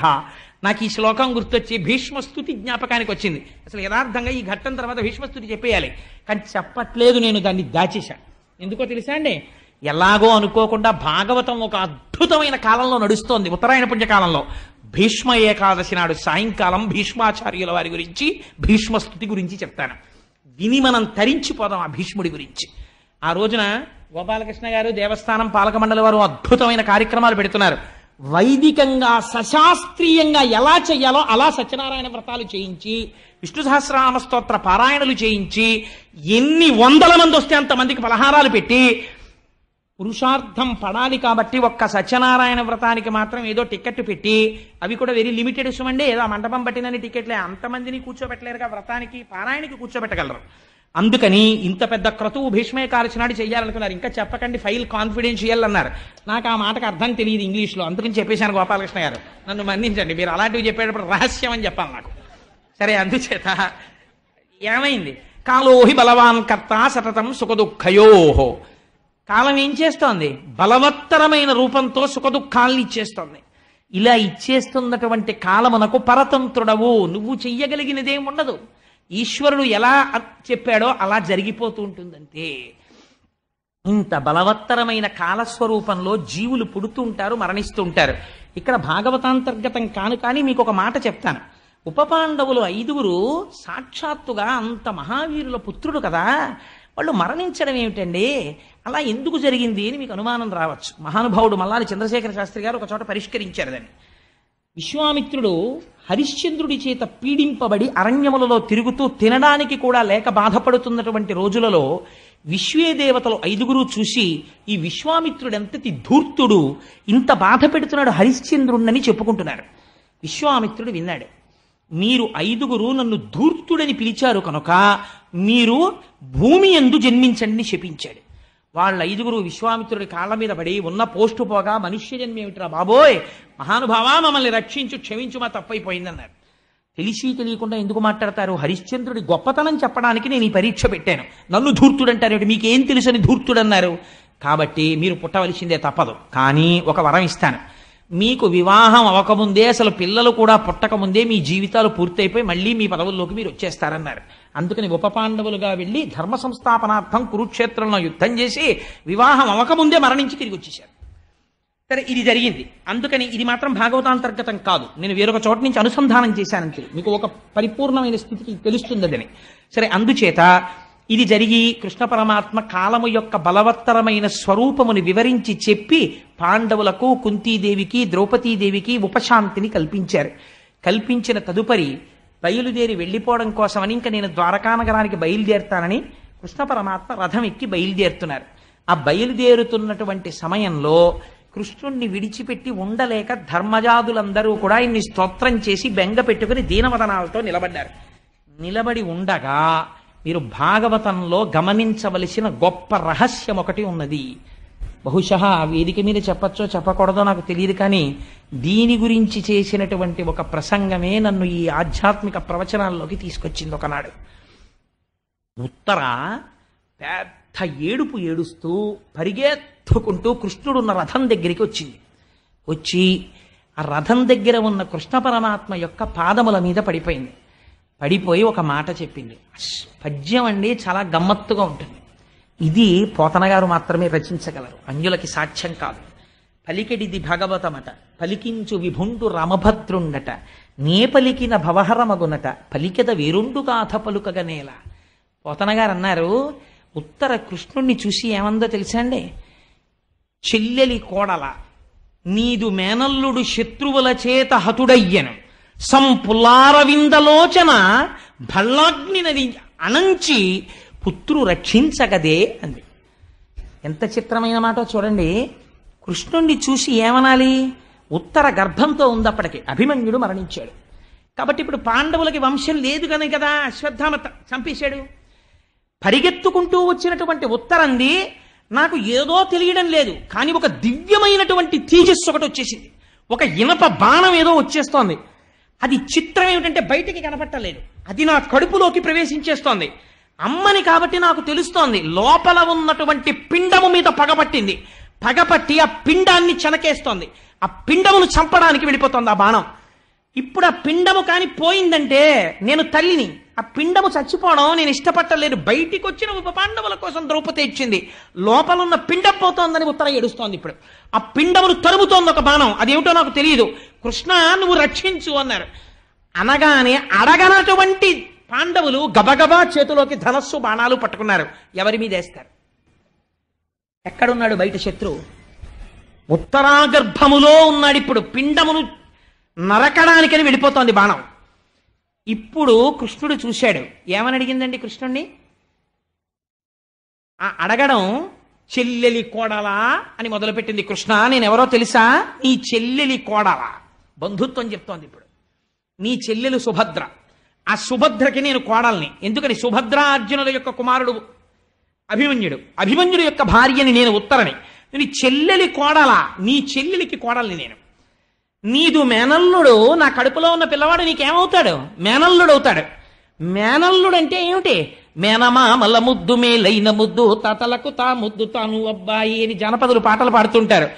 నాకు ఈ శ్లోకం గుర్తొచ్చి భీష్మస్తుతి జ్ఞాపకానికి వచ్చింది. అసలు యథార్థంగా ఈ ఘట్టం తర్వాత భీష్మస్తుతి చెప్పేయాలి, కానీ చెప్పట్లేదు, నేను దాన్ని దాచేశాను. ఎందుకో తెలుసా అండి? ఎలాగో అనుకోకుండా భాగవతం ఒక అద్భుతమైన కాలంలో నడుస్తోంది, ఉత్తరాయణ పుణ్యకాలంలో. భీష్మ ఏకాదశి నాడు సాయంకాలం భీష్మాచార్యుల వారి గురించి భీష్మస్తుతి గురించి చెప్తాను. విని మనం తరించిపోదాం ఆ భీష్ముడి గురించి. ఆ రోజున గోపాలకృష్ణ గారు దేవస్థానం పాలక మండలి వారు అద్భుతమైన కార్యక్రమాలు పెడుతున్నారు. వైదికంగా సశాస్త్రీయంగా ఎలా చెయ్యాలో అలా సత్యనారాయణ వ్రతాలు చేయించి విష్ణు సహస్రనామ స్తోత్ర పారాయణలు చేయించి ఎన్ని 100 మంది వస్తే అంతమందికి పలహారాలు పెట్టి పురుషార్థం పడాలి కాబట్టి ఒక్క సత్యనారాయణ వ్రతానికి మాత్రం ఏదో టికెట్ పెట్టి, అవి కూడా వెరీ లిమిటెడ్ ఇష్టమండి, ఏదో మంటపం పట్టినని టికెట్లే, అంతమందిని కూర్చోబెట్టలేరుగా, వ్రతానికి పారాయణకి కూర్చోబెట్టగలరు. అందుకని ఇంత పెద్ద క్రతువు భీష్మేకాదశి నాడు చెయ్యాలనుకున్నారు. ఇంకా చెప్పకండి, ఫైల్ కాన్ఫిడెన్షియల్ అన్నారు. నాకు ఆ మాటకు అర్థం తెలియదు ఇంగ్లీష్లో, అందుకని చెప్పేశాను గోపాలకృష్ణ గారు, నన్ను మన్నించండి, మీరు అలాంటివి చెప్పేటప్పుడు రహస్యం అని చెప్పాలి నాకు. సరే, అందుచేత ఏమైంది? కాలోహి బలవాన్ కర్త సతతం సుఖదుఃఖయోహో. కాలం ఏం చేస్తోంది? బలవత్తరమైన రూపంతో సుఖదుఖాల్ని ఇచ్చేస్తోంది. ఇలా ఇచ్చేస్తున్నటువంటి కాలమునకు పరతంత్రుడవు, నువ్వు చెయ్యగలిగినదేం ఉండదు. ఈశ్వరుడు ఎలా చెప్పాడో అలా జరిగిపోతూ ఉంటుందంతే. ఇంత బలవత్తరమైన కాలస్వరూపంలో జీవులు పుడుతూ ఉంటారు, మరణిస్తూ ఉంటారు. ఇక్కడ భాగవతాంతర్గతం కాను, కానీ మీకు ఒక మాట చెప్తాను. ఉపపాండవులు 5గురు సాక్షాత్తుగా అంత మహావీరుల పుత్రుడు కదా, వాళ్ళు మరణించడం ఏమిటండి, అలా ఎందుకు జరిగింది అని మీకు అనుమానం రావచ్చు. మహానుభావుడు మల్లాది చంద్రశేఖర శాస్త్రి గారు ఒక చోట పరిష్కరించారు దాన్ని. విశ్వామిత్రుడు హరిశ్చంద్రుడి చేత పీడింపబడి అరణ్యములలో తిరుగుతూ తినడానికి కూడా లేక బాధపడుతున్నటువంటి రోజులలో విశ్వేదేవతలు 5గురు చూసి, ఈ విశ్వామిత్రుడు ఎంతటి ధూర్తుడు, ఇంత బాధ పెడుతున్నాడు హరిశ్చంద్రుణ్ణని చెప్పుకుంటున్నారు. విశ్వామిత్రుడు విన్నాడు, మీరు 5గురు నన్ను ధూర్తుడని పిలిచారు కనుక మీరు భూమి యందు జన్మించండి శపించాడు. వాళ్ళ 5గురు విశ్వామిత్రుడి కాళ్ళ మీద పడి, ఉన్న పోస్టు పోగా మనుష్య జన్మ ఏమిట్రా బాబోయ్, మహానుభావా మమ్మల్ని రక్షించు, క్షమించు, మా తప్పైపోయిందన్నారు. తెలిసి తెలియకుండా ఎందుకు మాట్లాడతారు? హరిశ్చంద్రుడి గొప్పతనం చెప్పడానికి నేను ఈ పరీక్ష పెట్టాను. నన్ను ధూర్తుడంటారు, మీకేం తెలుసని ధూర్తుడన్నారు? కాబట్టి మీరు పుట్టవలసిందే, తప్పదు. కానీ ఒక వరం ఇస్తాను, మీకు వివాహం అవ్వకముందే, అసలు పిల్లలు కూడా పుట్టకముందే మీ జీవితాలు పూర్తయిపోయి మళ్ళీ మీ పదవుల్లోకి మీరు వచ్చేస్తారన్నారు. అందుకని ఉపపాండవులుగా వెళ్ళి ధర్మ సంస్థాపనార్థం కురుక్షేత్రంలో యుద్ధం చేసి వివాహం అవ్వకముందే మరణించి తిరిగి వచ్చేశారు. సరే, ఇది జరిగింది. అందుకని ఇది మాత్రం భాగవతాంతర్గతం కాదు, నేను వేరొక చోట నుంచి అనుసంధానం చేశానంతే, మీకు ఒక పరిపూర్ణమైన స్థితికి తెలుస్తుందని. సరే, అందుచేత ఇది జరిగి కృష్ణ పరమాత్మ కాలము యొక్క బలవత్తరమైన స్వరూపముని వివరించి చెప్పి పాండవులకు, కుంతీదేవికి, ద్రౌపదీదేవికి ఉపశాంతిని కల్పించారు. కల్పించిన తదుపరి బయలుదేరి వెళ్ళిపోవడం కోసమని, ఇంకా నేను ద్వారకానగరానికి బయలుదేరుతానని కృష్ణ పరమాత్మ రథం ఎక్కి బయలుదేరుతున్నారు. ఆ బయలుదేరుతున్నటువంటి సమయంలో కృష్ణుణ్ణి విడిచిపెట్టి ఉండలేక ధర్మజాదులందరూ కూడా ఇన్ని స్తోత్రం చేసి బెంగ పెట్టుకుని దీనవదనాలతో నిలబడ్డారు. నిలబడి ఉండగా మీరు భాగవతంలో గమనించవలసిన గొప్ప రహస్యం ఒకటి ఉన్నది. బహుశా వేదిక మీద చెప్పచ్చో చెప్పకూడదో నాకు తెలియదు, కానీ దీని గురించి చేసినటువంటి ఒక ప్రసంగమే నన్ను ఈ ఆధ్యాత్మిక ప్రవచనాల్లోకి తీసుకొచ్చింది. ఒకనాడు ఉత్తర పెద్ద ఏడుపు ఏడుస్తూ పరిగెత్తుకుంటూ కృష్ణుడున్న రథం దగ్గరికి వచ్చింది. వచ్చి ఆ రథం దగ్గర ఉన్న కృష్ణ పరమాత్మ యొక్క పాదముల మీద పడిపోయింది. పడిపోయి ఒక మాట చెప్పింది. పద్యం అండి చాలా గమ్మత్తుగా ఉంటుంది. ఇది పోతన గారు మాత్రమే రచించగలరు, అన్యులకి సాధ్యం కాదు. పలికెడిది భాగవతమట, పలికించు విభుండు రామభద్రుండట, నే పలికిన భవహరమగునట, పలికెద వేరుండు గాథ పలుకగనేల. పోతన గారు అన్నారు, ఉత్తర కృష్ణుణ్ణి చూసి ఏమందో తెలుసా అండి? చెల్లెలి కోడల, నీదు మేనల్లుడు శత్రువుల చేత హతుడయ్యను, సంపులారవిందలోచన భల్లాగ్ని నది అనంచి పుత్రు రక్షించగదే అంది. ఎంత చిత్రమైన మాట చూడండి. కృష్ణుణ్ణి చూసి ఏమనాలి? ఉత్తర గర్భంతో ఉంది అప్పటికి, అభిమన్యుడు మరణించాడు కాబట్టి ఇప్పుడు పాండవులకి వంశం లేదు కనుక కదా అశ్వత్థామ చంపేశాడు. పరిగెత్తుకుంటూ వచ్చినటువంటి ఉత్తరంది, నాకు ఏదో తెలియడం లేదు కానీ ఒక దివ్యమైనటువంటి తేజస్సు ఒకటి వచ్చేసింది, ఒక ఇనప బాణం ఏదో వచ్చేస్తోంది. అది చిత్రం ఏమిటంటే బయటికి కనపట్టలేదు, అది నా కడుపులోకి ప్రవేశించేస్తోంది. అమ్మని కాబట్టి నాకు తెలుస్తోంది, లోపల ఉన్నటువంటి పిండము మీద పగపట్టింది, పగపట్టి ఆ పిండాన్ని చెనకేస్తోంది, ఆ పిండమును చంపడానికి వెళ్ళిపోతోంది ఆ బాణం. ఇప్పుడు ఆ పిండము కాని పోయిందంటే నేను తల్లిని, ఆ పిండము చచ్చిపోవడం నేను ఇష్టపట్టలేదు. బయటికి వచ్చిన ఉప పాండవుల కోసం ద్రౌపది ఇచ్చింది, లోపల ఉన్న పిండం పోతోందని ఉత్తర ఏడుస్తోంది. ఇప్పుడు ఆ పిండమును తరుముతోంది ఒక బాణం, అదేమిటో నాకు తెలియదు. కృష్ణ నువ్వు రక్షించు అన్నారు. అనగానే అడగనటువంటి పాండవులు గబగబా చేతిలోకి ధనస్సు బాణాలు పట్టుకున్నారు. ఎవరి మీద వేస్తారు? ఎక్కడున్నాడు బయట శత్రువు? ఉత్తరాగర్భములో ఉన్నాడు. ఇప్పుడు పిండమును నరకడానికని వెళ్ళిపోతోంది బాణం. ఇప్పుడు కృష్ణుడు చూశాడు. ఏమని అడిగిందండి కృష్ణుణ్ణి? ఆ అడగడం చెల్లెలి కోడలా అని మొదలుపెట్టింది. కృష్ణ నేనెవరో తెలుసా? నీ చెల్లెలి కోడలా. బంధుత్వం చెప్తోంది. ఇప్పుడు నీ చెల్లెలు సుభద్ర, ఆ సుభద్రకి నేను కోడల్ని. ఎందుకని? సుభద్ర అర్జునుల యొక్క కుమారుడు అభిమన్యుడు, అభిమన్యుడు యొక్క భార్యని నేను ఉత్తరని. నీ చెల్లెలి కోడలా, నీ చెల్లెలికి కోడల్ని నేను. నీదు మేనల్లుడు, నా కడుపులో ఉన్న పిల్లవాడు నీకేమవుతాడు? మేనల్లుడు అవుతాడు. మేనల్లుడు అంటే ఏమిటి? మేనమామల ముద్దు మేలైన ముద్దు, తాతలకు తా ముద్దు తాను అబ్బాయి అని జానపదులు పాటలు పాడుతుంటారు.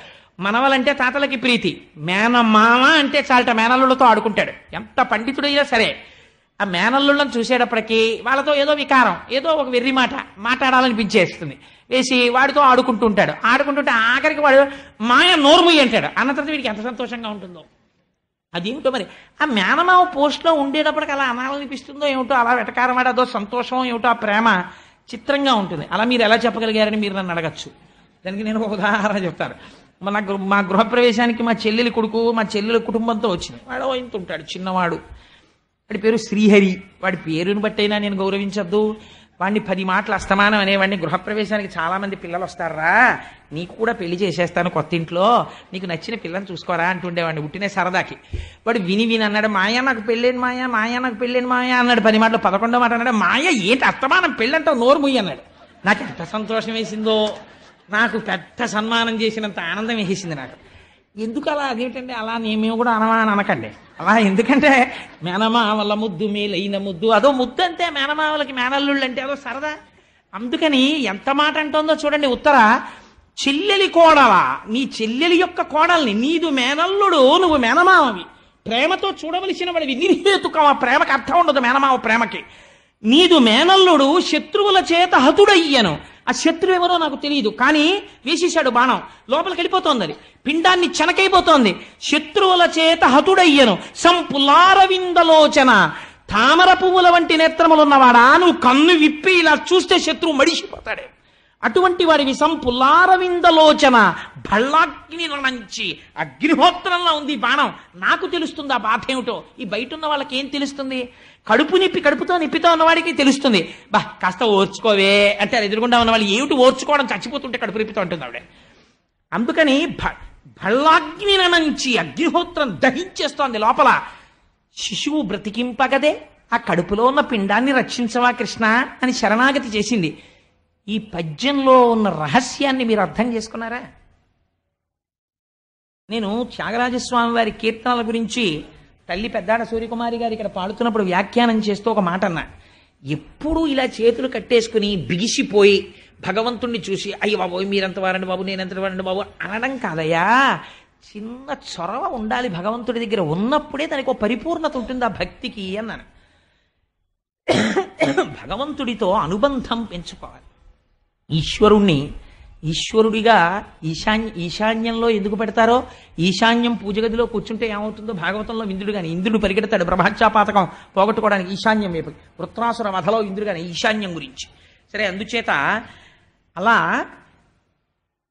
మనవలంటే తాతలకి ప్రీతి, మేనమామ అంటే చాలట మేనల్లుడితో ఆడుకుంటాడు. ఎంత పండితుడైనా సరే ఆ మేనల్లుళ్ళని చూసేటప్పటికీ వాళ్ళతో ఏదో వికారం, ఏదో ఒక వెర్రి మాట మాట్లాడాలనిపించేస్తుంది. వేసి వాడితో ఆడుకుంటూ ఉంటాడు. ఆడుకుంటుంటే ఆఖరికి వాడు మాయ నోర్ముయ్యి అంటాడు. అన్న తర్వాత వీడికి ఎంత సంతోషంగా ఉంటుందో. అదేమిటో మరి ఆ మేనమావ పోస్ట్లో ఉండేటప్పటికి అలా అనాలనిపిస్తుందో ఏమిటో, అలా వెటకారం వాడు అదో సంతోషం ఏమిటో, ఆ ప్రేమ చిత్రంగా ఉంటుంది. అలా మీరు ఎలా చెప్పగలిగారని మీరు నన్ను అడగచ్చు. దానికి నేను ఒక ఉదాహరణ చెప్తాను. మా గృహప్రవేశానికి మా చెల్లెలి కొడుకు మా చెల్లెలి కుటుంబంతో వచ్చింది. వాడు ఇంత ఉంటాడు, చిన్నవాడు. వాడి పేరు శ్రీహరి. వాడి పేరుని బట్టైనా నేను గౌరవించద్దు. వాడిని 10 మాటలు అస్తమానం అనేవాడిని. గృహప్రవేశానికి చాలామంది పిల్లలు వస్తారా, నీకు కూడా పెళ్లి చేసేస్తాను కొత్త ఇంట్లో, నీకు నచ్చిన పిల్లని చూసుకోరా అంటుండేవాడిని ఉట్టినే సరదాకి. వాడు విని అన్నాడు, మాయా నాకు పెళ్ళేను మాయా, మాయా నాకు పెళ్ళేను మాయా అన్నాడు. 10 మాటలు 11వ మాట అన్నాడు, మాయ ఏంటి అస్తమానం పెళ్ళంటావు, నోరు ముయ్యి అన్నాడు. నాకు ఎంత సంతోషం వేసిందో, నాకు పెద్ద సన్మానం చేసినంత ఆనందం వేసేసింది నాకు. ఎందుకు అలా? అదేంటంటే అలా మేము కూడా అనకండి అలా. ఎందుకంటే మేనమావల ముద్దు మేలైన ముద్దు, అదో ముద్దు అంతే. మేనమావలకి మేనల్లుళ్ళు అంటే అదో సరదా. అందుకని ఎంత మాట అంటుందో చూడండి. ఉత్తర చెల్లెలి కోడలా, నీ చెల్లెలి యొక్క కోడల్ని, నీదు మేనల్లుడు నువ్వు మేనమావవి, ప్రేమతో చూడవలసిన వాడివి, నిర్హేతుకం. ఆ ప్రేమకి అర్థం ఉండదు మేనమావ ప్రేమకి. నీదు మేనల్లుడు శత్రువుల చేత హతుడయ్యను. ఆ శత్రువు ఎవరో నాకు తెలియదు కానీ వేసేశాడు బాణం, లోపలికి వెళ్ళిపోతోంది, అది పిండాన్ని చెనకైపోతోంది. శత్రువుల చేత హతుడయ్యను, సంపులారవిందలోచన, తామర పువ్వుల వంటి నేత్రములున్నవాడా, నువ్వు కన్ను విప్పి ఇలా చూస్తే శత్రువు మడిసిపోతాడే, అటువంటి వాడివి. సంపులారవిందలోచన, భళ్ళాగ్ని నుంచి అగ్నిహోత్రంలో ఉంది బాణం. నాకు తెలుస్తుంది ఆ బాధ ఏమిటో, ఈ బయట ఉన్న వాళ్ళకి ఏం తెలుస్తుంది? కడుపుతో నిప్పితో ఉన్నవాడికి తెలుస్తుంది. బా కాస్త ఓర్చుకోవే అంటే, అది ఎదురుగుండా ఉన్న వాళ్ళు ఏమిటి ఓర్చుకోవడం, చచ్చిపోతుంటే కడుపు నిప్పితో ఉంటుంది ఆవిడ. అందుకని భళ్ళాగ్ని నుంచి అగ్నిహోత్రం దహించేస్తోంది లోపల. శిశువు బ్రతికింపగదే, ఆ కడుపులో ఉన్న పిండాన్ని రక్షించవా కృష్ణ అని శరణాగతి చేసింది. ఈ పద్యంలో ఉన్న రహస్యాన్ని మీరు అర్థం చేసుకున్నారా? నేను త్యాగరాజస్వామి వారి కీర్తనల గురించి తల్లి పెద్దాడ సూర్యకుమారి గారు ఇక్కడ పాడుతున్నప్పుడు వ్యాఖ్యానం చేస్తూ ఒక మాట అన్నా. ఎప్పుడూ ఇలా చేతులు కట్టేసుకుని బిగిసిపోయి భగవంతుణ్ణి చూసి అయ్య బాబోయ్ మీరెంత వారండి బాబు, నేనెంత వారండి బాబు అనడం కాదయ్యా. చిన్న చొరవ ఉండాలి భగవంతుడి దగ్గర. ఉన్నప్పుడే దానికి ఒక పరిపూర్ణత ఉంటుంది ఆ భక్తికి అన్నాను. భగవంతుడితో అనుబంధం పెంచుకోవాలి. ఈశ్వరుడిగా ఈశాన్యంలో ఎందుకు పెడతారో, ఈశాన్యం పూజ గదిలో కూర్చుంటే ఏమవుతుందో భాగవతంలో ఇంద్రుడు కానీ, ఇంద్రుడు పరిగెడతాడు బ్రహ్మహత్యాపాతకం పోగొట్టుకోవడానికి ఈశాన్యం వైపు. వృత్రాసుర వధలో ఇంద్రుడు కానీ ఈశాన్యం గురించి. సరే, అందుచేత అలా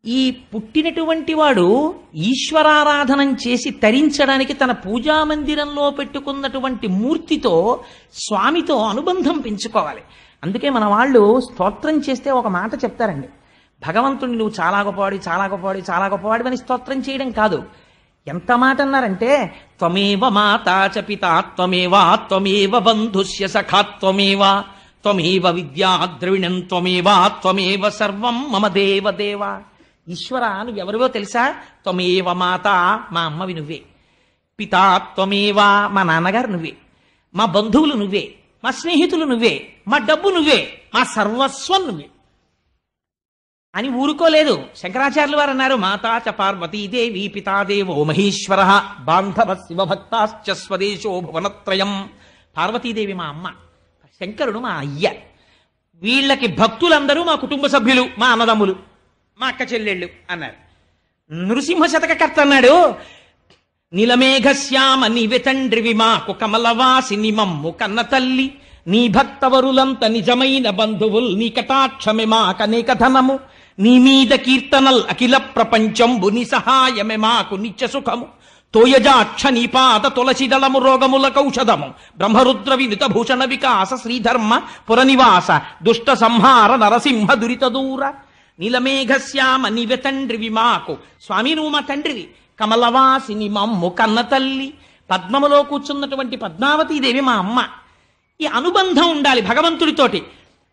ఈ పుట్టినటువంటి వాడు ఈశ్వరారాధనం చేసి తరించడానికి తన పూజామందిరంలో పెట్టుకున్నటువంటి మూర్తితో, స్వామితో అనుబంధం పెంచుకోవాలి. అందుకే మన వాళ్ళు స్తోత్రం చేస్తే ఒక మాట చెప్తారండి, భగవంతుడిని నువ్వు చాలా గొప్పవాడి, చాలా గొప్పవాడి, చాలా గొప్పవాడి అని స్తోత్రం చేయడం కాదు. ఎంత మాట అన్నారంటే, త్వమేవ మాతా చ పితా త్వమేవ త్వమేవ బంధుస్య సఖా త్వమేవ త్వమేవ విద్యా ద్రవిణం త్వమేవ త్వమేవ సర్వం మమ దేవ దేవ. ఈశ్వర, నువ్వెవరివో తెలుసా? త్వమేవ మాత, మా అమ్మవి నువ్వే. పితా త్వమేవ, మా నాన్నగారు నువ్వే. మా బంధువులు నువ్వే, మా స్నేహితులు నువ్వే, మా డబ్బు నువ్వే, మా సర్వస్వం నువ్వే అని ఊరుకోలేదు. శంకరాచార్యులు వారు అన్నారు, మాతా చ పార్వతీదేవి పితాదేవో మహేశ్వర బాంధవ శివభక్తాశ్చ స్వదేశో భువనత్రయం. పార్వతీదేవి మా అమ్మ, శంకరుడు మా అయ్య. వీళ్ళకి భక్తులందరూ మా కుటుంబ సభ్యులు, మా అన్నదమ్ములు, మా అక్క చెల్లెళ్ళు అన్నారు. నృసింహ శతకకర్త అన్నాడు, నీలమేఘశ్యామ నీవె తండ్రివి మాకు కమలవాసిని మమ్ము కన్న తల్లి, నీ భక్తవరులంత నిజమైన బంధువుల్ నీ కటాక్షమే మాకనేక ధనము, నీ మీద కీర్తనల్ అఖిల ప్రపంచంబు నీ సహాయమే మాకు నిత్య సుఖము, తోయజాక్ష నీపాద తులసిదళము రోగముల కౌషధము, బ్రహ్మరుద్ర వినుత భూషణ వికాస శ్రీధర్మ పురనివాస దుష్ట సంహార నరసింహ దురిత దూర. నీలమేఘశ్యామ నీవె తండ్రివి మాకు, స్వామి నువ్వు మా తండ్రివి, కమలవాసిని మమ్ము కన్న తల్లి, పద్మములో కూర్చున్నటువంటి పద్మావతీదేవి మా అమ్మ. ఈ అనుబంధం ఉండాలి భగవంతుడితోటి.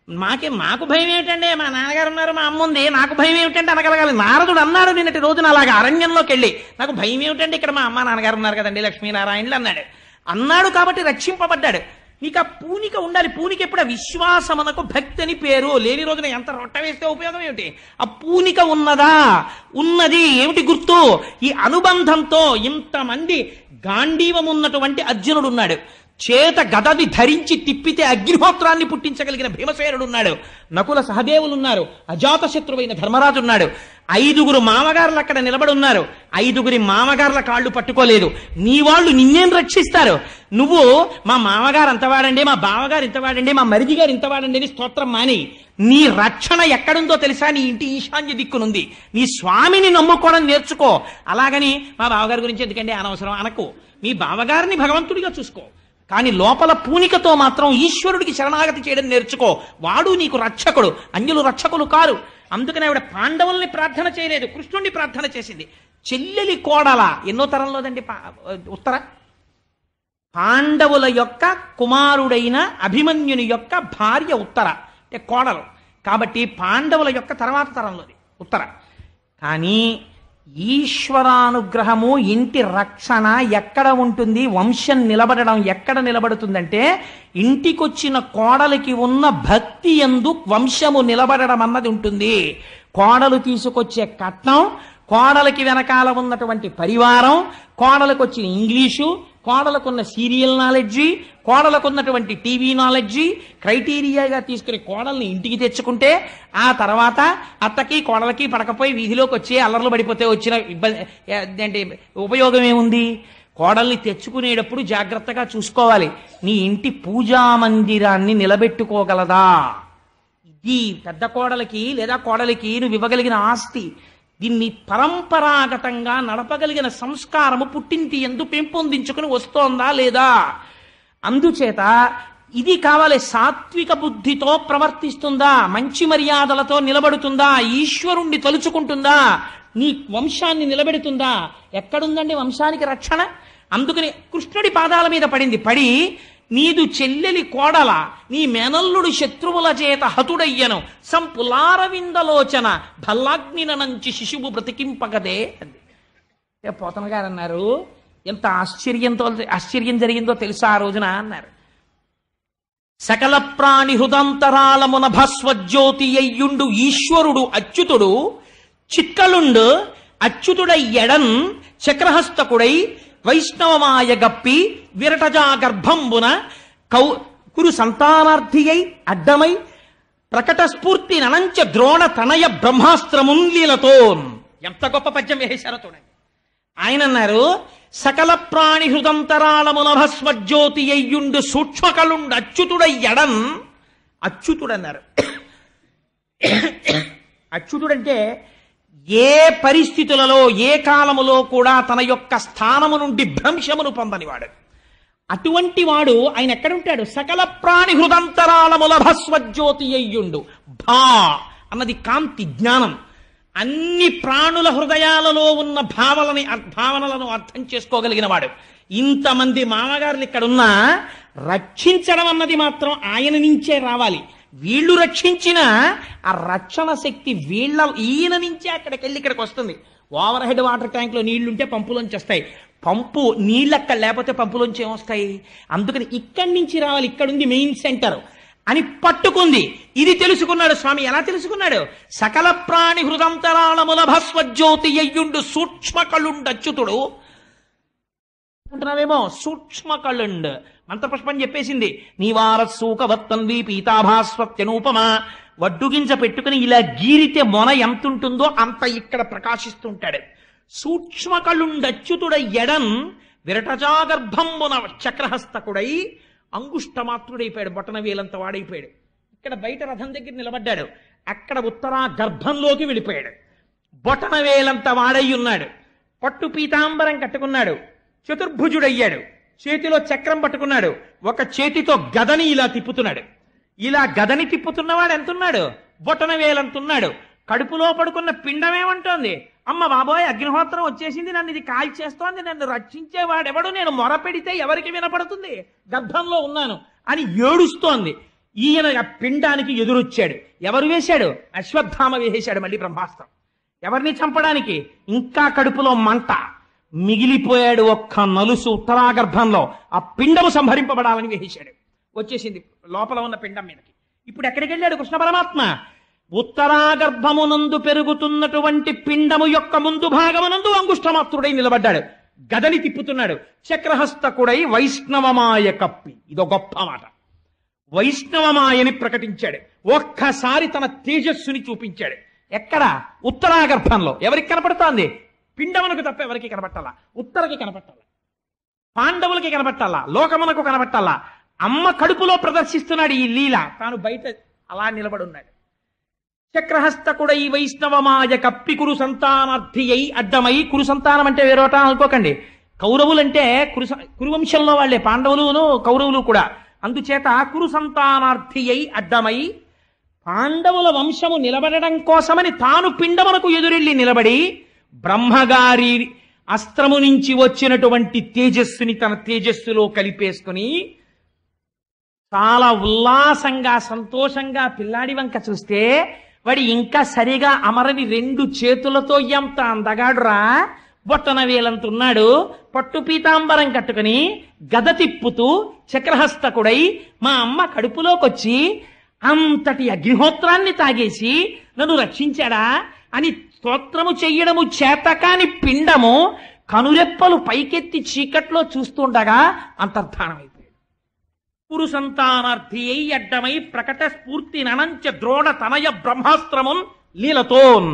మాకు భయం ఏమిటంటే మా నాన్నగారు ఉన్నారు, మా అమ్మ ఉంది, నాకు భయం ఏమిటంటే అనగలగాలి. నారదుడు అన్నాడు నిన్నటి రోజున అలాగా అరణ్యంలోకి వెళ్ళి, నాకు భయం ఏమిటంటే ఇక్కడ మా అమ్మ నాన్నగారు ఉన్నారు కదండి లక్ష్మీనారాయణులు అన్నాడు కాబట్టి రక్షింపబడ్డాడు. నీకు ఆ పూనిక ఉండాలి. పూనిక ఎప్పుడు? విశ్వాసమునకు భక్తి అని పేరు. లేని రోజున ఎంత రొట్ట వేస్తే ఉపయోగం ఏమిటి? ఆ పూనిక ఉన్నదా? ఉన్నది. ఏమిటి గుర్తు? ఈ అనుబంధంతో ఇంతమంది గాంధీవం ఉన్నటువంటి అర్జునుడు ఉన్నాడు, చేత గదది ధరించి తిప్పితే అగ్నిహోత్రాన్ని పుట్టించగలిగిన భీమసేనుడు ఉన్నాడు, నకుల సహదేవులు ఉన్నారు, అజాతశత్రువైన ధర్మరాజు ఉన్నాడు, 5గురు మామగారులు అక్కడ నిలబడి ఉన్నారు. 5గురి మామగారుల కాళ్ళు పట్టుకోలేదు. నీ వాళ్ళు నిన్నేం రక్షిస్తారు? నువ్వు మా మామగారు అంతవాడండి, మా బావగారు ఇంతవాడండి, మా మరిది గారు ఇంతవాడండి అని స్తోత్రం మాని, నీ రక్షణ ఎక్కడుందో తెలుసా? నీ ఇంటి ఈశాన్య దిక్కునుంది. నీ స్వామిని నమ్ముకోవడం నేర్చుకో. అలాగని మా బావగారి గురించి ఎందుకంటే అనవసరం అనకు. మీ బావగారిని భగవంతుడిగా చూసుకో, కానీ లోపల పూనికతో మాత్రం ఈశ్వరుడికి శరణాగతి చేయడం నేర్చుకో. వాడు నీకు రక్షకుడు, అన్యులు రక్షకులు కారు. అందుకని ఆవిడ పాండవుల్ని ప్రార్థన చేయలేదు, కృష్ణుడిని ప్రార్థన చేసింది. చెల్లెలి కోడల ఎన్నో తరంలోదండి ఉత్తర? పాండవుల యొక్క కుమారుడైన అభిమన్యుని యొక్క భార్య ఉత్తర, అంటే కోడలు. కాబట్టి పాండవుల యొక్క తర్వాత తరంలోది ఉత్తర. కానీ ఈశ్వరానుగ్రహము, ఇంటి రక్షణ ఎక్కడ ఉంటుంది? వంశం నిలబడడం ఎక్కడ నిలబడుతుందంటే, ఇంటికొచ్చిన కోడలికి ఉన్న భక్తి యందు వంశము నిలబడడం అన్నది ఉంటుంది. కోడలు తీసుకొచ్చే కట్నం, కోడలికి వెనకాల ఉన్నటువంటి పరివారం, కోడలకు వచ్చిన ఇంగ్లీషు, కోడలకున్న సీరియల్ నాలెడ్జి, కోడలకున్నటువంటి టీవీ నాలెడ్జి క్రైటీరియాగా తీసుకుని కోడల్ని ఇంటికి తెచ్చుకుంటే, ఆ తర్వాత అత్తకి కోడలకి పడకపోయి వీధిలోకి వచ్చి అల్లర్లు పడిపోతే వచ్చిన ఇబ్బంది అంటే ఉపయోగం ఏముంది? కోడల్ని తెచ్చుకునేటప్పుడు జాగ్రత్తగా చూసుకోవాలి. నీ ఇంటి పూజా మందిరాన్ని నిలబెట్టుకోగలదా? ఇది పెద్ద కోడలికి లేదా కోడలికి నువ్వు ఇవ్వగలిగిన ఆస్తి. దీన్ని పరంపరాగతంగా నడపగలిగిన సంస్కారము పుట్టింటి ఎందు పెంపొందించుకుని వస్తోందా లేదా? అందుచేత ఇది కావాలి. సాత్విక బుద్ధితో ప్రవర్తిస్తుందా? మంచి మర్యాదలతో నిలబడుతుందా? ఈశ్వరుణ్ణి తలుచుకుంటుందా? నీ వంశాన్ని నిలబెడుతుందా? ఎక్కడుందండి వంశానికి రక్షణ? అందుకని కృష్ణుడి పాదాల మీద పడి నీదు చెల్లెలి కోడల, నీ మేనల్లుడు శత్రువుల చేత హతుడయ్యను, సంపులారవిందలోచన భల్లాగ్నినంచి శిశువు బ్రతికింపగదే అంది. పోతన గారు అన్నారు, ఎంత ఆశ్చర్యం జరిగిందో తెలుసా ఆ రోజున అన్నారు. సకల ప్రాణి హృదంతరాళమున భస్వజ్యోతి అయ్యుండు ఈశ్వరుడు అచ్యుతుడు, చిక్కలుండు అచ్యుతుడై ఎడన్ చక్రహస్తకుడై వైష్ణవమాయ గప్పి విరటజా గర్భంబున కురు సంతానార్థి అయి అడ్డమై ప్రకట స్ఫూర్తి ననంచ ద్రోణ తనయ బ్రహ్మాస్త్రమున్లీలతో. ఎంత గొప్ప పద్యం వేశారో చూడండి. ఆయన అన్నారు, సకల ప్రాణి హృదంతరాళముల భస్మజ్యోతి అయ్యుండు సూక్ష్మకలుండు అచ్యుతుడయ్యడన్. అచ్యుతుడన్నారు. అచ్యుతుడంటే ఏ పరిస్థితులలో ఏ కాలములో కూడా తన యొక్క స్థానము నుండి భ్రంశమును పొందనివాడు. అటువంటి వాడు ఆయన ఎక్కడుంటాడు? సకల ప్రాణి హృదంతరాళముల భస్వజ్యోతి అయ్యుండు. భా అన్నది కాంతి, జ్ఞానం. అన్ని ప్రాణుల హృదయాలలో ఉన్న భావనలను అర్థం చేసుకోగలిగిన వాడు. ఇంతమంది మామగారులు ఇక్కడున్నా రక్షించడం అన్నది మాత్రం ఆయన నుంచే రావాలి. వీళ్ళు రక్షించిన ఆ రక్షణ శక్తి ఈయన నుంచే అక్కడికి వెళ్ళి ఇక్కడికి వస్తుంది. ఓవర్ హెడ్ వాటర్ ట్యాంక్లో నీళ్లుంటే పంపులోంచి వస్తాయి. పంపు నీళ్ళక్కడ లేకపోతే పంపులోంచి ఏమొస్తాయి? అందుకని ఇక్కడి నుంచి రావాలి, ఇక్కడుంది మెయిన్ సెంటర్ అని పట్టుకుంది. ఇది తెలుసుకున్నాడు స్వామి. ఎలా తెలుసుకున్నాడు? సకల ప్రాణి హృదంతరాళముల భస్వజ్యోతి అయ్యుండు సూక్ష్మకళుండచ్యుతుడు అంటున్నావేమో. సూక్ష్మకళుండ్ మంత్రపుష్పం చెప్పేసింది. నీవారసూకవత్తన్వి పీతాభాస్వత్యనూపమా. వడ్డుగింజ పెట్టుకుని ఇలా గీరితే మొన ఎంత ఉంటుందో అంత ఇక్కడ ప్రకాశిస్తుంటాడు. సూక్ష్మకళుండచ్యుతుడై ఎడన్ విరటజాగర్భంబున చక్రహస్తకుడై అంగుష్టమాత్రుడైపోయాడు. బొటన వేలంత వాడైపోయాడు. ఇక్కడ బయట రథం దగ్గర నిలబడ్డాడు. అక్కడ ఉత్తరా గర్భంలోకి వెళ్ళిపోయాడు. బొటన వేలంత వాడై ఉన్నాడు. పట్టు పీతాంబరం కట్టుకున్నాడు. చతుర్భుజుడయ్యాడు. చేతిలో చక్రం పట్టుకున్నాడు. ఒక చేతితో గదని ఇలా తిప్పుతున్నాడు. ఇలా గదని తిప్పుతున్నవాడు ఎంతున్నాడు? బొటన వేలంతున్నాడు. కడుపులో పడుకున్న పిండమేమంటోంది? అమ్మ బాబోయ్, అగ్నిహోత్రం వచ్చేసింది, నన్ను ఇది కాల్చేస్తోంది, నన్ను రక్షించేవాడెవడు, నేను మొర పెడితే ఎవరికి వినపడుతుంది, గర్భంలో ఉన్నాను అని ఏడుస్తోంది. ఈయన ఆ పిండానికి ఎదురొచ్చాడు. ఎవరు వేశాడు? అశ్వత్థామ వేసేశాడు మళ్ళీ బ్రహ్మాస్త్రం. ఎవరిని చంపడానికి? ఇంకా కడుపులో మంట మిగిలిపోయాడు. ఒక్క నలుసు ఉత్తరాగర్భంలో ఆ పిండము సంహరింపబడాలని వేసేశాడు. వచ్చేసింది లోపల ఉన్న పిండం మీదకి. ఇప్పుడు ఎక్కడికి వెళ్ళాడు కృష్ణ పరమాత్మ? ఉత్తరాగర్భమునందు పెరుగుతున్నటువంటి పిండము యొక్క ముందు భాగమునందు అంగుష్టమాత్రుడై నిలబడ్డాడు. గదని తిప్పుతున్నాడు. చక్రహస్తకుడై వైష్ణవమాయ కప్పి. ఇదో గొప్ప మాట. వైష్ణవమాయని ప్రకటించాడు. ఒక్కసారి తన తేజస్సుని చూపించాడు. ఎక్కడ? ఉత్తరాగర్భంలో. ఎవరికి కనపడుతోంది? పిండమునకు తప్ప ఎవరికి కనపట్టాలా? ఉత్తరకి కనపట్టాలా, పాండవులకి కనపట్టాలా, లోకమునకు కనపట్టాలా. అమ్మ కడుపులో ప్రదర్శిస్తున్నాడు ఈ లీల. తాను బయట అలా నిలబడి ఉన్నాడు. చక్రహస్తకుడై వైష్ణవమాయ కప్పి కురు సంతానార్థి అయి అడ్డమై. కురు సంతానం అంటే వేరోట అనుకోకండి. కౌరవులంటే కురువంశంలో వాళ్లే పాండవులును కౌరవులు కూడా. అందుచేత కురు సంతానార్థి అయి అడ్డమై పాండవుల వంశము నిలబడడం కోసమని తాను పిండమునకు ఎదురెళ్ళి నిలబడి బ్రహ్మగారి అస్త్రము నుంచి వచ్చినటువంటి తేజస్సుని తన తేజస్సులో కలిపేసుకుని చాలా ఉల్లాసంగా సంతోషంగా పిల్లాడి వంక చూస్తే వాడి ఇంకా సరిగా అమరని రెండు చేతులతో ఎంత అందగాడురా, బొట్టన వేలంతున్నాడు. పట్టు పీతాంబరం కట్టుకుని గద తిప్పుతూ చక్రహస్తకుడై మా అమ్మ కడుపులోకొచ్చి అంతటి అగ్నిహోత్రాన్ని తాగేసి నన్ను రక్షించాడా అని స్తోత్రము చెయ్యడము చేతకాని పిండము కనురెప్పలు పైకెత్తి చీకట్లో చూస్తుండగా అంతర్ధానమైపోయాడు. కురు సంతానార్థి అయి అడ్డమై ప్రకట స్ఫూర్తి ననంచ ద్రోణ తనయ బ్రహ్మాస్త్రమున్ లీలతోన్.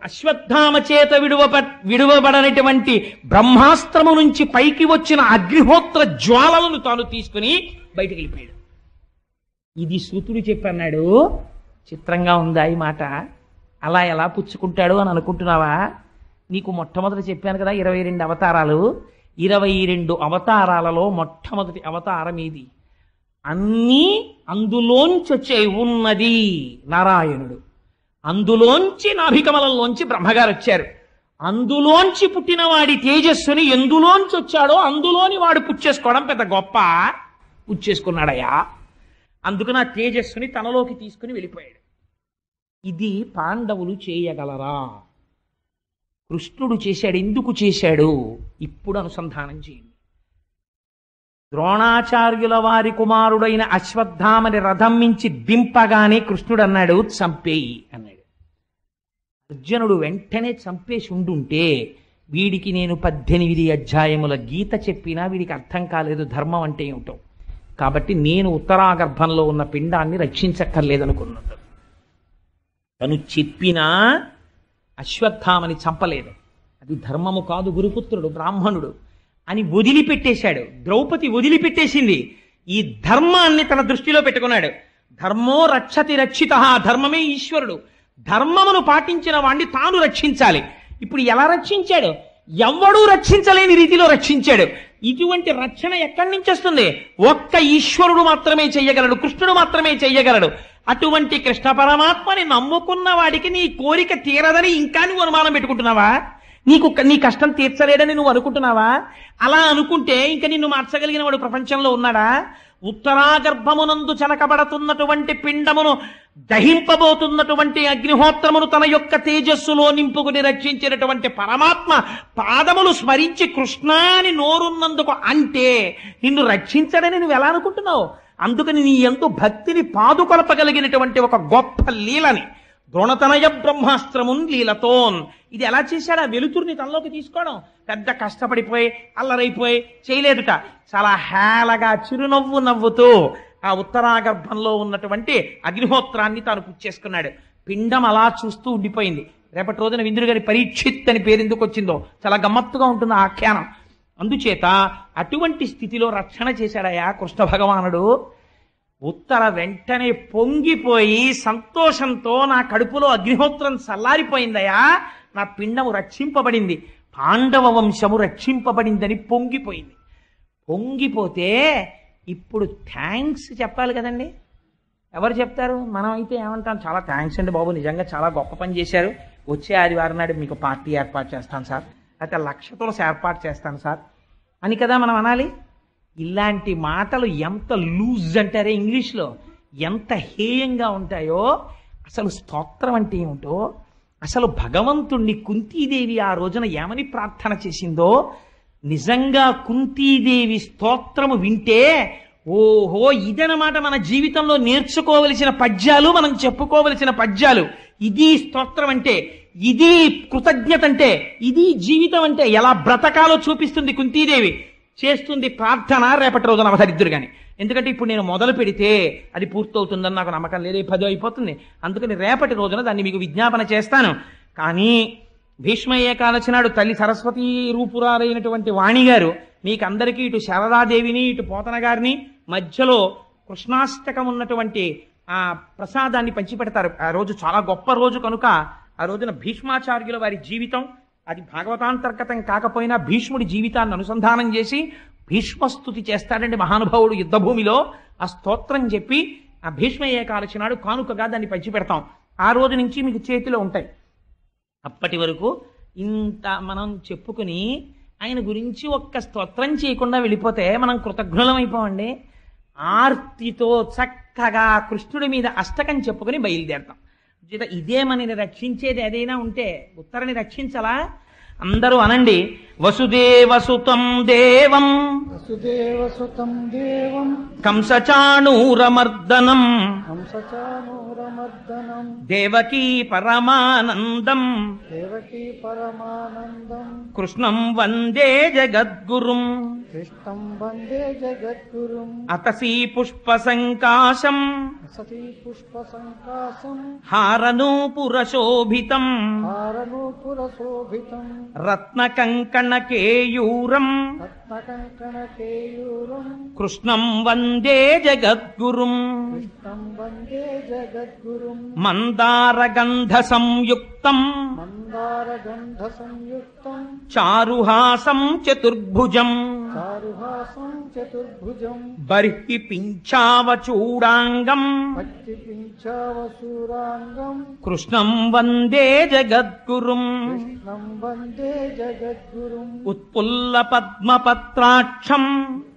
అశ్వత్థామ చేత విడువబడనటువంటి బ్రహ్మాస్త్రము నుంచి పైకి వచ్చిన అగ్నిహోత్ర జ్వాలలను తాను తీసుకుని బయటికి వెళ్ళిపోయాడు. ఇది సూతుడు చెప్పన్నాడు. చిత్రంగా ఉందా ఈ మాట? అలా ఎలా పుచ్చుకుంటాడు అని అనుకుంటున్నావా? నీకు మొట్టమొదటి చెప్పాను కదా 22 అవతారాలు. 22 అవతారాలలో మొట్టమొదటి అవతారం ఇది. అన్నీ అందులోంచి వచ్చే ఉన్నది నారాయణుడు. అందులోంచి నాభికమలంలోంచి బ్రహ్మగారు వచ్చారు. అందులోంచి పుట్టిన వాడి తేజస్సుని ఎందులోంచి వచ్చాడో అందులోని వాడు పుచ్చేసుకోవడం పెద్ద గొప్ప. పుచ్చేసుకున్నాడయా. అందుకు నా తేజస్సుని తనలోకి తీసుకుని వెళ్ళిపోయాడు. ఇది పాండవులు చేయగలరా? కృష్ణుడు చేశాడు. ఎందుకు చేశాడు? ఇప్పుడు అనుసంధానం చేయండి. ద్రోణాచార్యుల వారి కుమారుడైన అశ్వత్థామని రథం మించి దింపగానే కృష్ణుడు అన్నాడు చంపేయి అన్నాడు. అర్జునుడు వెంటనే చంపేసి ఉండుంటే వీడికి నేను 18 అధ్యాయముల గీత చెప్పినా వీడికి అర్థం కాలేదు ధర్మం అంటే ఏమిటో. కాబట్టి నేను ఉత్తరాగర్భంలో ఉన్న పిండాన్ని రక్షించక్కర్లేదనుకున్నాడు. తను చెప్పినా అశ్వత్థామని చంపలేదు. అది ధర్మము కాదు, గురుపుత్రుడు బ్రాహ్మణుడు అని వదిలిపెట్టేశాడు. ద్రౌపది వదిలిపెట్టేసింది. ఈ ధర్మాన్ని తన దృష్టిలో పెట్టుకున్నాడు. ధర్మో రక్షతి రక్షిత, ధర్మమే ఈశ్వరుడు. ధర్మమును పాటించిన వాణ్ణి తాను రక్షించాలి. ఇప్పుడు ఎలా రక్షించాడు? ఎవ్వడూ రక్షించలేని రీతిలో రక్షించాడు. ఇటువంటి రక్షణ ఎక్కడి నుంచి వస్తుంది? ఒక్క ఈశ్వరుడు మాత్రమే చెయ్యగలడు, కృష్ణుడు మాత్రమే చెయ్యగలడు. అటువంటి కృష్ణ పరమాత్మని నమ్ముకున్న వాడికి నీ కోరిక తీరదని ఇంకా నువ్వు అనుమానం పెట్టుకుంటున్నావా? నీ కష్టం తీర్చలేడని నువ్వు అనుకుంటున్నావా? అలా అనుకుంటే ఇంకా నిన్ను మార్చగలిగిన వాడు ప్రపంచంలో ఉన్నాడా? ఉత్తరాగర్భమునందు చనకబడుతున్నటువంటి పిండమును దహింపబోతున్నటువంటి అగ్నిహోత్రమును తన యొక్క తేజస్సులో నింపుకుని రక్షించినటువంటి పరమాత్మ పాదములు స్మరించి కృష్ణాని నోరున్నందుకు అంటే నిన్ను రక్షించడని నువ్వు ఎలా అనుకుంటున్నావు? అందుకని నీ యందు భక్తిని పాదుకొలపగలిగినటువంటి ఒక గొప్ప లీలని ద్రోణతనయ బ్రహ్మాస్త్రమున్ లీలతోన్. ఇది ఎలా చేశాడు? ఆ వెలుతురిని తనలోకి తీసుకోవడం. పెద్ద కష్టపడిపోయి అల్లరైపోయి చేయలేదుట. చాలా హేళగా చిరునవ్వు నవ్వుతూ ఆ ఉత్తరాగర్భంలో ఉన్నటువంటి అగ్నిహోత్రాన్ని తాను పుచ్చేసుకున్నాడు. పిండం అలా చూస్తూ ఉండిపోయింది. రేపటి రోజున విందుడు గారి పరీక్షిత్ అని పేరు ఎందుకు వచ్చిందో చాలా గమ్మత్తుగా ఉంటుంది ఆ ఆఖ్యానం. అందుచేత అటువంటి స్థితిలో రక్షణ చేశాడయా కృష్ణ భగవానుడు. ఉత్తర వెంటనే పొంగిపోయి సంతోషంతో నా కడుపులో అగ్నిహోత్రం చల్లారిపోయిందయా, నా పిండము రక్షింపబడింది, పాండవ వంశము రక్షింపబడిందని పొంగిపోయింది. పొంగిపోతే ఇప్పుడు థ్యాంక్స్ చెప్పాలి కదండి. ఎవరు చెప్తారు? మనం అయితే ఏమంటాం, చాలా థ్యాంక్స్ అండి బాబు, నిజంగా చాలా గొప్ప పని చేశారు, వచ్చే ఆదివారం నాడు మీకు పార్టీ ఏర్పాటు చేస్తాను సార్, అయితే 1,00,000 తులసి ఏర్పాటు చేస్తాను సార్ అని కదా మనం అనాలి. ఇలాంటి మాటలు ఎంత లూజ్ అంటారే ఇంగ్లీష్లో, ఎంత హేయంగా ఉంటాయో. అసలు స్తోత్రం అంటే ఏమిటో, అసలు భగవంతుణ్ణి కుంతీదేవి ఆ రోజున ఏమని ప్రార్థన చేసిందో, నిజంగా కుంతీదేవి స్తోత్రము వింటే ఓహో ఇదనమాట మన జీవితంలో నేర్చుకోవలసిన పద్యాలు, మనం చెప్పుకోవలసిన పద్యాలు. ఇది స్తోత్రం అంటే, ఇది కృతజ్ఞత అంటే, ఇది జీవితం అంటే ఎలా బ్రతకాలో చూపిస్తుంది కుంతీదేవి. చేస్తుంది ప్రార్థన. రేపటి రోజున అవతరిద్దురు కానీ, ఎందుకంటే ఇప్పుడు నేను మొదలు పెడితే అది పూర్తవుతుందని నాకు నమ్మకం లేదు, 10 అయిపోతుంది. అందుకని రేపటి రోజున దాన్ని మీకు విజ్ఞాపన చేస్తాను. కానీ భీష్మ ఏకాదశి నాడు తల్లి సరస్వతి రూపురాలైనటువంటి వాణిగారు మీకందరికీ ఇటు శారదాదేవిని ఇటు పోతన గారిని మధ్యలో కృష్ణాష్టకం ఉన్నటువంటి ఆ ప్రసాదాన్ని పంచిపెడతారు. ఆ రోజు చాలా గొప్ప రోజు కనుక ఆ రోజున భీష్మాచార్యుల వారి జీవితం, అది భాగవతాంతర్గతం కాకపోయినా భీష్ముడి జీవితాన్ని అనుసంధానం చేసి భీష్మస్తుతి చేస్తాడండి మహానుభావుడు యుద్ధభూమిలో. ఆ స్తోత్రం చెప్పి ఆ భీష్మ ఏకాదశి నాడు కానుకగా దాన్ని పంచిపెడతాం. ఆ రోజు నుంచి మీకు చేతిలో ఉంటాయి. అప్పటి వరకు ఇంత మనం చెప్పుకుని ఆయన గురించి ఒక్క స్తోత్రం చేయకుండా వెళ్ళిపోతే మనం కృతజ్ఞులం అయిపోవండి. ఆర్తితో చక్కగా కృష్ణుడి మీద అష్టకం చెప్పుకుని బయలుదేరతాం. ఇదే మనని రక్షించేది ఏదైనా ఉంటే ఉత్తరని రక్షించలా? అందరూ అనండి, వసుదేవసుతం దేవం వసుదేవసుతం దేవం కంసచాణూరమర్దనం కంసచాణూరమర్దనం దేవకీ పరమానందం దేవకీ పరమానందం కృష్ణం వందే జగద్గురుం కృష్ణం వందే జగద్గురుం అతసీ పుష్పసంకాశం సతీ పుష్పసంకాశం హారనూపురశోభితం హారనూపురశోభితం రత్నకంకణకేయూరం రత్నకంకణకేయూరం కృష్ణం వందే జగద్గురుం కృష్ణం వందే జగద్గురుం మందారగంధ సంయుక్తం మందారగంధ సంయుక్తం చారుహాసం చతుర్భుజం చారుహాసం చతుర్భుజం బర్హి పింఛావచూడాంగం భక్తి పింఛావసూరాంగం కృష్ణం వందే జగద్గురుం కృష్ణం వందే జగద్గురుం ఉత్పుల్ల పద్మపత్రాక్షం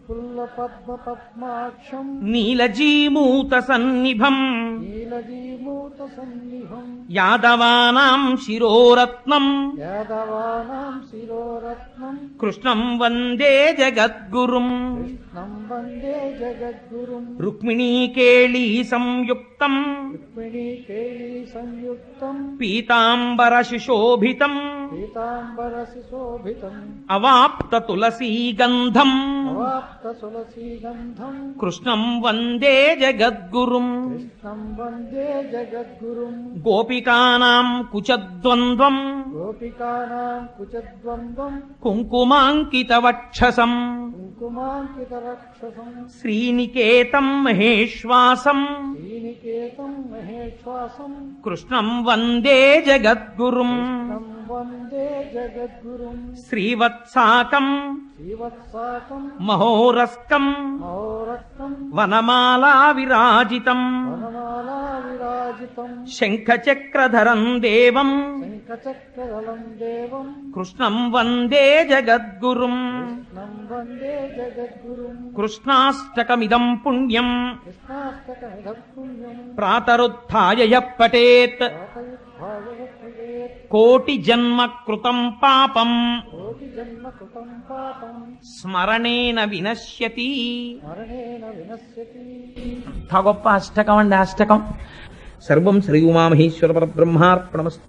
పుల్లపద్మపద్మాక్షం నీలజీమూత సన్నిభం నీలజీమూత సన్నిభం యాదవానాం శిరోరత్నం యాదవానాం శిరోరత్నం కృష్ణం వందే జగద్గురుం కృష్ణం వందే జగద్గురుం రుక్మిణీకేళీ సంయుక్త సంయుక్తం రుక్మిణీ కేళీ సంయుక్తం పీతాంబర శుశోభితం పీతాంబరశిశోభితం అవాప్త తులసీ గంధం అవాప్త తులసీ గంధం కృష్ణం వందే జగద్గురుం కృష్ణం వందే జగద్గురుం గోపికానాం కుచద్వంద్వం గోపికానాం కుచద్వంద్వం కుంకుమాంకిత వక్షసం కుంకుమాంకిత రక్షసం శ్రీనికేతం మహేశ్వాసం శ్రీనికేతం మహేశ్వాసం కృష్ణం వందే జగద్గురుం కృష్ణం వందే జగద్గురుం శ్రీవత్సాకం శ్రీవత్సాకం మహోరస్కం మహోరక్తం వనమాలా విరాజితం వనమాలా విరాజితం శంఖచక్రధరం దేవం శంఖచక్రదళం దేవం కృష్ణం వందే జగద్గురుం కృష్ణం వందే జగద్గురుం కృష్ణాష్టకమిదం పుణ్యం కృష్ణాష్టకమిదం పుణ్యం ప్రాతరుత్థాయ యః పఠేత్ ప్రాతయుద్ధాయవత్యేత్ కోటి జన్మ కృతం పాపం కోటి జన్మ కృతం పాపం స్మరణేన వినశ్యతి. మరణేన వినశ్యతి. అంత గొప్ప అష్టకం అండి అష్టకం. సర్వం శ్రీ ఉమామహేశ్వర పరబ్రహ్మార్పణమస్తు.